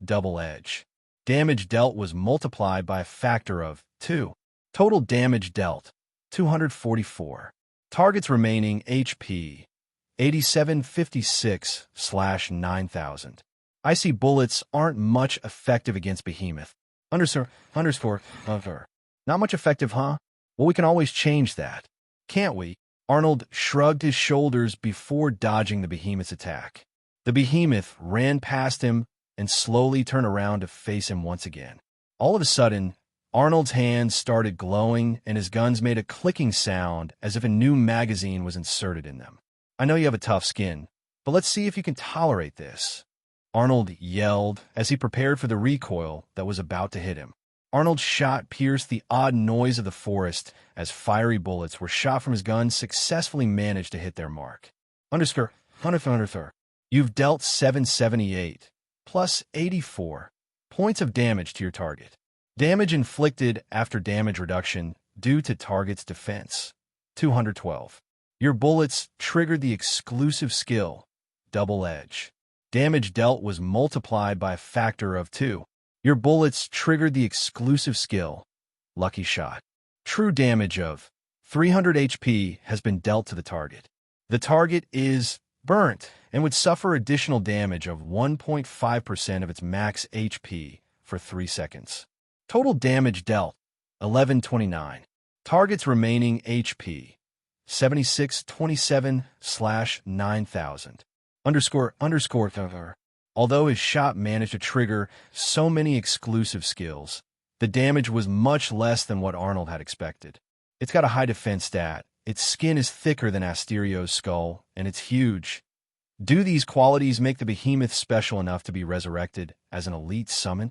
Double Edge. Damage dealt was multiplied by a factor of 2. Total damage dealt, 244. Target's remaining HP, 8756/9000. I see bullets aren't much effective against Behemoth. Underscore. Not much effective, huh? Well, we can always change that, can't we? Arnold shrugged his shoulders before dodging the Behemoth's attack. The Behemoth ran past him and slowly turned around to face him once again. All of a sudden, Arnold's hands started glowing and his guns made a clicking sound as if a new magazine was inserted in them. I know you have a tough skin, but let's see if you can tolerate this, Arnold yelled as he prepared for the recoil that was about to hit him. Arnold's shot pierced the odd noise of the forest as fiery bullets were shot from his gun successfully managed to hit their mark. Underscore. You've dealt 778 plus 84 points of damage to your target. Damage inflicted after damage reduction due to target's defense, 212. Your bullets triggered the exclusive skill, Double Edge. Damage dealt was multiplied by a factor of 2. Your bullets triggered the exclusive skill, Lucky Shot. True damage of 300 HP has been dealt to the target. The target is burnt and would suffer additional damage of 1.5% of its max HP for 3 seconds. Total damage dealt, 1129. Target's remaining HP, 7627/9000. Underscore. Although his shot managed to trigger so many exclusive skills, the damage was much less than what Arnold had expected. It's got a high defense stat, its skin is thicker than Asterio's skull, and it's huge. Do these qualities make the Behemoth special enough to be resurrected as an elite summon?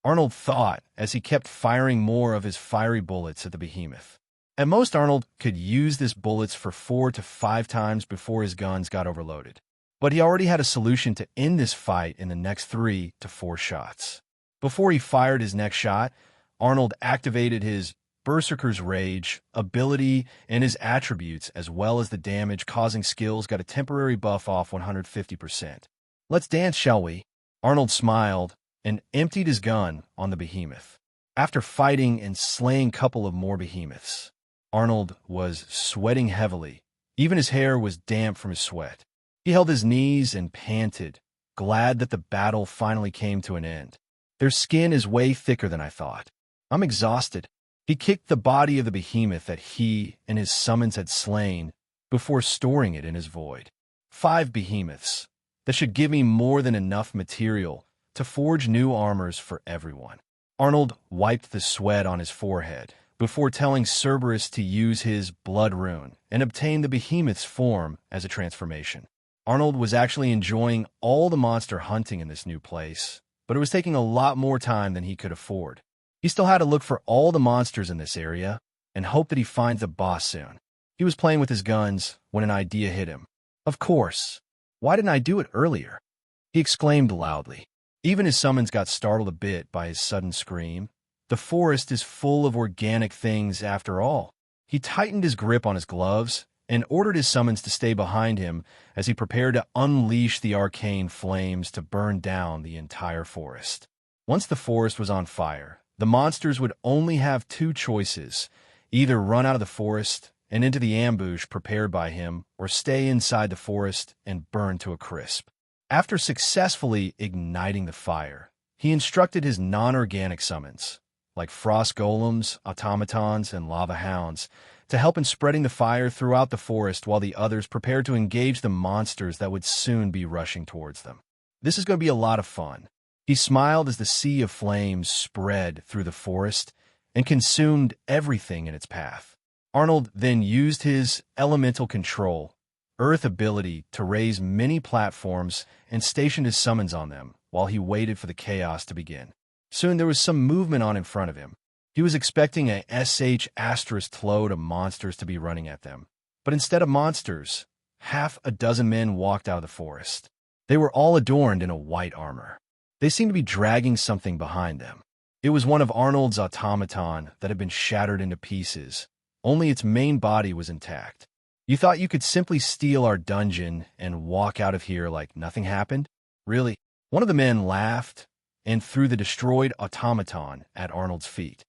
Arnold thought as he kept firing more of his fiery bullets at the Behemoth. At most, Arnold could use this bullets for 4 to 5 times before his guns got overloaded. But he already had a solution to end this fight in the next 3 to 4 shots. Before he fired his next shot, Arnold activated his Berserker's Rage ability and his attributes, as well as the damage-causing skills got a temporary buff off 150%. Let's dance, shall we? Arnold smiled and emptied his gun on the Behemoth. After fighting and slaying a couple of more Behemoths, Arnold was sweating heavily. Even his hair was damp from his sweat. He held his knees and panted, glad that the battle finally came to an end. Their skin is way thicker than I thought. I'm exhausted. He kicked the body of the Behemoth that he and his summons had slain before storing it in his void. 5 Behemoths. That should give me more than enough material to forge new armors for everyone. Arnold wiped the sweat on his forehead before telling Cerberus to use his blood rune and obtain the Behemoth's form as a transformation. Arnold was actually enjoying all the monster hunting in this new place, but it was taking a lot more time than he could afford. He still had to look for all the monsters in this area and hope that he finds the boss soon. He was playing with his guns when an idea hit him. Of course. Why didn't I do it earlier? He exclaimed loudly. Even his summons got startled a bit by his sudden scream. The forest is full of organic things after all. He tightened his grip on his gloves and ordered his summons to stay behind him as he prepared to unleash the arcane flames to burn down the entire forest. Once the forest was on fire, the monsters would only have 2 choices: either run out of the forest and into the ambush prepared by him, or stay inside the forest and burn to a crisp. After successfully igniting the fire, he instructed his non-organic summons, like frost golems, automatons, and lava hounds, to help in spreading the fire throughout the forest while the others prepared to engage the monsters that would soon be rushing towards them. This is going to be a lot of fun. He smiled as the sea of flames spread through the forest and consumed everything in its path. Arnold then used his elemental control, earth ability, to raise many platforms and stationed his summons on them while he waited for the chaos to begin. Soon there was some movement on in front of him. He was expecting a SH** load of monsters to be running at them. But instead of monsters, half a dozen men walked out of the forest. They were all adorned in a white armor. They seemed to be dragging something behind them. It was one of Arnold's automaton that had been shattered into pieces. Only its main body was intact. You thought you could simply steal our dungeon and walk out of here like nothing happened? Really? One of the men laughed and threw the destroyed automaton at Arnold's feet.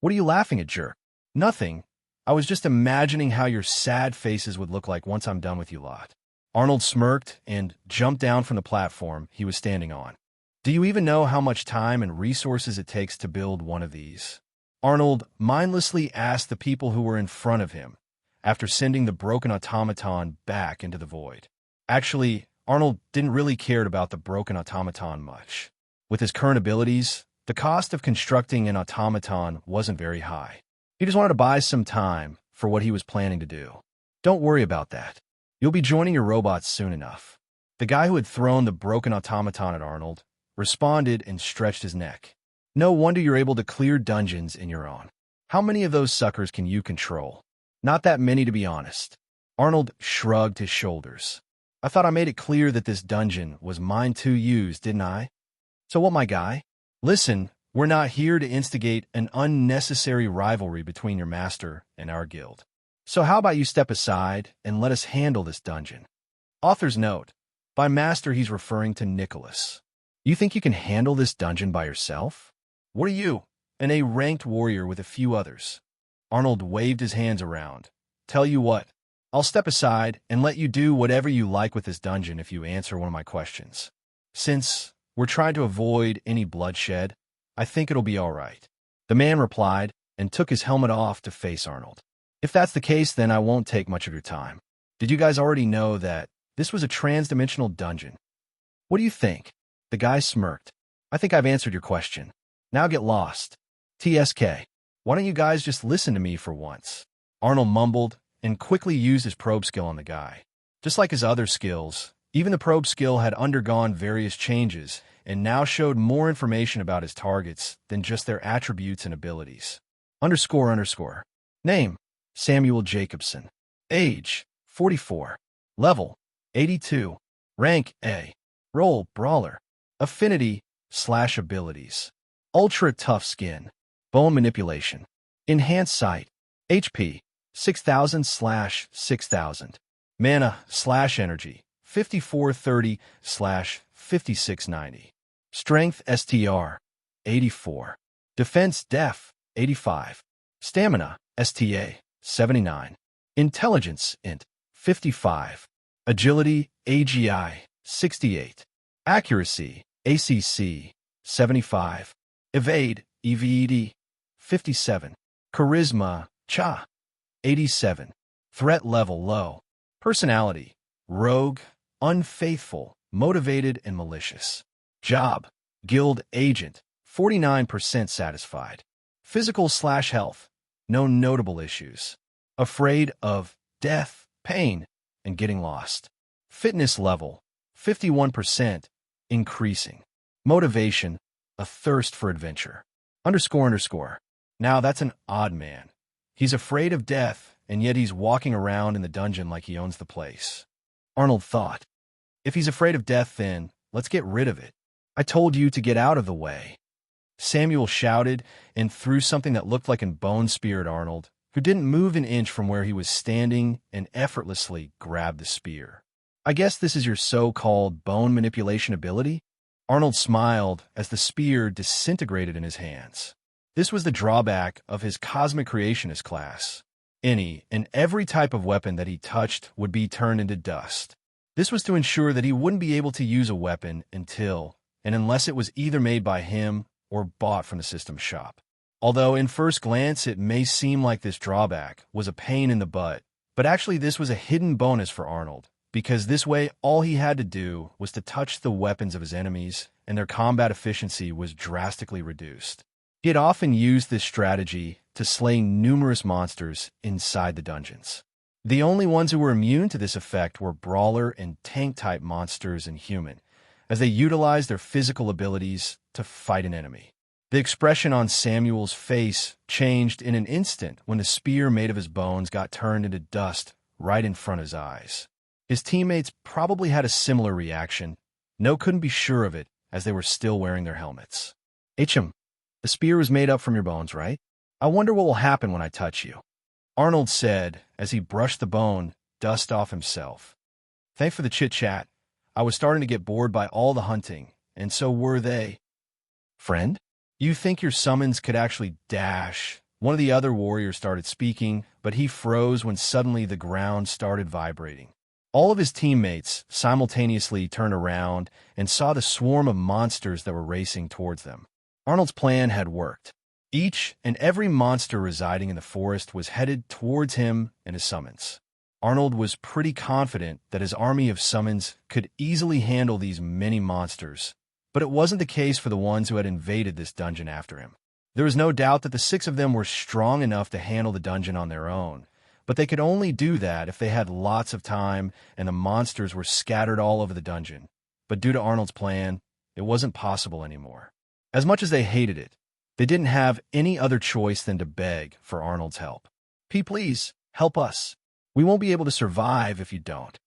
What are you laughing at, jerk? Nothing. I was just imagining how your sad faces would look like once I'm done with you lot. Arnold smirked and jumped down from the platform he was standing on. Do you even know how much time and resources it takes to build one of these? Arnold mindlessly asked the people who were in front of him after sending the broken automaton back into the void. Actually, Arnold didn't really care about the broken automaton much. With his current abilities, the cost of constructing an automaton wasn't very high. He just wanted to buy some time for what he was planning to do. Don't worry about that. You'll be joining your robots soon enough. The guy who had thrown the broken automaton at Arnold responded and stretched his neck. No wonder you're able to clear dungeons in your own. How many of those suckers can you control? Not that many, to be honest. Arnold shrugged his shoulders. I thought I made it clear that this dungeon was mine to use, didn't I? So what, my guy? Listen, we're not here to instigate an unnecessary rivalry between your master and our guild. So how about you step aside and let us handle this dungeon? Author's note. By master, he's referring to Nicholas. You think you can handle this dungeon by yourself? What are you? An A-ranked warrior with a few others. Arnold waved his hands around. Tell you what, I'll step aside and let you do whatever you like with this dungeon if you answer one of my questions. Since we're trying to avoid any bloodshed, I think it'll be all right. The man replied and took his helmet off to face Arnold. If that's the case, then I won't take much of your time. Did you guys already know that this was a trans-dimensional dungeon? What do you think? The guy smirked. I think I've answered your question. Now get lost. TSK. Why don't you guys just listen to me for once? Arnold mumbled and quickly used his probe skill on the guy. Just like his other skills, even the probe skill had undergone various changes and now showed more information about his targets than just their attributes and abilities. __. Name, Samuel Jacobson. Age, 44. Level, 82. Rank, A. Role, Brawler. Affinity, / abilities. Ultra tough skin. Bone manipulation. Enhanced sight. HP, 6000 / 6000. Mana / energy, 5430 / 5690. Strength STR, 84. Defense Def, 85. Stamina STA, 79. Intelligence Int, 55. Agility AGI, 68. Accuracy ACC, 75. Evade EVED, 57. Charisma CHA, 87. Threat level low. Personality rogue, unfaithful, motivated, and malicious. Job guild agent, 49% satisfied. Physical / health, no notable issues. Afraid of death, pain, and getting lost. Fitness level, 51%, increasing. Motivation, a thirst for adventure. __. Now that's an odd man. He's afraid of death, and yet he's walking around in the dungeon like he owns the place. Arnold thought, if he's afraid of death, then let's get rid of it. I told you to get out of the way. Samuel shouted and threw something that looked like a bone spear at Arnold, who didn't move an inch from where he was standing and effortlessly grabbed the spear. I guess this is your so-called bone manipulation ability? Arnold smiled as the spear disintegrated in his hands. This was the drawback of his Cosmic Creationist class. Any and every type of weapon that he touched would be turned into dust. This was to ensure that he wouldn't be able to use a weapon until and unless it was either made by him or bought from the system shop. Although in first glance it may seem like this drawback was a pain in the butt, but actually this was a hidden bonus for Arnold, because this way all he had to do was to touch the weapons of his enemies and their combat efficiency was drastically reduced. He had often used this strategy to slay numerous monsters inside the dungeons. The only ones who were immune to this effect were brawler and tank-type monsters and human, as they utilized their physical abilities to fight an enemy. The expression on Samuel's face changed in an instant when the spear made of his bones got turned into dust right in front of his eyes. His teammates probably had a similar reaction. No couldn't be sure of it, as they were still wearing their helmets. HM, the spear was made up from your bones, right? I wonder what will happen when I touch you. Arnold said, as he brushed the bone dust off himself. Thanks for the chit-chat. I was starting to get bored by all the hunting, and so were they. Friend? You think your summons could actually dash? One of the other warriors started speaking, but he froze when suddenly the ground started vibrating. All of his teammates simultaneously turned around and saw the swarm of monsters that were racing towards them. Arnold's plan had worked. Each and every monster residing in the forest was headed towards him and his summons. Arnold was pretty confident that his army of summons could easily handle these many monsters, but it wasn't the case for the ones who had invaded this dungeon after him. There was no doubt that the 6 of them were strong enough to handle the dungeon on their own, but they could only do that if they had lots of time and the monsters were scattered all over the dungeon. But due to Arnold's plan, it wasn't possible anymore. As much as they hated it, they didn't have any other choice than to beg for Arnold's help. Please, help us. We won't be able to survive if you don't.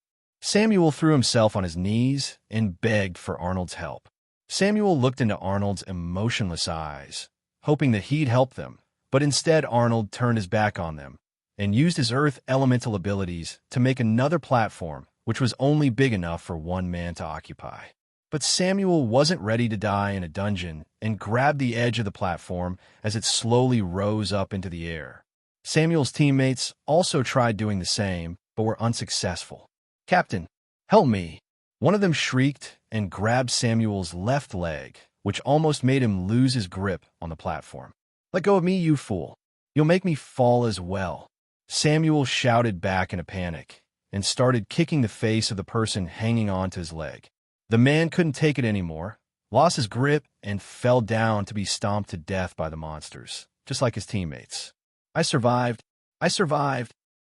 Samuel threw himself on his knees and begged for Arnold's help. Samuel looked into Arnold's emotionless eyes, hoping that he'd help them, but instead Arnold turned his back on them and used his earth elemental abilities to make another platform which was only big enough for one man to occupy. But Samuel wasn't ready to die in a dungeon and grabbed the edge of the platform as it slowly rose up into the air. Samuel's teammates also tried doing the same, but were unsuccessful. Captain, help me! One of them shrieked and grabbed Samuel's left leg, which almost made him lose his grip on the platform. Let go of me, you fool. You'll make me fall as well. Samuel shouted back in a panic and started kicking the face of the person hanging on to his leg. The man couldn't take it anymore, lost his grip, and fell down to be stomped to death by the monsters, just like his teammates. I survived.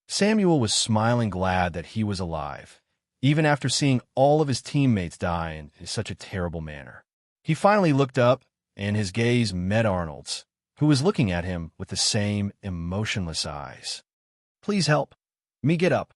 Samuel was smiling glad that he was alive, even after seeing all of his teammates die in such a terrible manner. He finally looked up, and his gaze met Arnold's, who was looking at him with the same emotionless eyes. Please help me get up.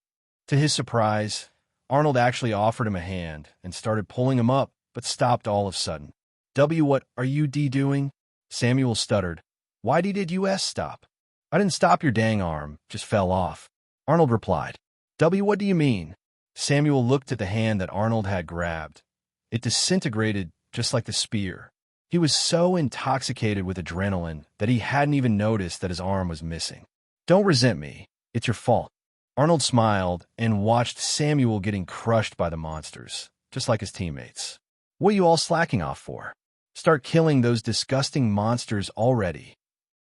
To his surprise, Arnold actually offered him a hand and started pulling him up, but stopped all of a sudden. What are you doing? Samuel stuttered. Why did you stop? I didn't stop your dang arm, just fell off. Arnold replied. What do you mean? Samuel looked at the hand that Arnold had grabbed. It disintegrated just like the spear. He was so intoxicated with adrenaline that he hadn't even noticed that his arm was missing. Don't resent me. It's your fault. Arnold smiled and watched Samuel getting crushed by the monsters, just like his teammates. What are you all slacking off for? Start killing those disgusting monsters already.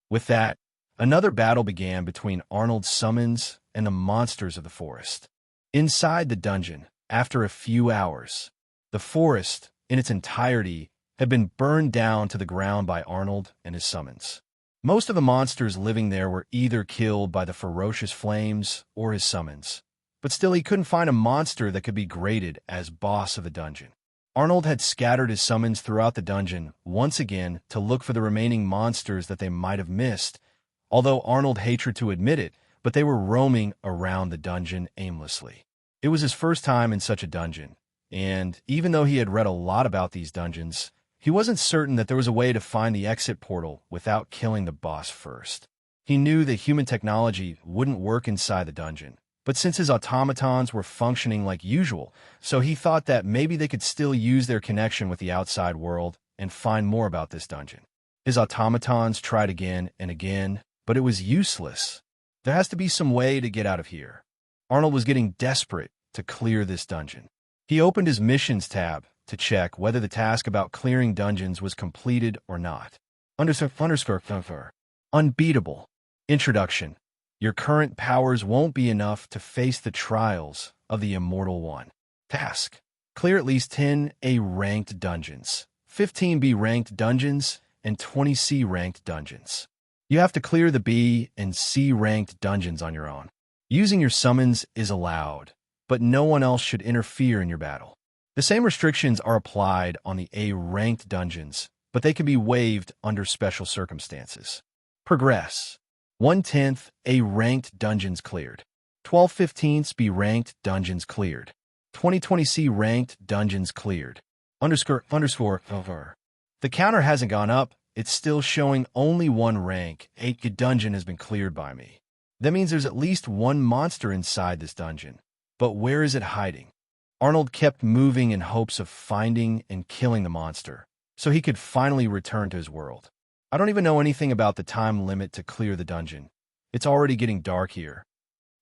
With that, another battle began between Arnold's summons and the monsters of the forest. Inside the dungeon, after a few hours, the forest, in its entirety, had been burned down to the ground by Arnold and his summons. Most of the monsters living there were either killed by the ferocious flames or his summons, but still he couldn't find a monster that could be graded as boss of the dungeon. Arnold had scattered his summons throughout the dungeon once again to look for the remaining monsters that they might have missed, although Arnold hated to admit it, but they were roaming around the dungeon aimlessly. It was his first time in such a dungeon, and even though he had read a lot about these dungeons, he wasn't certain that there was a way to find the exit portal without killing the boss first. He knew that human technology wouldn't work inside the dungeon, but since his automatons were functioning like usual, so he thought that maybe they could still use their connection with the outside world and find more about this dungeon. His automatons tried again and again, but it was useless. There has to be some way to get out of here. Arnold was getting desperate to clear this dungeon. He opened his missions tab to check whether the task about clearing dungeons was completed or not. Unbeatable. Introduction. Your current powers won't be enough to face the trials of the Immortal One. Task. Clear at least 10 A-ranked dungeons, 15 B-ranked dungeons, and 20 C-ranked dungeons. You have to clear the B and C-ranked dungeons on your own. Using your summons is allowed, but no one else should interfere in your battle. The same restrictions are applied on the A-ranked dungeons, but they can be waived under special circumstances. Progress. 1/10 A-ranked dungeons cleared. 12/15 be ranked dungeons cleared. 2020C ranked dungeons cleared. Underscore over. The counter hasn't gone up. It's still showing only one rank. A dungeon has been cleared by me. That means there's at least one monster inside this dungeon. But where is it hiding? Arnold kept moving in hopes of finding and killing the monster, so he could finally return to his world. I don't even know anything about the time limit to clear the dungeon. It's already getting dark here.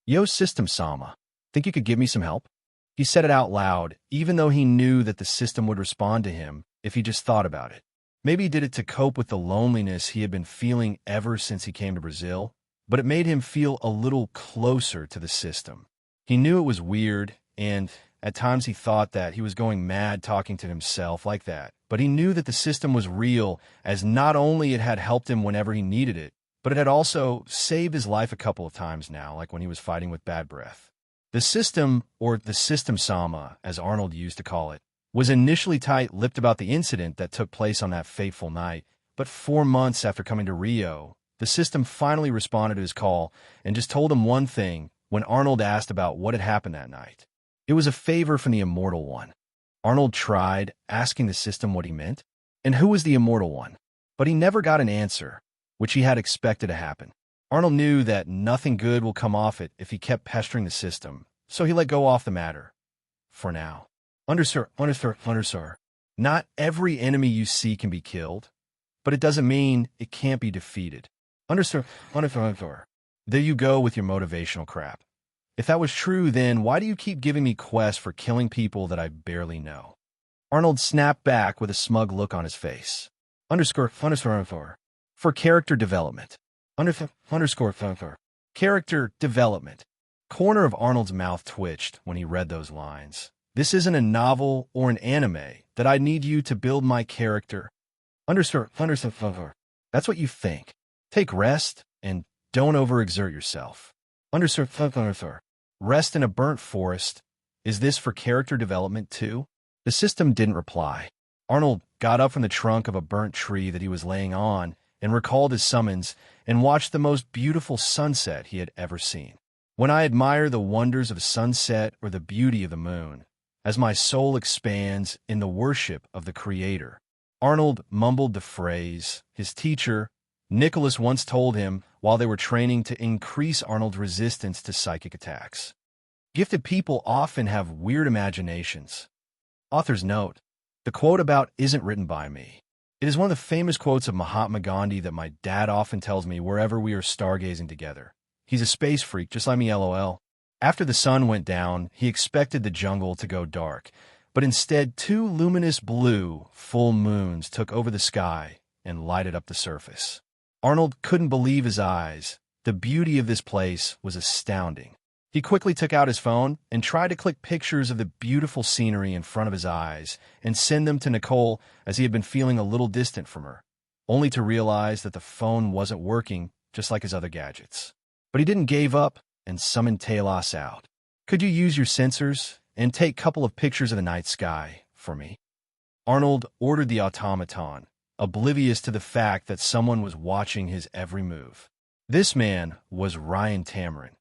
Yo, System Sama, think you could give me some help? He said it out loud, even though he knew that the system would respond to him if he just thought about it. Maybe he did it to cope with the loneliness he had been feeling ever since he came to Brazil, but it made him feel a little closer to the system. He knew it was weird, and at times he thought that he was going mad talking to himself like that. But he knew that the system was real, as not only it had helped him whenever he needed it, but it had also saved his life a couple of times now, like when he was fighting with bad breath. The system, or the System Sama, as Arnold used to call it, was initially tight-lipped about the incident that took place on that fateful night, but 4 months after coming to Rio, the system finally responded to his call and just told him one thing when Arnold asked about what had happened that night. It was a favor from the Immortal One. Arnold tried asking the system what he meant, and who was the Immortal One, but he never got an answer, which he had expected to happen. Arnold knew that nothing good will come off it if he kept pestering the system, so he let go off the matter. For now. Undersir. Not every enemy you see can be killed, but it doesn't mean it can't be defeated. Undersir. There you go with your motivational crap. If that was true, then why do you keep giving me quests for killing people that I barely know? Arnold snapped back with a smug look on his face. Underscore. For character development. Character development. Corner of Arnold's mouth twitched when he read those lines. This isn't a novel or an anime that I need you to build my character. Underscore. That's what you think. Take rest and don't overexert yourself. Underscore. Rest in a burnt forest. Is this for character development too? The system didn't reply. Arnold got up from the trunk of a burnt tree that he was laying on and recalled his summons and watched the most beautiful sunset he had ever seen. When I admire the wonders of sunset or the beauty of the moon, as my soul expands in the worship of the Creator. Arnold mumbled the phrase his teacher, Nicholas, once told him while they were training to increase Arnold's resistance to psychic attacks. Gifted people often have weird imaginations. Author's note, the quote about isn't written by me. It is one of the famous quotes of Mahatma Gandhi that my dad often tells me wherever we are stargazing together. He's a space freak, just like me, LOL. After the sun went down, he expected the jungle to go dark, but instead 2 luminous blue full moons took over the sky and lighted up the surface. Arnold couldn't believe his eyes. The beauty of this place was astounding. He quickly took out his phone and tried to click pictures of the beautiful scenery in front of his eyes and send them to Nicole as he had been feeling a little distant from her, only to realize that the phone wasn't working just like his other gadgets. But he didn't give up and summoned Talos out. Could you use your sensors and take a couple of pictures of the night sky for me? Arnold ordered the automaton, oblivious to the fact that someone was watching his every move. This man was Ryan Tamarin,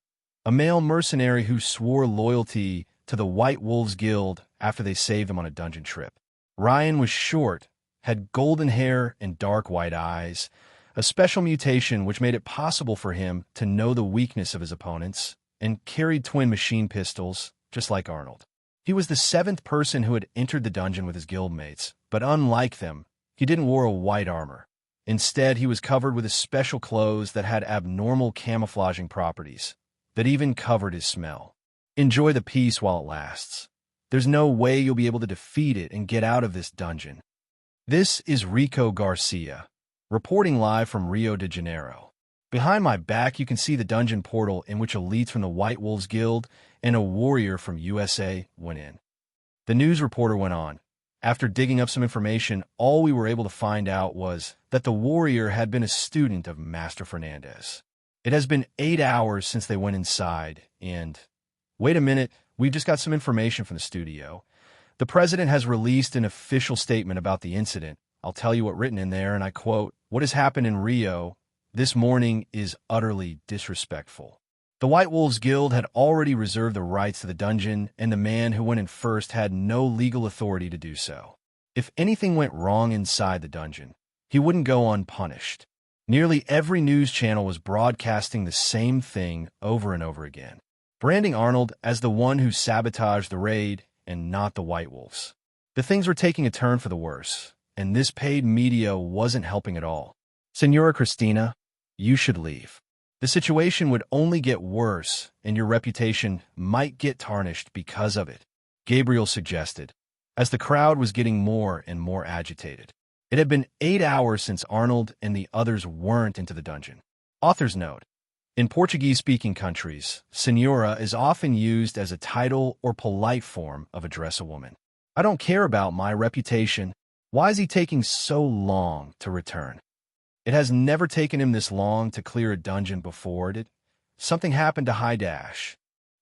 a male mercenary who swore loyalty to the White Wolves Guild after they saved him on a dungeon trip. Ryan was short, had golden hair and dark white eyes, a special mutation which made it possible for him to know the weakness of his opponents, and carried twin machine pistols, just like Arnold. He was the 7th person who had entered the dungeon with his guildmates, but unlike them, he didn't wear a white armor. Instead, he was covered with his special clothes that had abnormal camouflaging properties, that even covered his smell. Enjoy the peace while it lasts. There's no way you'll be able to defeat it and get out of this dungeon. This is Rico Garcia, reporting live from Rio de Janeiro. Behind my back, you can see the dungeon portal in which elites from the White Wolves Guild and a warrior from USA went in. The news reporter went on. After digging up some information, all we were able to find out was that the warrior had been a student of Master Fernandez. It has been 8 hours since they went inside, and... Wait a minute, we've just got some information from the studio. The president has released an official statement about the incident. I'll tell you what written in there, and I quote, "What has happened in Rio this morning is utterly disrespectful. The White Wolves Guild had already reserved the rights to the dungeon, and the man who went in first had no legal authority to do so. If anything went wrong inside the dungeon, he wouldn't go unpunished. Nearly every news channel was broadcasting the same thing over and over again, branding Arnold as the one who sabotaged the raid and not the White Wolves. The things were taking a turn for the worse, and this paid media wasn't helping at all. Senora Cristina, you should leave. The situation would only get worse, and your reputation might get tarnished because of it, Gabriel suggested, as the crowd was getting more and more agitated. It had been 8 hours since Arnold and the others weren't into the dungeon. Author's note: in Portuguese-speaking countries, senora is often used as a title or polite form of address a woman. I don't care about my reputation. Why is he taking so long to return? It has never taken him this long to clear a dungeon before, did? Something happened to High Dash.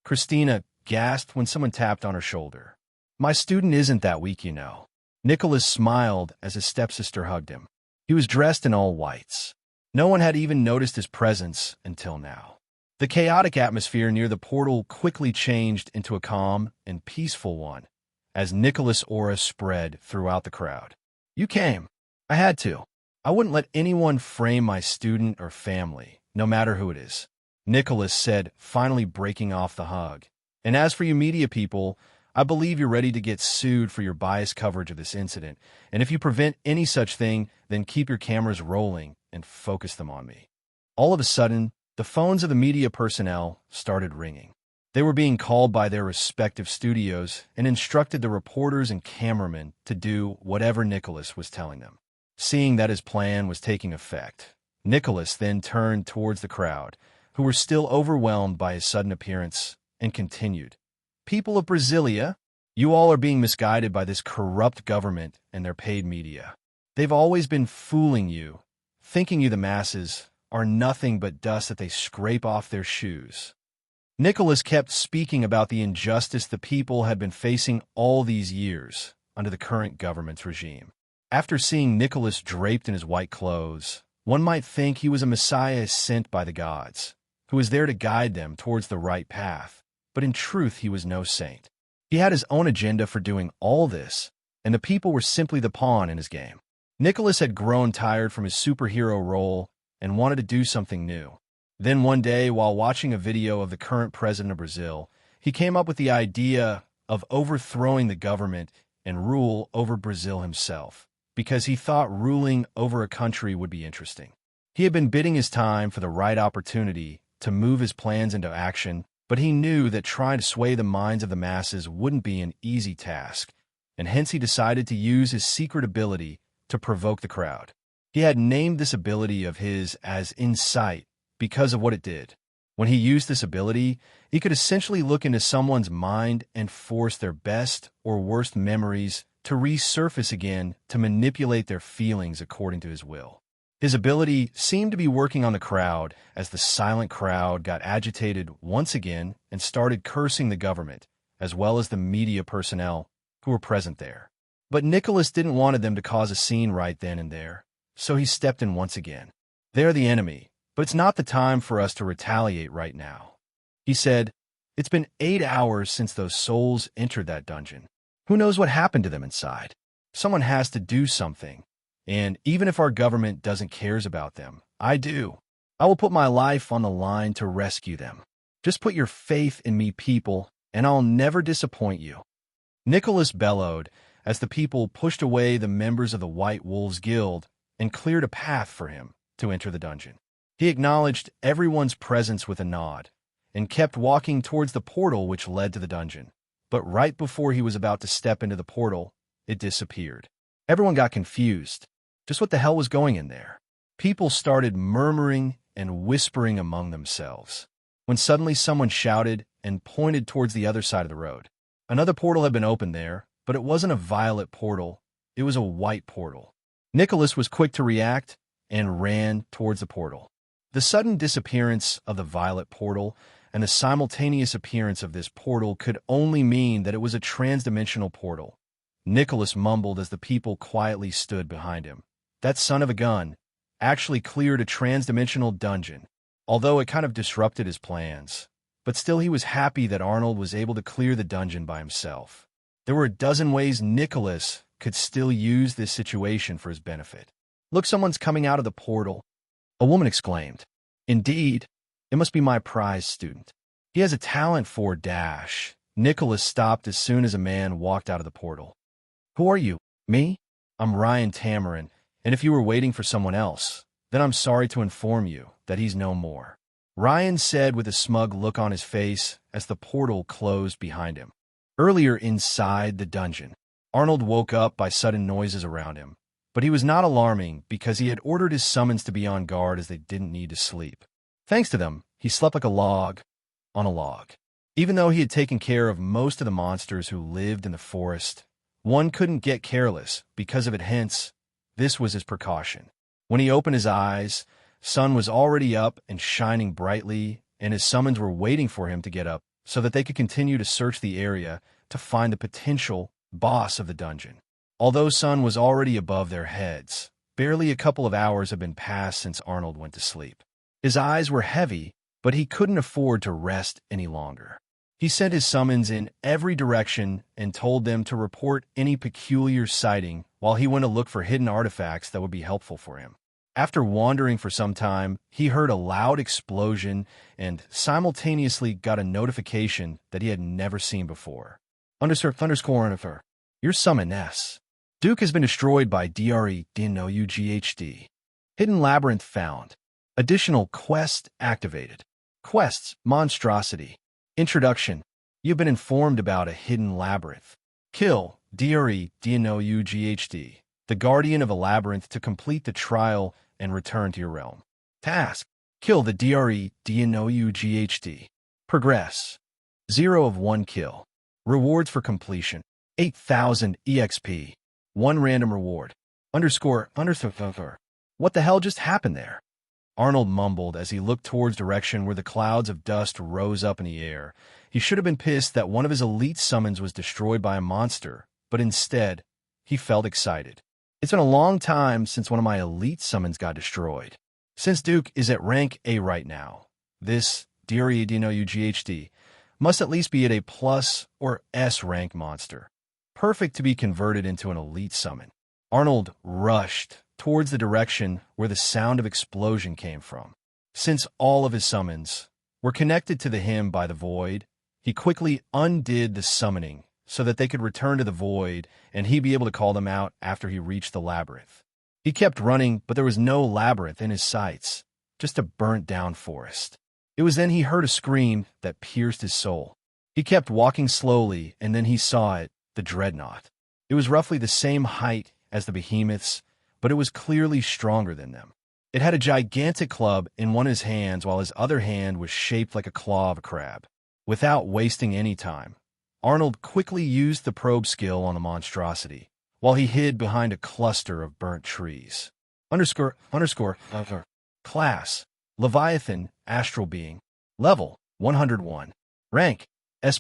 Christina gasped when someone tapped on her shoulder. My student isn't that weak, you know. Nicholas smiled as his stepsister hugged him. He was dressed in all whites. No one had even noticed his presence until now. The chaotic atmosphere near the portal quickly changed into a calm and peaceful one as Nicholas' aura spread throughout the crowd. You came. I had to. I wouldn't let anyone frame my student or family, no matter who it is, Nicholas said, finally breaking off the hug. And as for you media people, I believe you're ready to get sued for your biased coverage of this incident, and if you prevent any such thing, then keep your cameras rolling and focus them on me. All of a sudden, the phones of the media personnel started ringing. They were being called by their respective studios and instructed the reporters and cameramen to do whatever Nicholas was telling them. Seeing that his plan was taking effect, Nicholas then turned towards the crowd, who were still overwhelmed by his sudden appearance, and continued. People of Brasilia, you all are being misguided by this corrupt government and their paid media. They've always been fooling you, thinking you the masses are nothing but dust that they scrape off their shoes. Nicholas kept speaking about the injustice the people had been facing all these years under the current government's regime. After seeing Nicholas draped in his white clothes, one might think he was a messiah sent by the gods, who was there to guide them towards the right path. But in truth, he was no saint. He had his own agenda for doing all this, and the people were simply the pawn in his game. Nicholas had grown tired from his superhero role and wanted to do something new. Then one day, while watching a video of the current president of Brazil, he came up with the idea of overthrowing the government and rule over Brazil himself, because he thought ruling over a country would be interesting. He had been biding his time for the right opportunity to move his plans into action, but he knew that trying to sway the minds of the masses wouldn't be an easy task, and hence he decided to use his secret ability to provoke the crowd. He had named this ability of his as Insight because of what it did. When he used this ability, he could essentially look into someone's mind and force their best or worst memories to resurface again to manipulate their feelings according to his will. His ability seemed to be working on the crowd as the silent crowd got agitated once again and started cursing the government, as well as the media personnel who were present there. But Nicholas didn't want them to cause a scene right then and there, so he stepped in once again. They're the enemy, but it's not the time for us to retaliate right now. He said, it's been 8 hours since those souls entered that dungeon. Who knows what happened to them inside? Someone has to do something. And even if our government doesn't care about them, I do. I will put my life on the line to rescue them. Just put your faith in me, people, and I'll never disappoint you. Nicholas bellowed as the people pushed away the members of the White Wolves Guild and cleared a path for him to enter the dungeon. He acknowledged everyone's presence with a nod and kept walking towards the portal which led to the dungeon. But right before he was about to step into the portal, it disappeared. Everyone got confused. Just what the hell was going in there? People started murmuring and whispering among themselves, when suddenly someone shouted and pointed towards the other side of the road. Another portal had been opened there, but it wasn't a violet portal, it was a white portal. Nicholas was quick to react and ran towards the portal. The sudden disappearance of the violet portal and the simultaneous appearance of this portal could only mean that it was a transdimensional portal. Nicholas mumbled as the people quietly stood behind him. That son of a gun actually cleared a transdimensional dungeon. Although it kind of disrupted his plans, but still he was happy that Arnold was able to clear the dungeon by himself. There were a dozen ways Nicholas could still use this situation for his benefit. "Look, someone's coming out of the portal," a woman exclaimed. "Indeed, it must be my prize student. He has a talent for dash." Nicholas stopped as soon as a man walked out of the portal. "Who are you?" "Me? I'm Ryan Tamarin, and if you were waiting for someone else, then I'm sorry to inform you that he's no more," Ryan said with a smug look on his face as the portal closed behind him. Earlier inside the dungeon, Arnold woke up by sudden noises around him, but he was not alarming because he had ordered his summons to be on guard as they didn't need to sleep. Thanks to them, he slept like a log on a log. Even though he had taken care of most of the monsters who lived in the forest, one couldn't get careless because of it, hence, this was his precaution. When he opened his eyes, sun was already up and shining brightly, and his summons were waiting for him to get up so that they could continue to search the area to find the potential boss of the dungeon. Although sun was already above their heads, barely a couple of hours had been passed since Arnold went to sleep. His eyes were heavy, but he couldn't afford to rest any longer. He sent his summons in every direction and told them to report any peculiar sighting while he went to look for hidden artifacts that would be helpful for him. After wandering for some time, he heard a loud explosion and simultaneously got a notification that he had never seen before. ___, your summon S. Duke has been destroyed by DRE-DNOUGHD. Hidden Labyrinth found. Additional quest activated. Quests, Monstrosity. Introduction. You've been informed about a hidden labyrinth. Kill DRE-DNOUGHD, the guardian of a labyrinth, to complete the trial and return to your realm. Task. Kill the DRE-DNOUGHD. Progress. 0 of 1 kill. Rewards for completion. 8,000 EXP. 1 random reward. ___. What the hell just happened there? Arnold mumbled as he looked towards direction where the clouds of dust rose up in the air. He should have been pissed that one of his elite summons was destroyed by a monster, but instead, he felt excited. It's been a long time since one of my elite summons got destroyed. Since Duke is at rank A right now, this DRE-DNOUGHD must at least be at a plus or S rank monster, perfect to be converted into an elite summon. Arnold rushed towards the direction where the sound of explosion came from. Since all of his summons were connected to the hymn by the void, he quickly undid the summoning so that they could return to the void and he'd be able to call them out after he reached the labyrinth. He kept running, but there was no labyrinth in his sights, just a burnt-down forest. It was then he heard a scream that pierced his soul. He kept walking slowly, and then he saw it, the dreadnought. It was roughly the same height as the behemoths, but it was clearly stronger than them. It had a gigantic club in one of his hands, while his other hand was shaped like a claw of a crab. Without wasting any time, Arnold quickly used the probe skill on the monstrosity, while he hid behind a cluster of burnt trees. ___. Class. Leviathan, Astral Being. Level, 101. Rank, S+.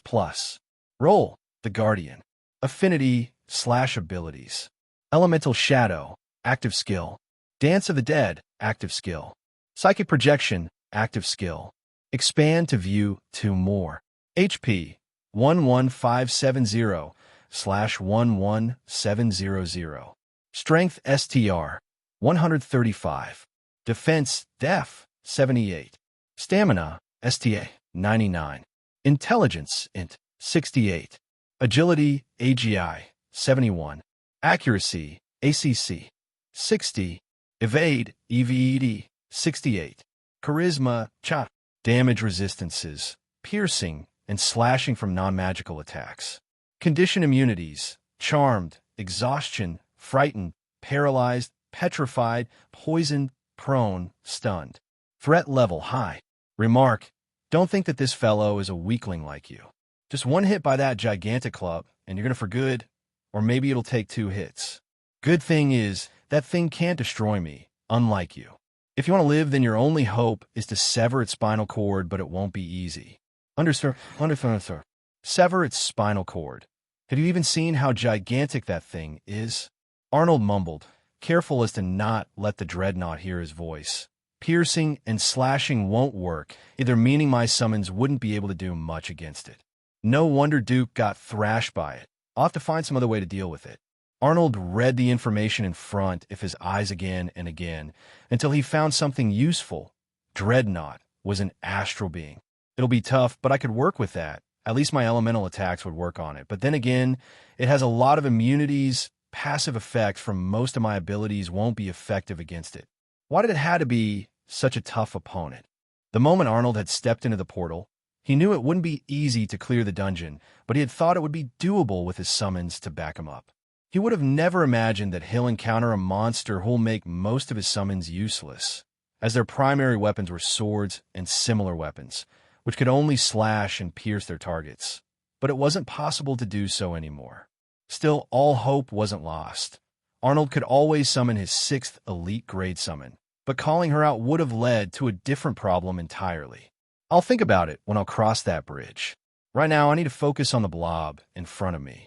Role, the Guardian. Affinity / abilities. Elemental Shadow, active skill. Dance of the Dead, active skill. Psychic Projection, active skill. Expand to view 2 more. HP, 11570/11700. Strength STR, 135. Defense Def, 78. Stamina STA, 99. Intelligence Int, 68. Agility AGI, 71. Accuracy ACC, 60. Evade EVED, 68. Charisma CHA. Damage resistances, piercing, and slashing from non-magical attacks. Condition immunities, charmed, exhaustion, frightened, paralyzed, petrified, poisoned, prone, stunned. Threat level high. Remark, don't think that this fellow is a weakling like you. Just one hit by that gigantic club, and you're gonna for good, or maybe it'll take 2 hits. Good thing is, that thing can't destroy me, unlike you. If you want to live, then your only hope is to sever its spinal cord, but it won't be easy. Understand? Sever its spinal cord. Have you even seen how gigantic that thing is? Arnold mumbled, careful as to not let the dreadnought hear his voice. Piercing and slashing won't work, either meaning my summons wouldn't be able to do much against it. No wonder Duke got thrashed by it. I'll have to find some other way to deal with it. Arnold read the information in front of his eyes again and again until he found something useful. Dreadnought was an astral being. It'll be tough, but I could work with that. At least my elemental attacks would work on it. But then again, it has a lot of immunities. Passive effects from most of my abilities won't be effective against it. Why did it have to be such a tough opponent? The moment Arnold had stepped into the portal, he knew it wouldn't be easy to clear the dungeon, but he had thought it would be doable with his summons to back him up. He would have never imagined that he'll encounter a monster who'll make most of his summons useless, as their primary weapons were swords and similar weapons, which could only slash and pierce their targets. But it wasn't possible to do so anymore. Still, all hope wasn't lost. Arnold could always summon his 6th elite grade summon, but calling her out would have led to a different problem entirely. I'll think about it when I'll cross that bridge. Right now, I need to focus on the blob in front of me.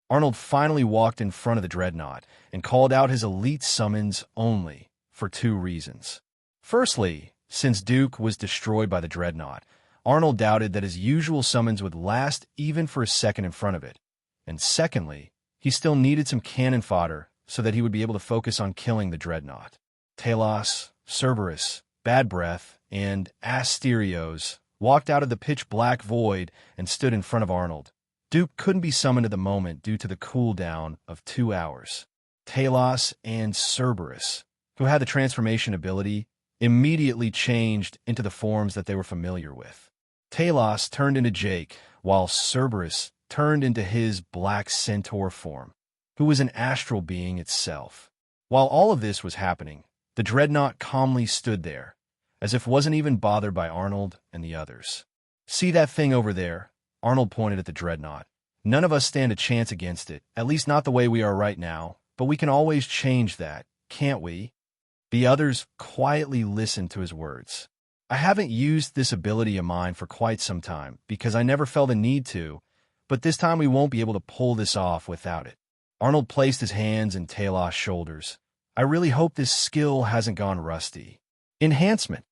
Arnold finally walked in front of the dreadnought and called out his elite summons only for 2 reasons. Firstly, since Duke was destroyed by the dreadnought, Arnold doubted that his usual summons would last even for a second in front of it. And secondly, he still needed some cannon fodder so that he would be able to focus on killing the dreadnought. Talos, Cerberus, Bad Breath, and Asterios walked out of the pitch-black void and stood in front of Arnold. Duke couldn't be summoned at the moment due to the cooldown of 2 hours. Talos and Cerberus, who had the transformation ability, immediately changed into the forms that they were familiar with. Talos turned into Jake, while Cerberus turned into his Black Centaur form, who was an astral being itself. While all of this was happening, the dreadnought calmly stood there, as if wasn't even bothered by Arnold and the others. See that thing over there? Arnold pointed at the dreadnought. None of us stand a chance against it, at least not the way we are right now, but we can always change that, can't we? The others quietly listened to his words. I haven't used this ability of mine for quite some time because I never felt a need to, but this time we won't be able to pull this off without it. Arnold placed his hands in Talos' shoulders. I really hope this skill hasn't gone rusty. Enhancement.